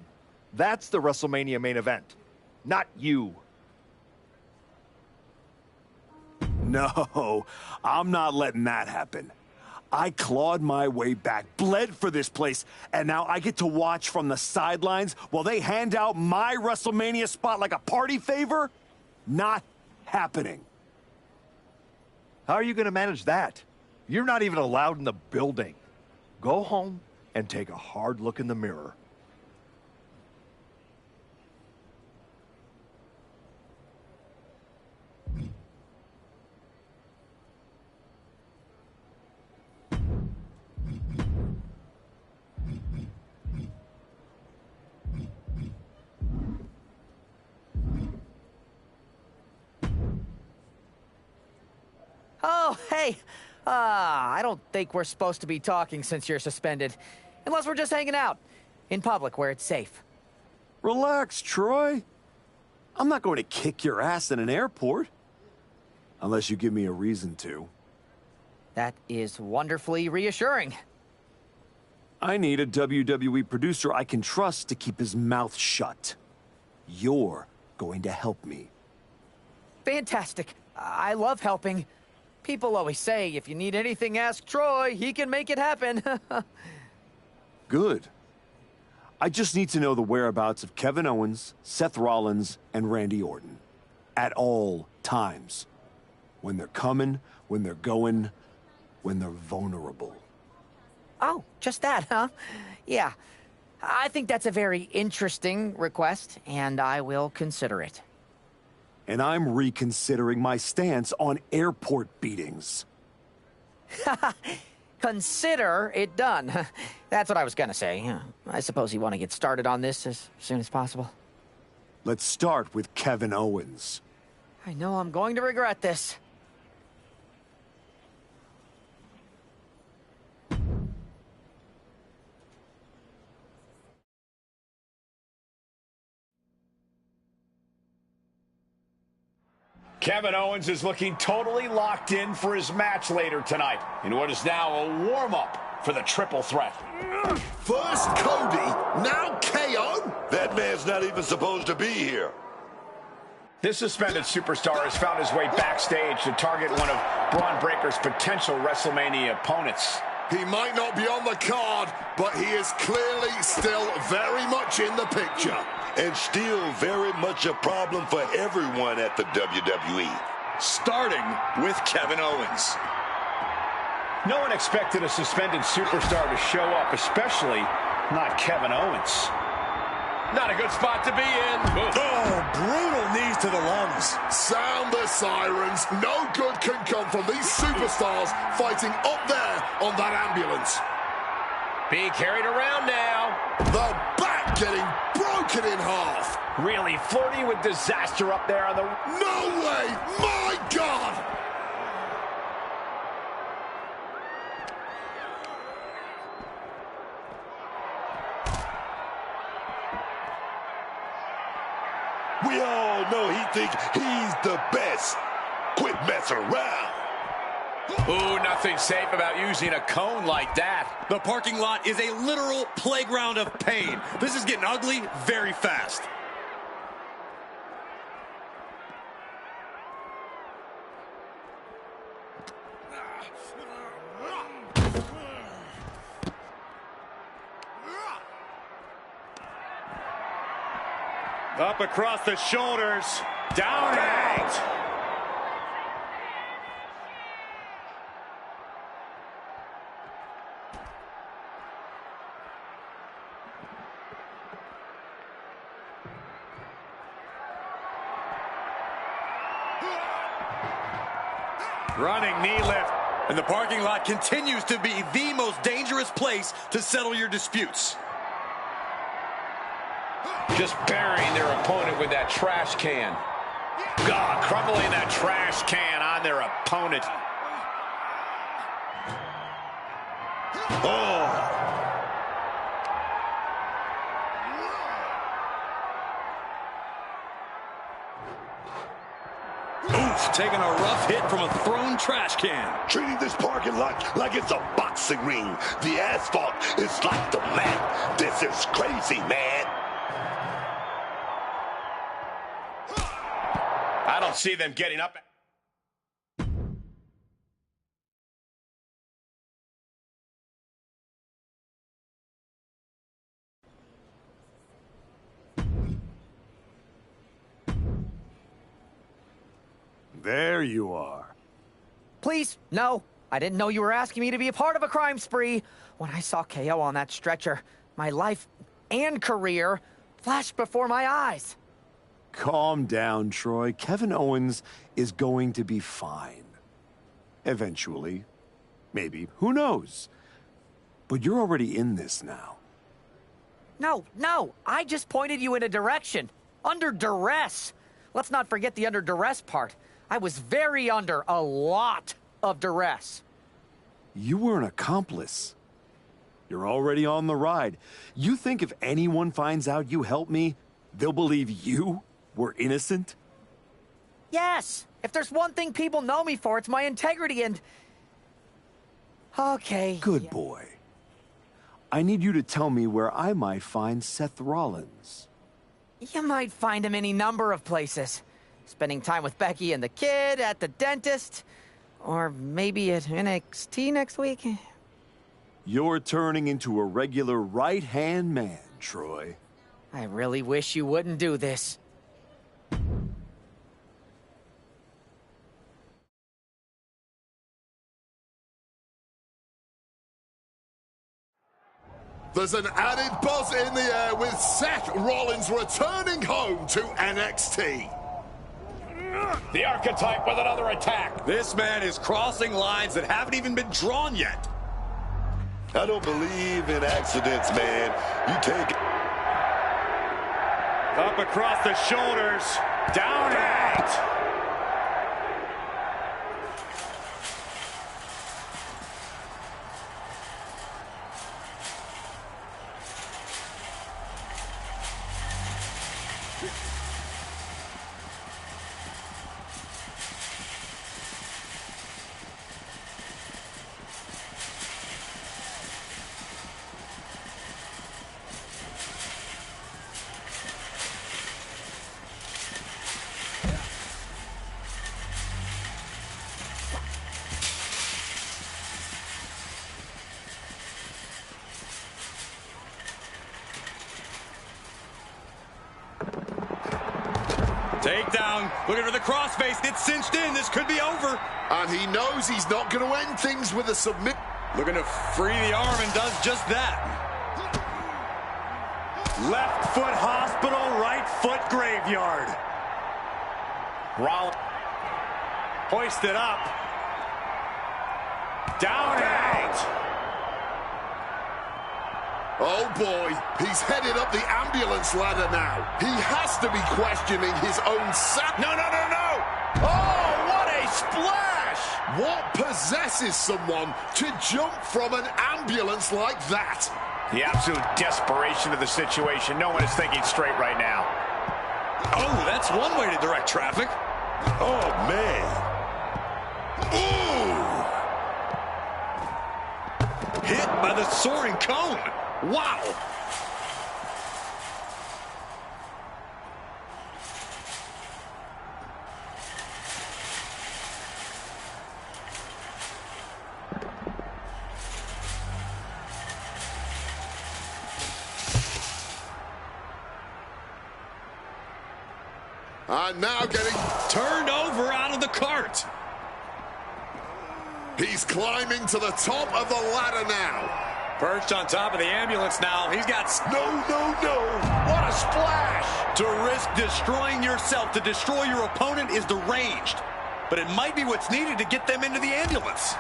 That's the WrestleMania main event. Not you. No, I'm not letting that happen. I clawed my way back, bled for this place, and now I get to watch from the sidelines while they hand out my WrestleMania spot like a party favor? Not happening. How are you going to manage that? You're not even allowed in the building. Go home and take a hard look in the mirror. Oh, hey. I don't think we're supposed to be talking since you're suspended. Unless we're just hanging out. In public, where it's safe. Relax, Troy. I'm not going to kick your ass in an airport. Unless you give me a reason to. That is wonderfully reassuring. I need a WWE producer I can trust to keep his mouth shut. You're going to help me. Fantastic. I love helping. People always say, if you need anything, ask Troy. He can make it happen. Good. I just need to know the whereabouts of Kevin Owens, Seth Rollins, and Randy Orton. At all times. When they're coming, when they're going, when they're vulnerable. Oh, just that, huh? Yeah. I think that's a very interesting request, and I will consider it. And I'm reconsidering my stance on airport beatings. Consider it done. That's what I was gonna say. I suppose you want to get started on this as soon as possible. Let's start with Kevin Owens. I know I'm going to regret this. Kevin Owens is looking totally locked in for his match later tonight in what is now a warm-up for the triple threat. First Cody, now KO? That man's not even supposed to be here. This suspended superstar has found his way backstage to target one of Braun Breaker's potential WrestleMania opponents. He might not be on the card, but he is clearly still very much in the picture. And still very much a problem for everyone at the WWE. Starting with Kevin Owens. No one expected a suspended superstar to show up, especially not Kevin Owens. Not a good spot to be in. Oh, brutal knees to the lungs. Sound the sirens. No good can come from these superstars fighting up there on that ambulance. Being carried around now. The back getting broken in half. Really flirting with disaster up there on the... No way! My God! We all know he thinks he's the best. Quit messing around. Ooh, nothing safe about using a cone like that. The parking lot is a literal playground of pain. This is getting ugly very fast. Up across the shoulders, down and out. Running knee lift, and the parking lot continues to be the most dangerous place to settle your disputes. Just burying their opponent with that trash can. God, crumbling that trash can on their opponent. Oh. Oof. taking a rough hit from a thrown trash can. Treating this parking lot like it's a boxing ring. The asphalt is like the mat. This is crazy, man. I don't see them getting up. There you are. Please, no. I didn't know you were asking me to be a part of a crime spree. When I saw KO on that stretcher, my life and career flashed before my eyes. Calm down, Troy. Kevin Owens is going to be fine. Eventually. Maybe. Who knows? But you're already in this now. No. I just pointed you in a direction. Under duress. Let's not forget the under duress part. I was very under a lot of duress. You were an accomplice. You're already on the ride. You think if anyone finds out you helped me, they'll believe you were innocent? Yes. If there's one thing people know me for, it's my integrity and... Okay. Good boy. I need you to tell me where I might find Seth Rollins. You might find him any number of places. Spending time with Becky and the kid, at the dentist, or maybe at NXT next week. You're turning into a regular right-hand man, Troy. I really wish you wouldn't do this. There's an added buzz in the air with Seth Rollins returning home to NXT. The Archetype with another attack. This man is crossing lines that haven't even been drawn yet. I don't believe in accidents, man. You take it. Up across the shoulders. Down and out. Takedown, looking for the crossface, it's cinched in, this could be over. And he knows he's not going to end things with a submit. Looking to free the arm and does just that. Left foot hospital, right foot graveyard. Rollins hoisted up. Down and out. Oh boy, he's headed up the ambulance ladder now. He has to be questioning his own No! Oh, what a splash! What possesses someone to jump from an ambulance like that? The absolute desperation of the situation. No one is thinking straight right now. Oh, that's one way to direct traffic. Oh, man. Ooh! Hit by the soaring cone. Wow! And now getting turned over out of the cart. He's climbing to the top of the ladder now. Perched on top of the ambulance now. He's got... No. What a splash! To risk destroying yourself to destroy your opponent is deranged. But it might be what's needed to get them into the ambulance.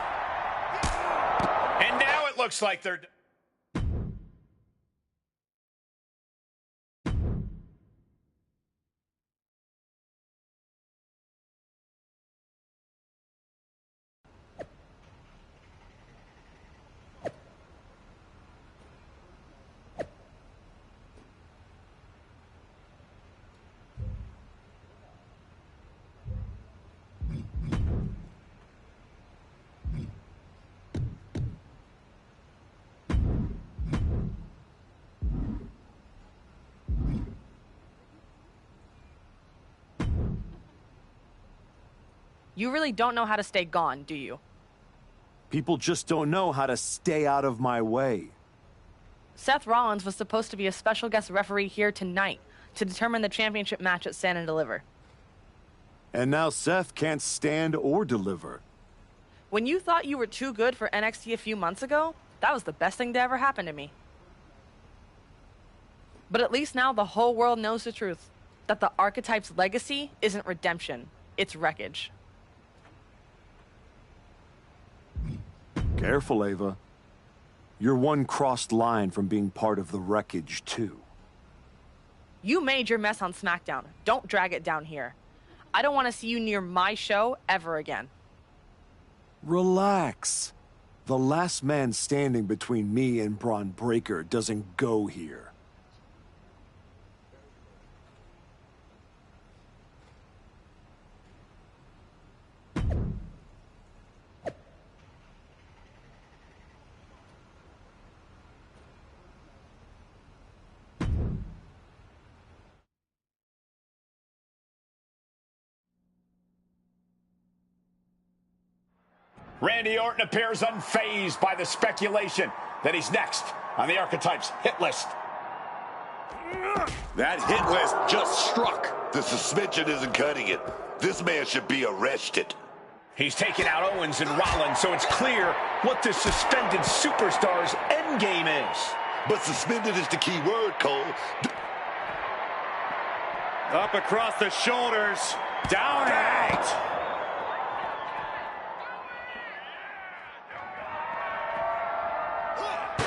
And now it looks like they're... You really don't know how to stay gone, do you? People just don't know how to stay out of my way. Seth Rollins was supposed to be a special guest referee here tonight to determine the championship match at Stand and Deliver. And now Seth can't stand or deliver. When you thought you were too good for NXT a few months ago, that was the best thing to ever happen to me. But at least now the whole world knows the truth, that the Archetype's legacy isn't redemption, it's wreckage. Careful, Ava. You're one crossed line from being part of the wreckage, too. You made your mess on SmackDown. Don't drag it down here. I don't want to see you near my show ever again. Relax. The last man standing between me and Braun Breaker doesn't go here. Randy Orton appears unfazed by the speculation that he's next on the Archetype's hit list. That hit list just struck. The suspension isn't cutting it. This man should be arrested. He's taken out Owens and Rollins, so it's clear what the suspended superstar's endgame is. But suspended is the key word, Cole. Up across the shoulders. Down and out.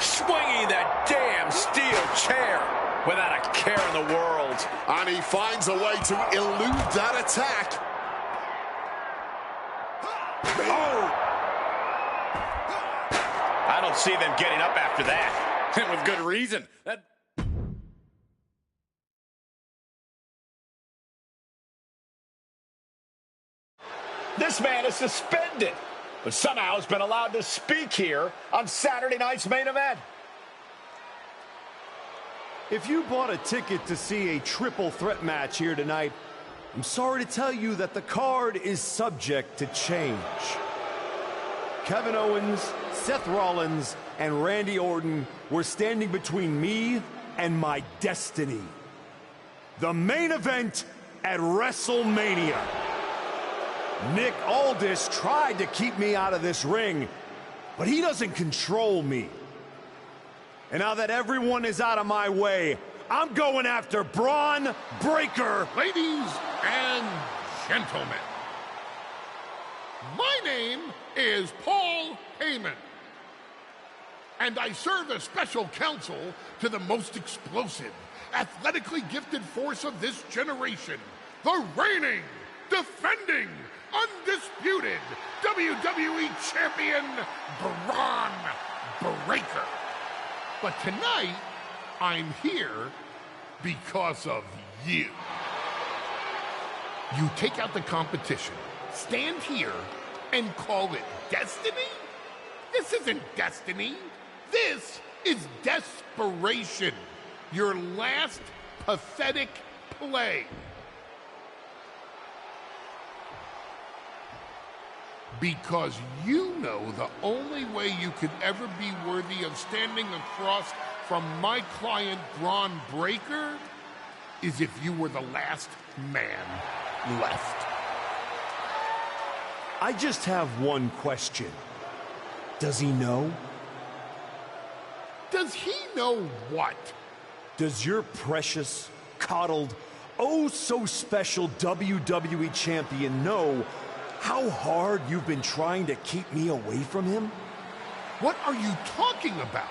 Swinging that damn steel chair without a care in the world. And he finds a way to elude that attack. Oh! I don't see them getting up after that. And with good reason. This man is suspended, but somehow has been allowed to speak here on Saturday night's main event. If you bought a ticket to see a triple threat match here tonight, I'm sorry to tell you that the card is subject to change. Kevin Owens, Seth Rollins, and Randy Orton were standing between me and my destiny. The main event at WrestleMania. Nick Aldis tried to keep me out of this ring, but he doesn't control me. And now that everyone is out of my way, I'm going after Braun Breaker. Ladies and gentlemen, my name is Paul Heyman, and I serve as special counsel to the most explosive, athletically gifted force of this generation, the reigning, defending, undisputed WWE Champion, Braun Breaker. But tonight, I'm here because of you. You take out the competition, stand here, and call it destiny? This isn't destiny. This is desperation. Your last pathetic play. Because you know the only way you could ever be worthy of standing across from my client, Braun Breaker, is if you were the last man left. I just have one question. Does he know? Does he know what? Does your precious, coddled, oh so special WWE champion know how hard you've been trying to keep me away from him? What are you talking about?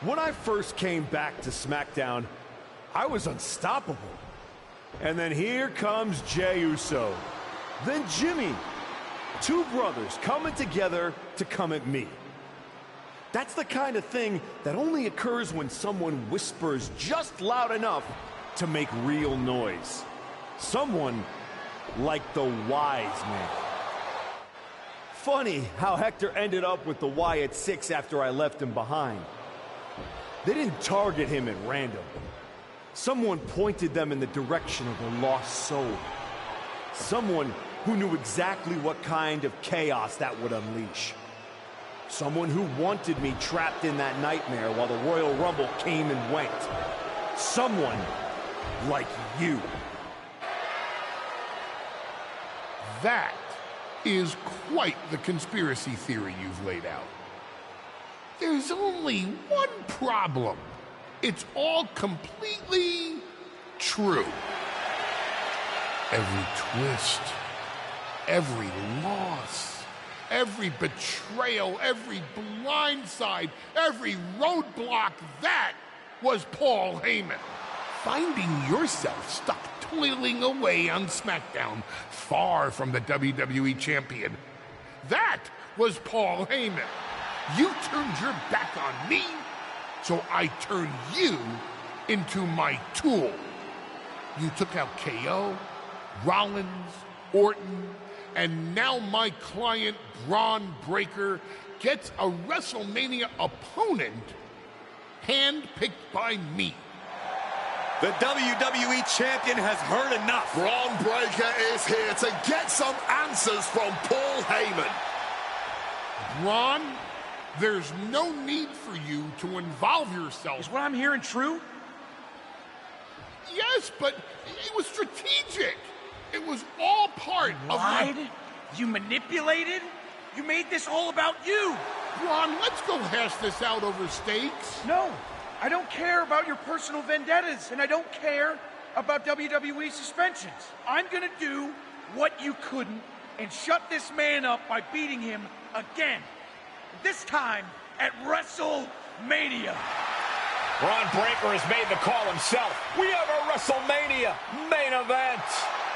When I first came back to SmackDown, I was unstoppable. And then here comes Jey Uso. Then Jimmy. Two brothers coming together to come at me. That's the kind of thing that only occurs when someone whispers just loud enough to make real noise. Someone like the wise man. Funny how Hector ended up with the Wyatt Six after I left him behind. They didn't target him at random. Someone pointed them in the direction of a lost soul. Someone who knew exactly what kind of chaos that would unleash. Someone who wanted me trapped in that nightmare while the Royal Rumble came and went. Someone like you. That is quite the conspiracy theory you've laid out. There's only one problem. It's all completely true. Every twist, every loss, every betrayal, every blindside, every roadblock, that was Paul Heyman. Finding yourself stuck toiling away on SmackDown, far from the WWE champion. That was Paul Heyman. You turned your back on me, so I turned you into my tool. You took out KO, Rollins, Orton, and now my client, Braun Breaker, gets a WrestleMania opponent handpicked by me. The WWE champion has heard enough. Braun Breaker is here to get some answers from Paul Heyman. Braun, there's no need for you to involve yourself. Is what I'm hearing true? Yes, but it was strategic. It was all part of... Lied? You manipulated? You made this all about you. Braun, let's go hash this out over stakes. No. I don't care about your personal vendettas, and I don't care about WWE suspensions. I'm gonna do what you couldn't and shut this man up by beating him again. This time at WrestleMania. Braun Breaker has made the call himself. We have a WrestleMania main event.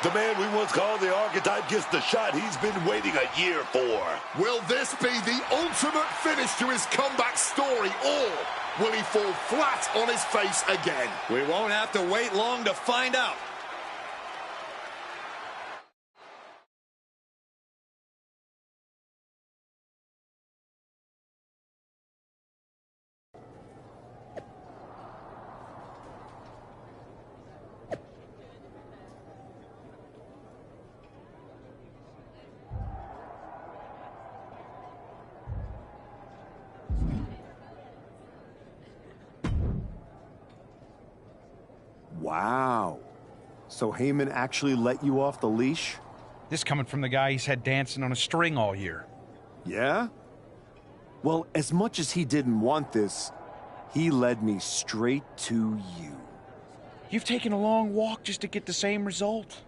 The man we once called the archetype gets the shot he's been waiting a year for. Will this be the ultimate finish to his comeback story, or will he fall flat on his face again? We won't have to wait long to find out. Wow. So Heyman actually let you off the leash? This coming from the guy he's had dancing on a string all year. Yeah? Well, as much as he didn't want this, he led me straight to you. You've taken a long walk just to get the same result.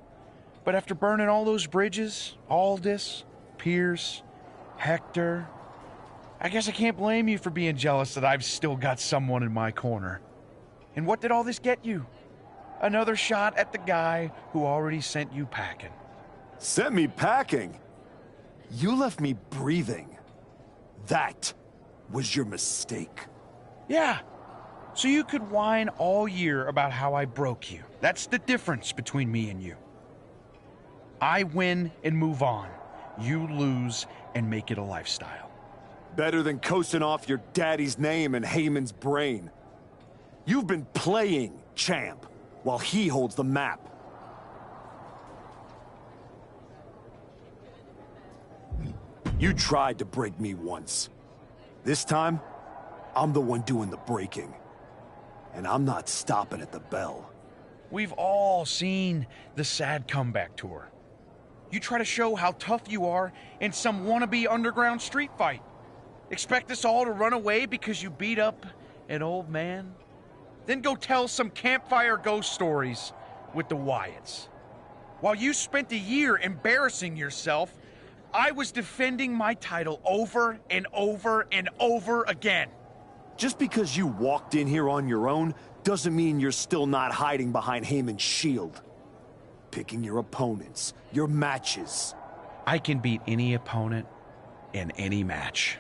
But after burning all those bridges, Aldis, Pierce, Hector, I guess I can't blame you for being jealous that I've still got someone in my corner. And what did all this get you? Another shot at the guy who already sent you packing. Sent me packing? You left me breathing. That was your mistake. Yeah. So you could whine all year about how I broke you. That's the difference between me and you. I win and move on. You lose and make it a lifestyle. Better than coasting off your daddy's name in Heyman's brain. You've been playing champ while he holds the map. You tried to break me once. This time, I'm the one doing the breaking. And I'm not stopping at the bell. We've all seen the sad comeback tour. You try to show how tough you are in some wannabe underground street fight. Expect us all to run away because you beat up an old man? Then go tell some campfire ghost stories with the Wyatts. While you spent a year embarrassing yourself, I was defending my title over and over and over again. Just because you walked in here on your own doesn't mean you're still not hiding behind Heyman's shield. Picking your opponents, your matches. I can beat any opponent in any match.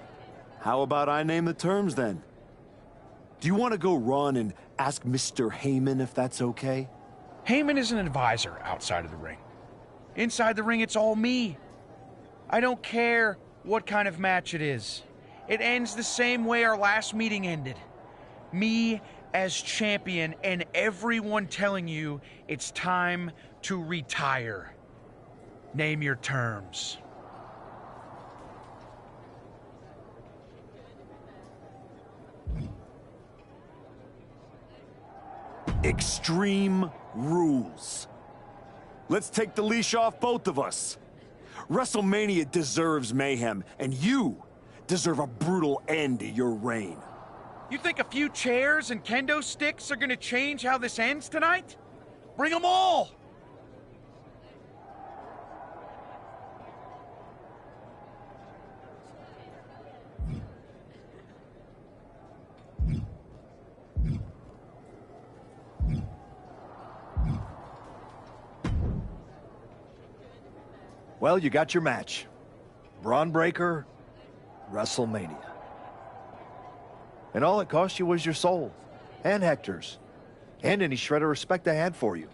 How about I name the terms then? Do you want to go run and ask Mr. Heyman if that's okay? Heyman is an advisor outside of the ring. Inside the ring, it's all me. I don't care what kind of match it is. It ends the same way our last meeting ended. Me as champion and everyone telling you it's time to retire. Name your terms. Extreme rules. Let's take the leash off both of us. WrestleMania deserves mayhem, and you deserve a brutal end to your reign. You think a few chairs and kendo sticks are gonna change how this ends tonight? Bring them all! Well, you got your match. Braun Breaker, WrestleMania. And all it cost you was your soul. And Hector's. And any shred of respect I had for you.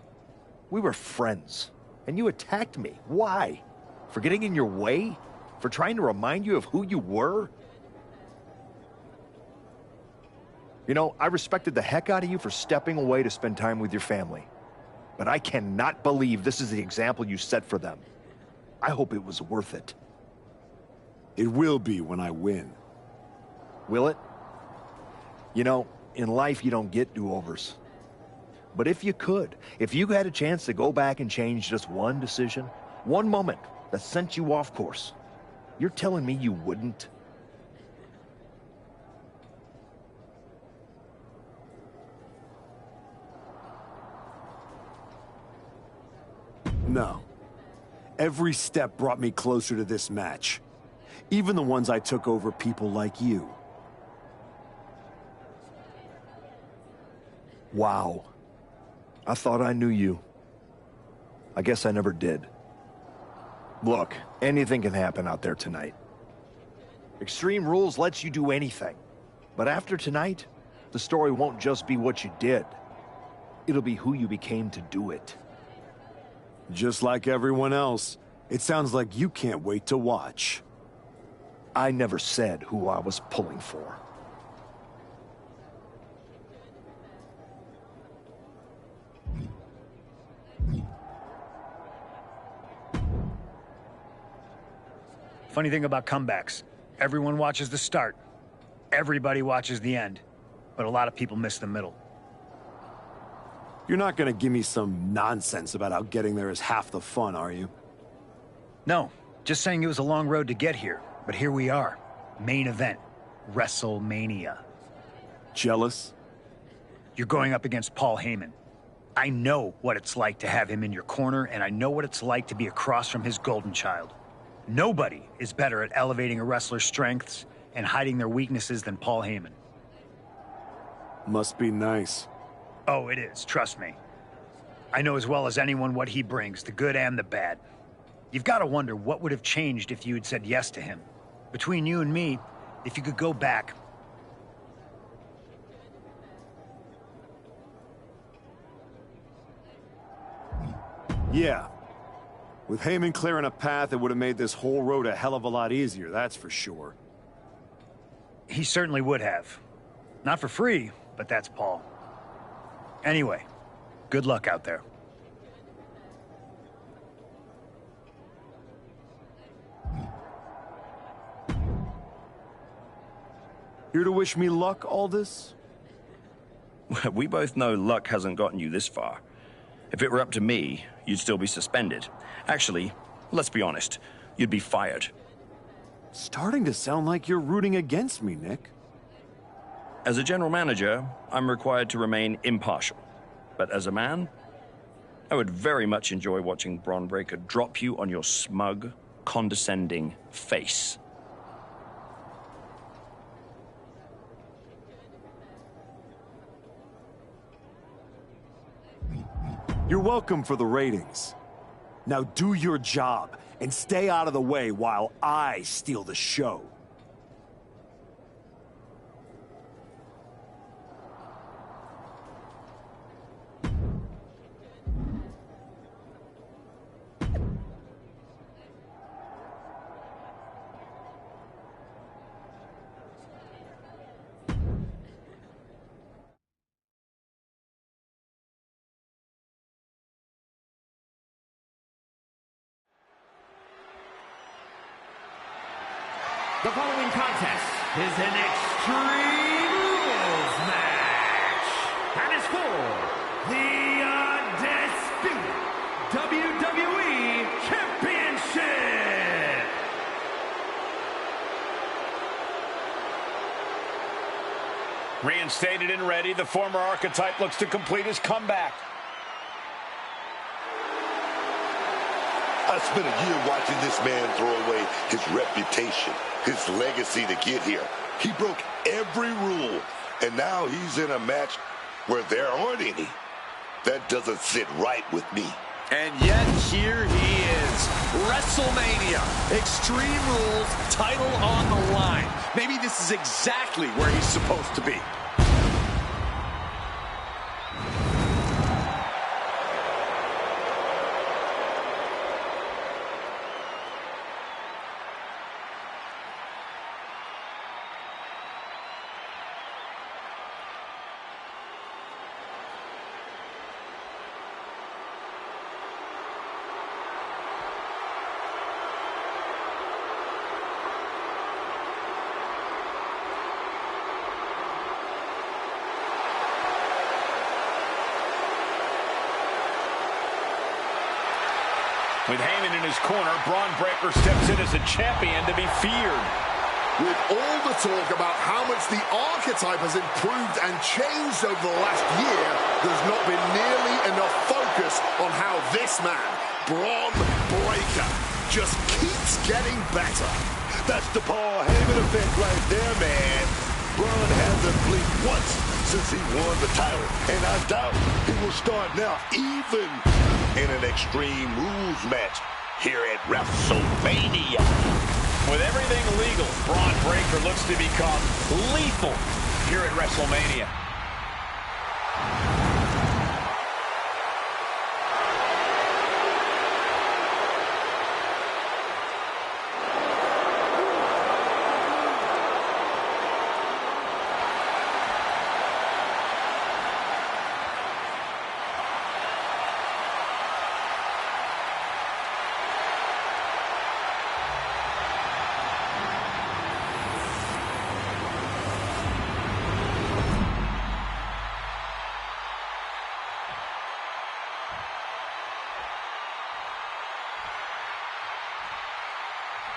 We were friends. And you attacked me. Why? For getting in your way? For trying to remind you of who you were? You know, I respected the heck out of you for stepping away to spend time with your family. But I cannot believe this is the example you set for them. I hope it was worth it. It will be when I win. Will it? You know, in life you don't get do-overs. But if you could, if you had a chance to go back and change just one decision, one moment that sent you off course, you're telling me you wouldn't? No. Every step brought me closer to this match. Even the ones I took over people like you. Wow. I thought I knew you. I guess I never did. Look, anything can happen out there tonight. Extreme Rules lets you do anything. But after tonight, the story won't just be what you did. It'll be who you became to do it. Just like everyone else, it sounds like you can't wait to watch. I never said who I was pulling for. Funny thing about comebacks, everyone watches the start. Everybody watches the end. But a lot of people miss the middle. You're not gonna give me some nonsense about how getting there is half the fun, are you? No, just saying it was a long road to get here. But here we are. Main event. WrestleMania. Jealous? You're going up against Paul Heyman. I know what it's like to have him in your corner, and I know what it's like to be across from his golden child. Nobody is better at elevating a wrestler's strengths and hiding their weaknesses than Paul Heyman. Must be nice. Oh, it is, trust me. I know as well as anyone what he brings, the good and the bad. You've got to wonder what would have changed if you had said yes to him. Between you and me, if you could go back. Yeah. With Heyman clearing a path, it would have made this whole road a hell of a lot easier, that's for sure. He certainly would have. Not for free, but that's Paul. Anyway, good luck out there. Here to wish me luck, Aldous? We both know luck hasn't gotten you this far. If it were up to me, you'd still be suspended. Actually, let's be honest, you'd be fired. Starting to sound like you're rooting against me, Nick. As a general manager, I'm required to remain impartial. But as a man, I would very much enjoy watching Braun Breaker drop you on your smug, condescending face. You're welcome for the ratings. Now do your job and stay out of the way while I steal the show. The following contest is an Extreme Rules match and is for the undisputed WWE Championship. Reinstated and ready, the former Archetype looks to complete his comeback. I spent a year watching this man throw away his reputation, his legacy to get here. He broke every rule, and now he's in a match where there aren't any. That doesn't sit right with me. And yet, here he is. WrestleMania. Extreme Rules, title on the line. Maybe this is exactly where he's supposed to be. With Heyman in his corner, Braun Breaker steps in as a champion to be feared. With all the talk about how much the Archetype has improved and changed over the last year, there's not been nearly enough focus on how this man, Braun Breaker, just keeps getting better. That's the Paul Heyman effect right there, man. Braun hasn't blinked once since he won the title, and I doubt he will start now, even in an Extreme Rules match here at WrestleMania. With everything legal, Braun Breaker looks to become lethal here at WrestleMania.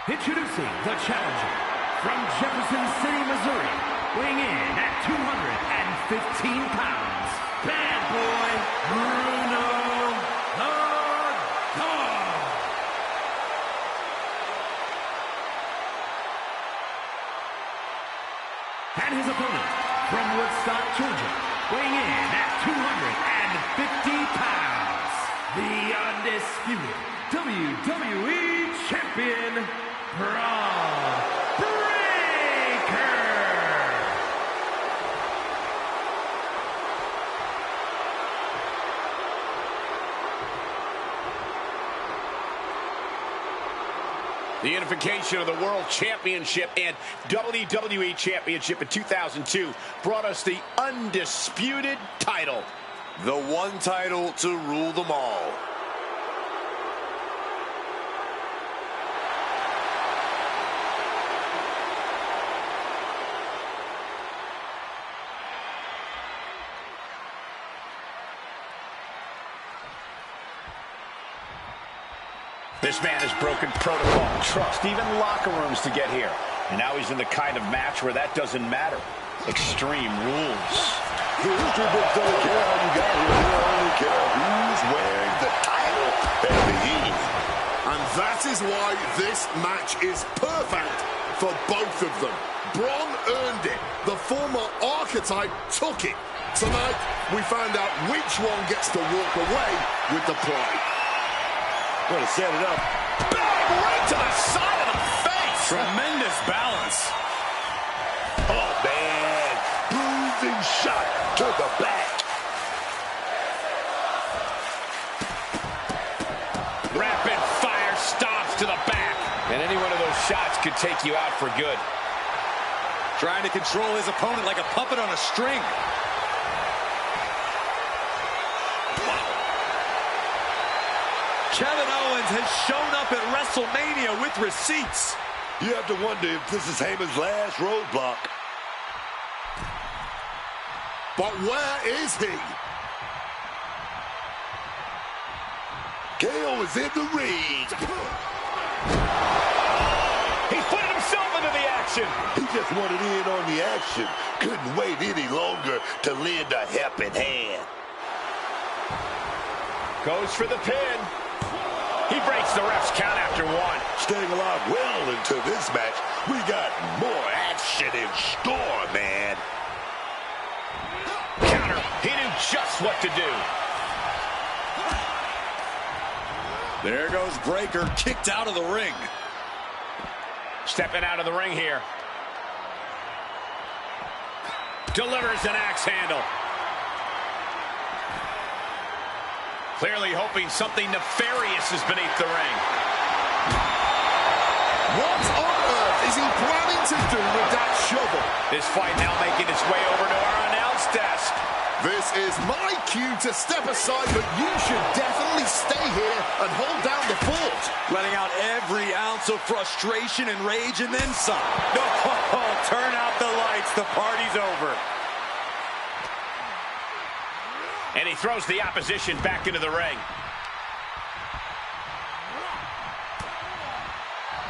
Introducing the challenger from Jefferson City, Missouri, weighing in at 215 pounds, Bad Boy Bruno the Dog. And his opponent from Woodstock, Georgia, weighing in at 250 pounds, the undisputed WWE Champion, Braun Breaker! The unification of the World Championship and WWE Championship in 2002 brought us the undisputed title. The one title to rule them all. This man has broken protocol, trust, even locker rooms to get here. And now he's in the kind of match where that doesn't matter. Extreme Rules. The history books don't care how you got here. They only care who's wearing the title at the end. And that is why this match is perfect for both of them. Braun earned it. The former Archetype took it. Tonight, we found out which one gets to walk away with the pride. Going to set it up. Bang! Right to the side of the face! Tremendous balance. Oh, man. Bruising shot to the back. Rapid fire stomps to the back. And any one of those shots could take you out for good. Trying to control his opponent like a puppet on a string. Kevin Owens has shown up at WrestleMania with receipts. You have to wonder if this is Heyman's last roadblock. But where is he? KO is in the ring. He put himself into the action. He just wanted in on the action. Couldn't wait any longer to lend a helping hand. Goes for the pin. He breaks the ref's count after one. Staying alive well into this match. We got more action in store, man. Counter. He knew just what to do. There goes Breaker, kicked out of the ring. Stepping out of the ring here. Delivers an axe handle. Clearly hoping something nefarious is beneath the ring. What on earth is he planning to do with that shovel? This fight now making its way over to our announce desk. This is my cue to step aside, but you should definitely stay here and hold down the fort. Letting out every ounce of frustration and rage and then some. Oh, turn out the lights. The party's over. And he throws the opposition back into the ring.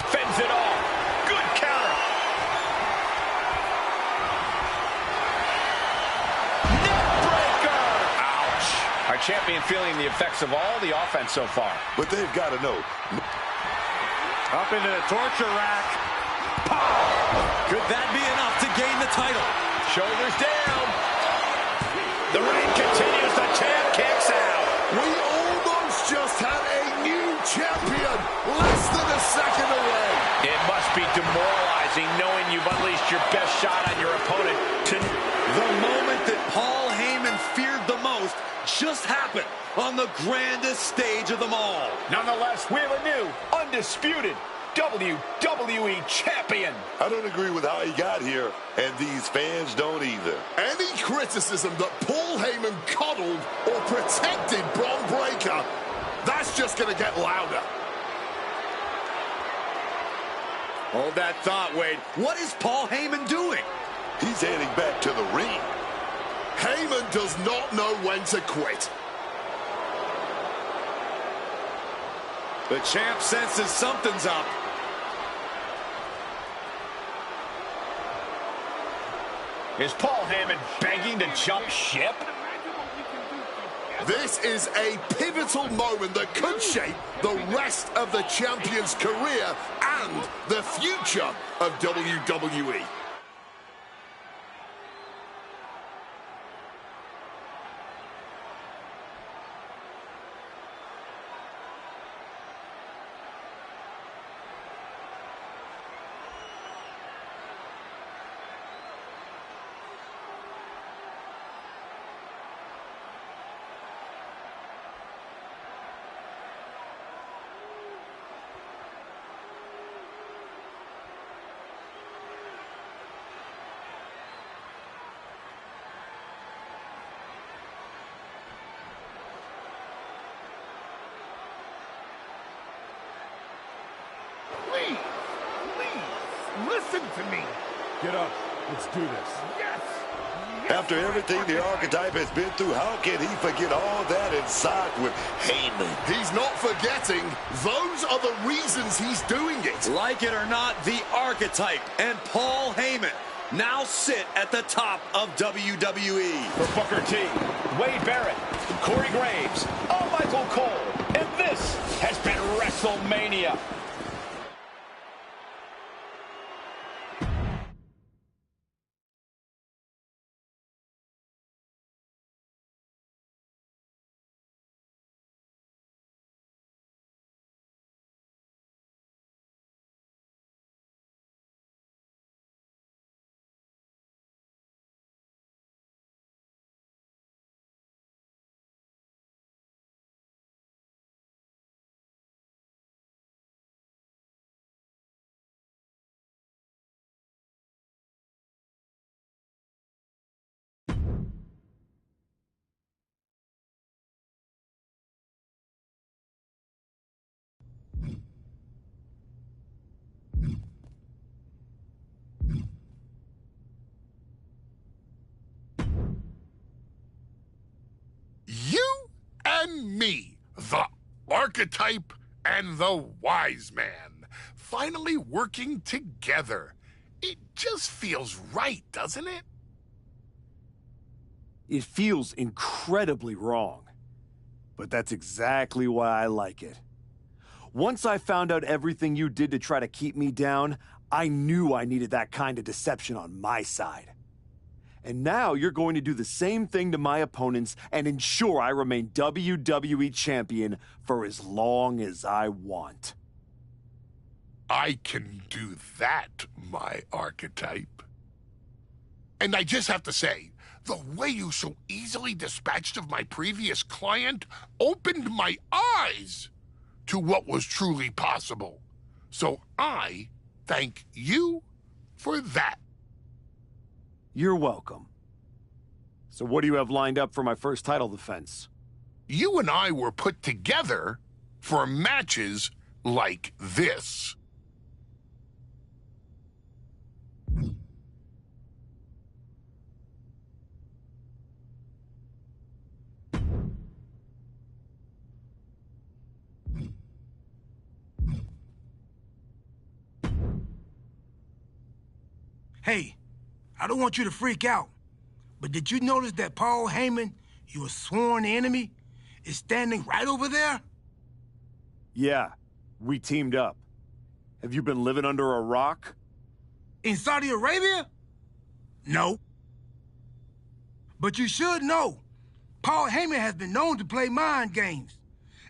Fends it off. Good counter. Neckbreaker. Ouch. Our champion feeling the effects of all the offense so far. But they've got to know. Up into the torture rack. Pow! Could that be enough to gain the title? Shoulders down. The reign continues. The champ kicks out. We almost just had a new champion less than a second away. It must be demoralizing knowing you've unleashed your best shot on your opponent. The moment that Paul Heyman feared the most just happened on the grandest stage of them all. Nonetheless, we have a new, undisputed WWE champion. I don't agree with how he got here, and these fans don't either. Any criticism that Paul Heyman coddled or protected Bron Breakker, that's just going to get louder. Hold that thought, Wade. What is Paul Heyman doing? He's heading back to the ring. Heyman does not know when to quit. The champ senses something's up. Is Paul Heyman begging to jump ship? This is a pivotal moment that could shape the rest of the champion's career and the future of WWE. Listen to me. Get up. Let's do this. Yes. After everything the Archetype has been through, how can he forget all that and side with Heyman? He's not forgetting. Those are the reasons he's doing it. Like it or not, the Archetype and Paul Heyman now sit at the top of WWE. For Booker T, Wade Barrett, Corey Graves, I'm Michael Cole, and this has been WrestleMania. archetype and the wise man finally working together. It just feels right, doesn't it? It feels incredibly wrong. But that's exactly why I like it. Once I found out everything you did to try to keep me down, I knew I needed that kind of deception on my side. And now you're going to do the same thing to my opponents and ensure I remain WWE Champion for as long as I want. I can do that, my archetype. And I just have to say, the way you so easily dispatched of my previous client opened my eyes to what was truly possible. So I thank you for that. You're welcome. So what do you have lined up for my first title defense? You and I were put together for matches like this. Hey, I don't want you to freak out, but did you notice that Paul Heyman, your sworn enemy, is standing right over there? Yeah, we teamed up. Have you been living under a rock? In Saudi Arabia? No. But you should know, Paul Heyman has been known to play mind games,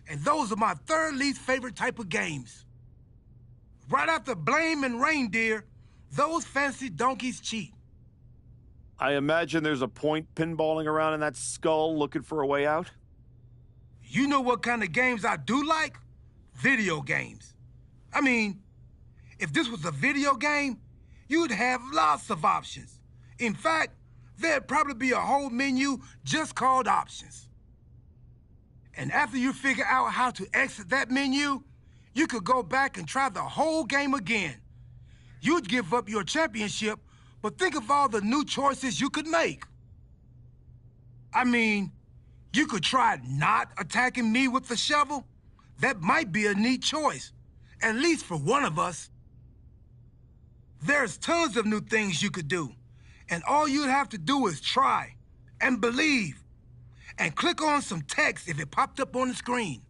and those are my third least favorite type of games. Right after blame and reindeer, those fancy donkeys cheat. I imagine there's a point pinballing around in that skull looking for a way out? You know what kind of games I do like? Video games. I mean, if this was a video game, you'd have lots of options. In fact, there'd probably be a whole menu just called options. And after you figure out how to exit that menu, you could go back and try the whole game again. You'd give up your championship, but think of all the new choices you could make. I mean, you could try not attacking me with the shovel. That might be a neat choice, at least for one of us. There's tons of new things you could do, and all you'd have to do is try and believe and click on some text if it popped up on the screen.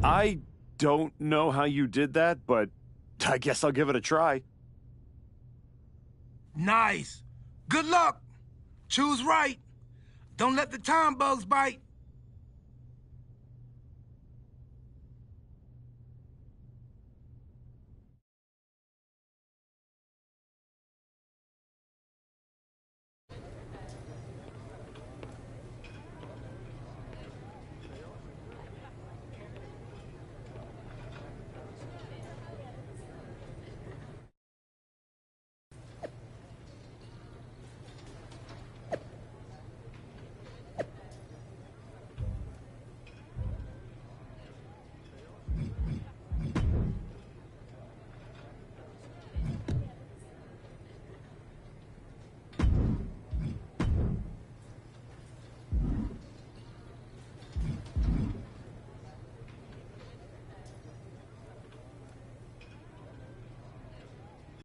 I don't know how you did that, but I guess I'll give it a try. Nice. Good luck. Choose right. Don't let the time bugs bite.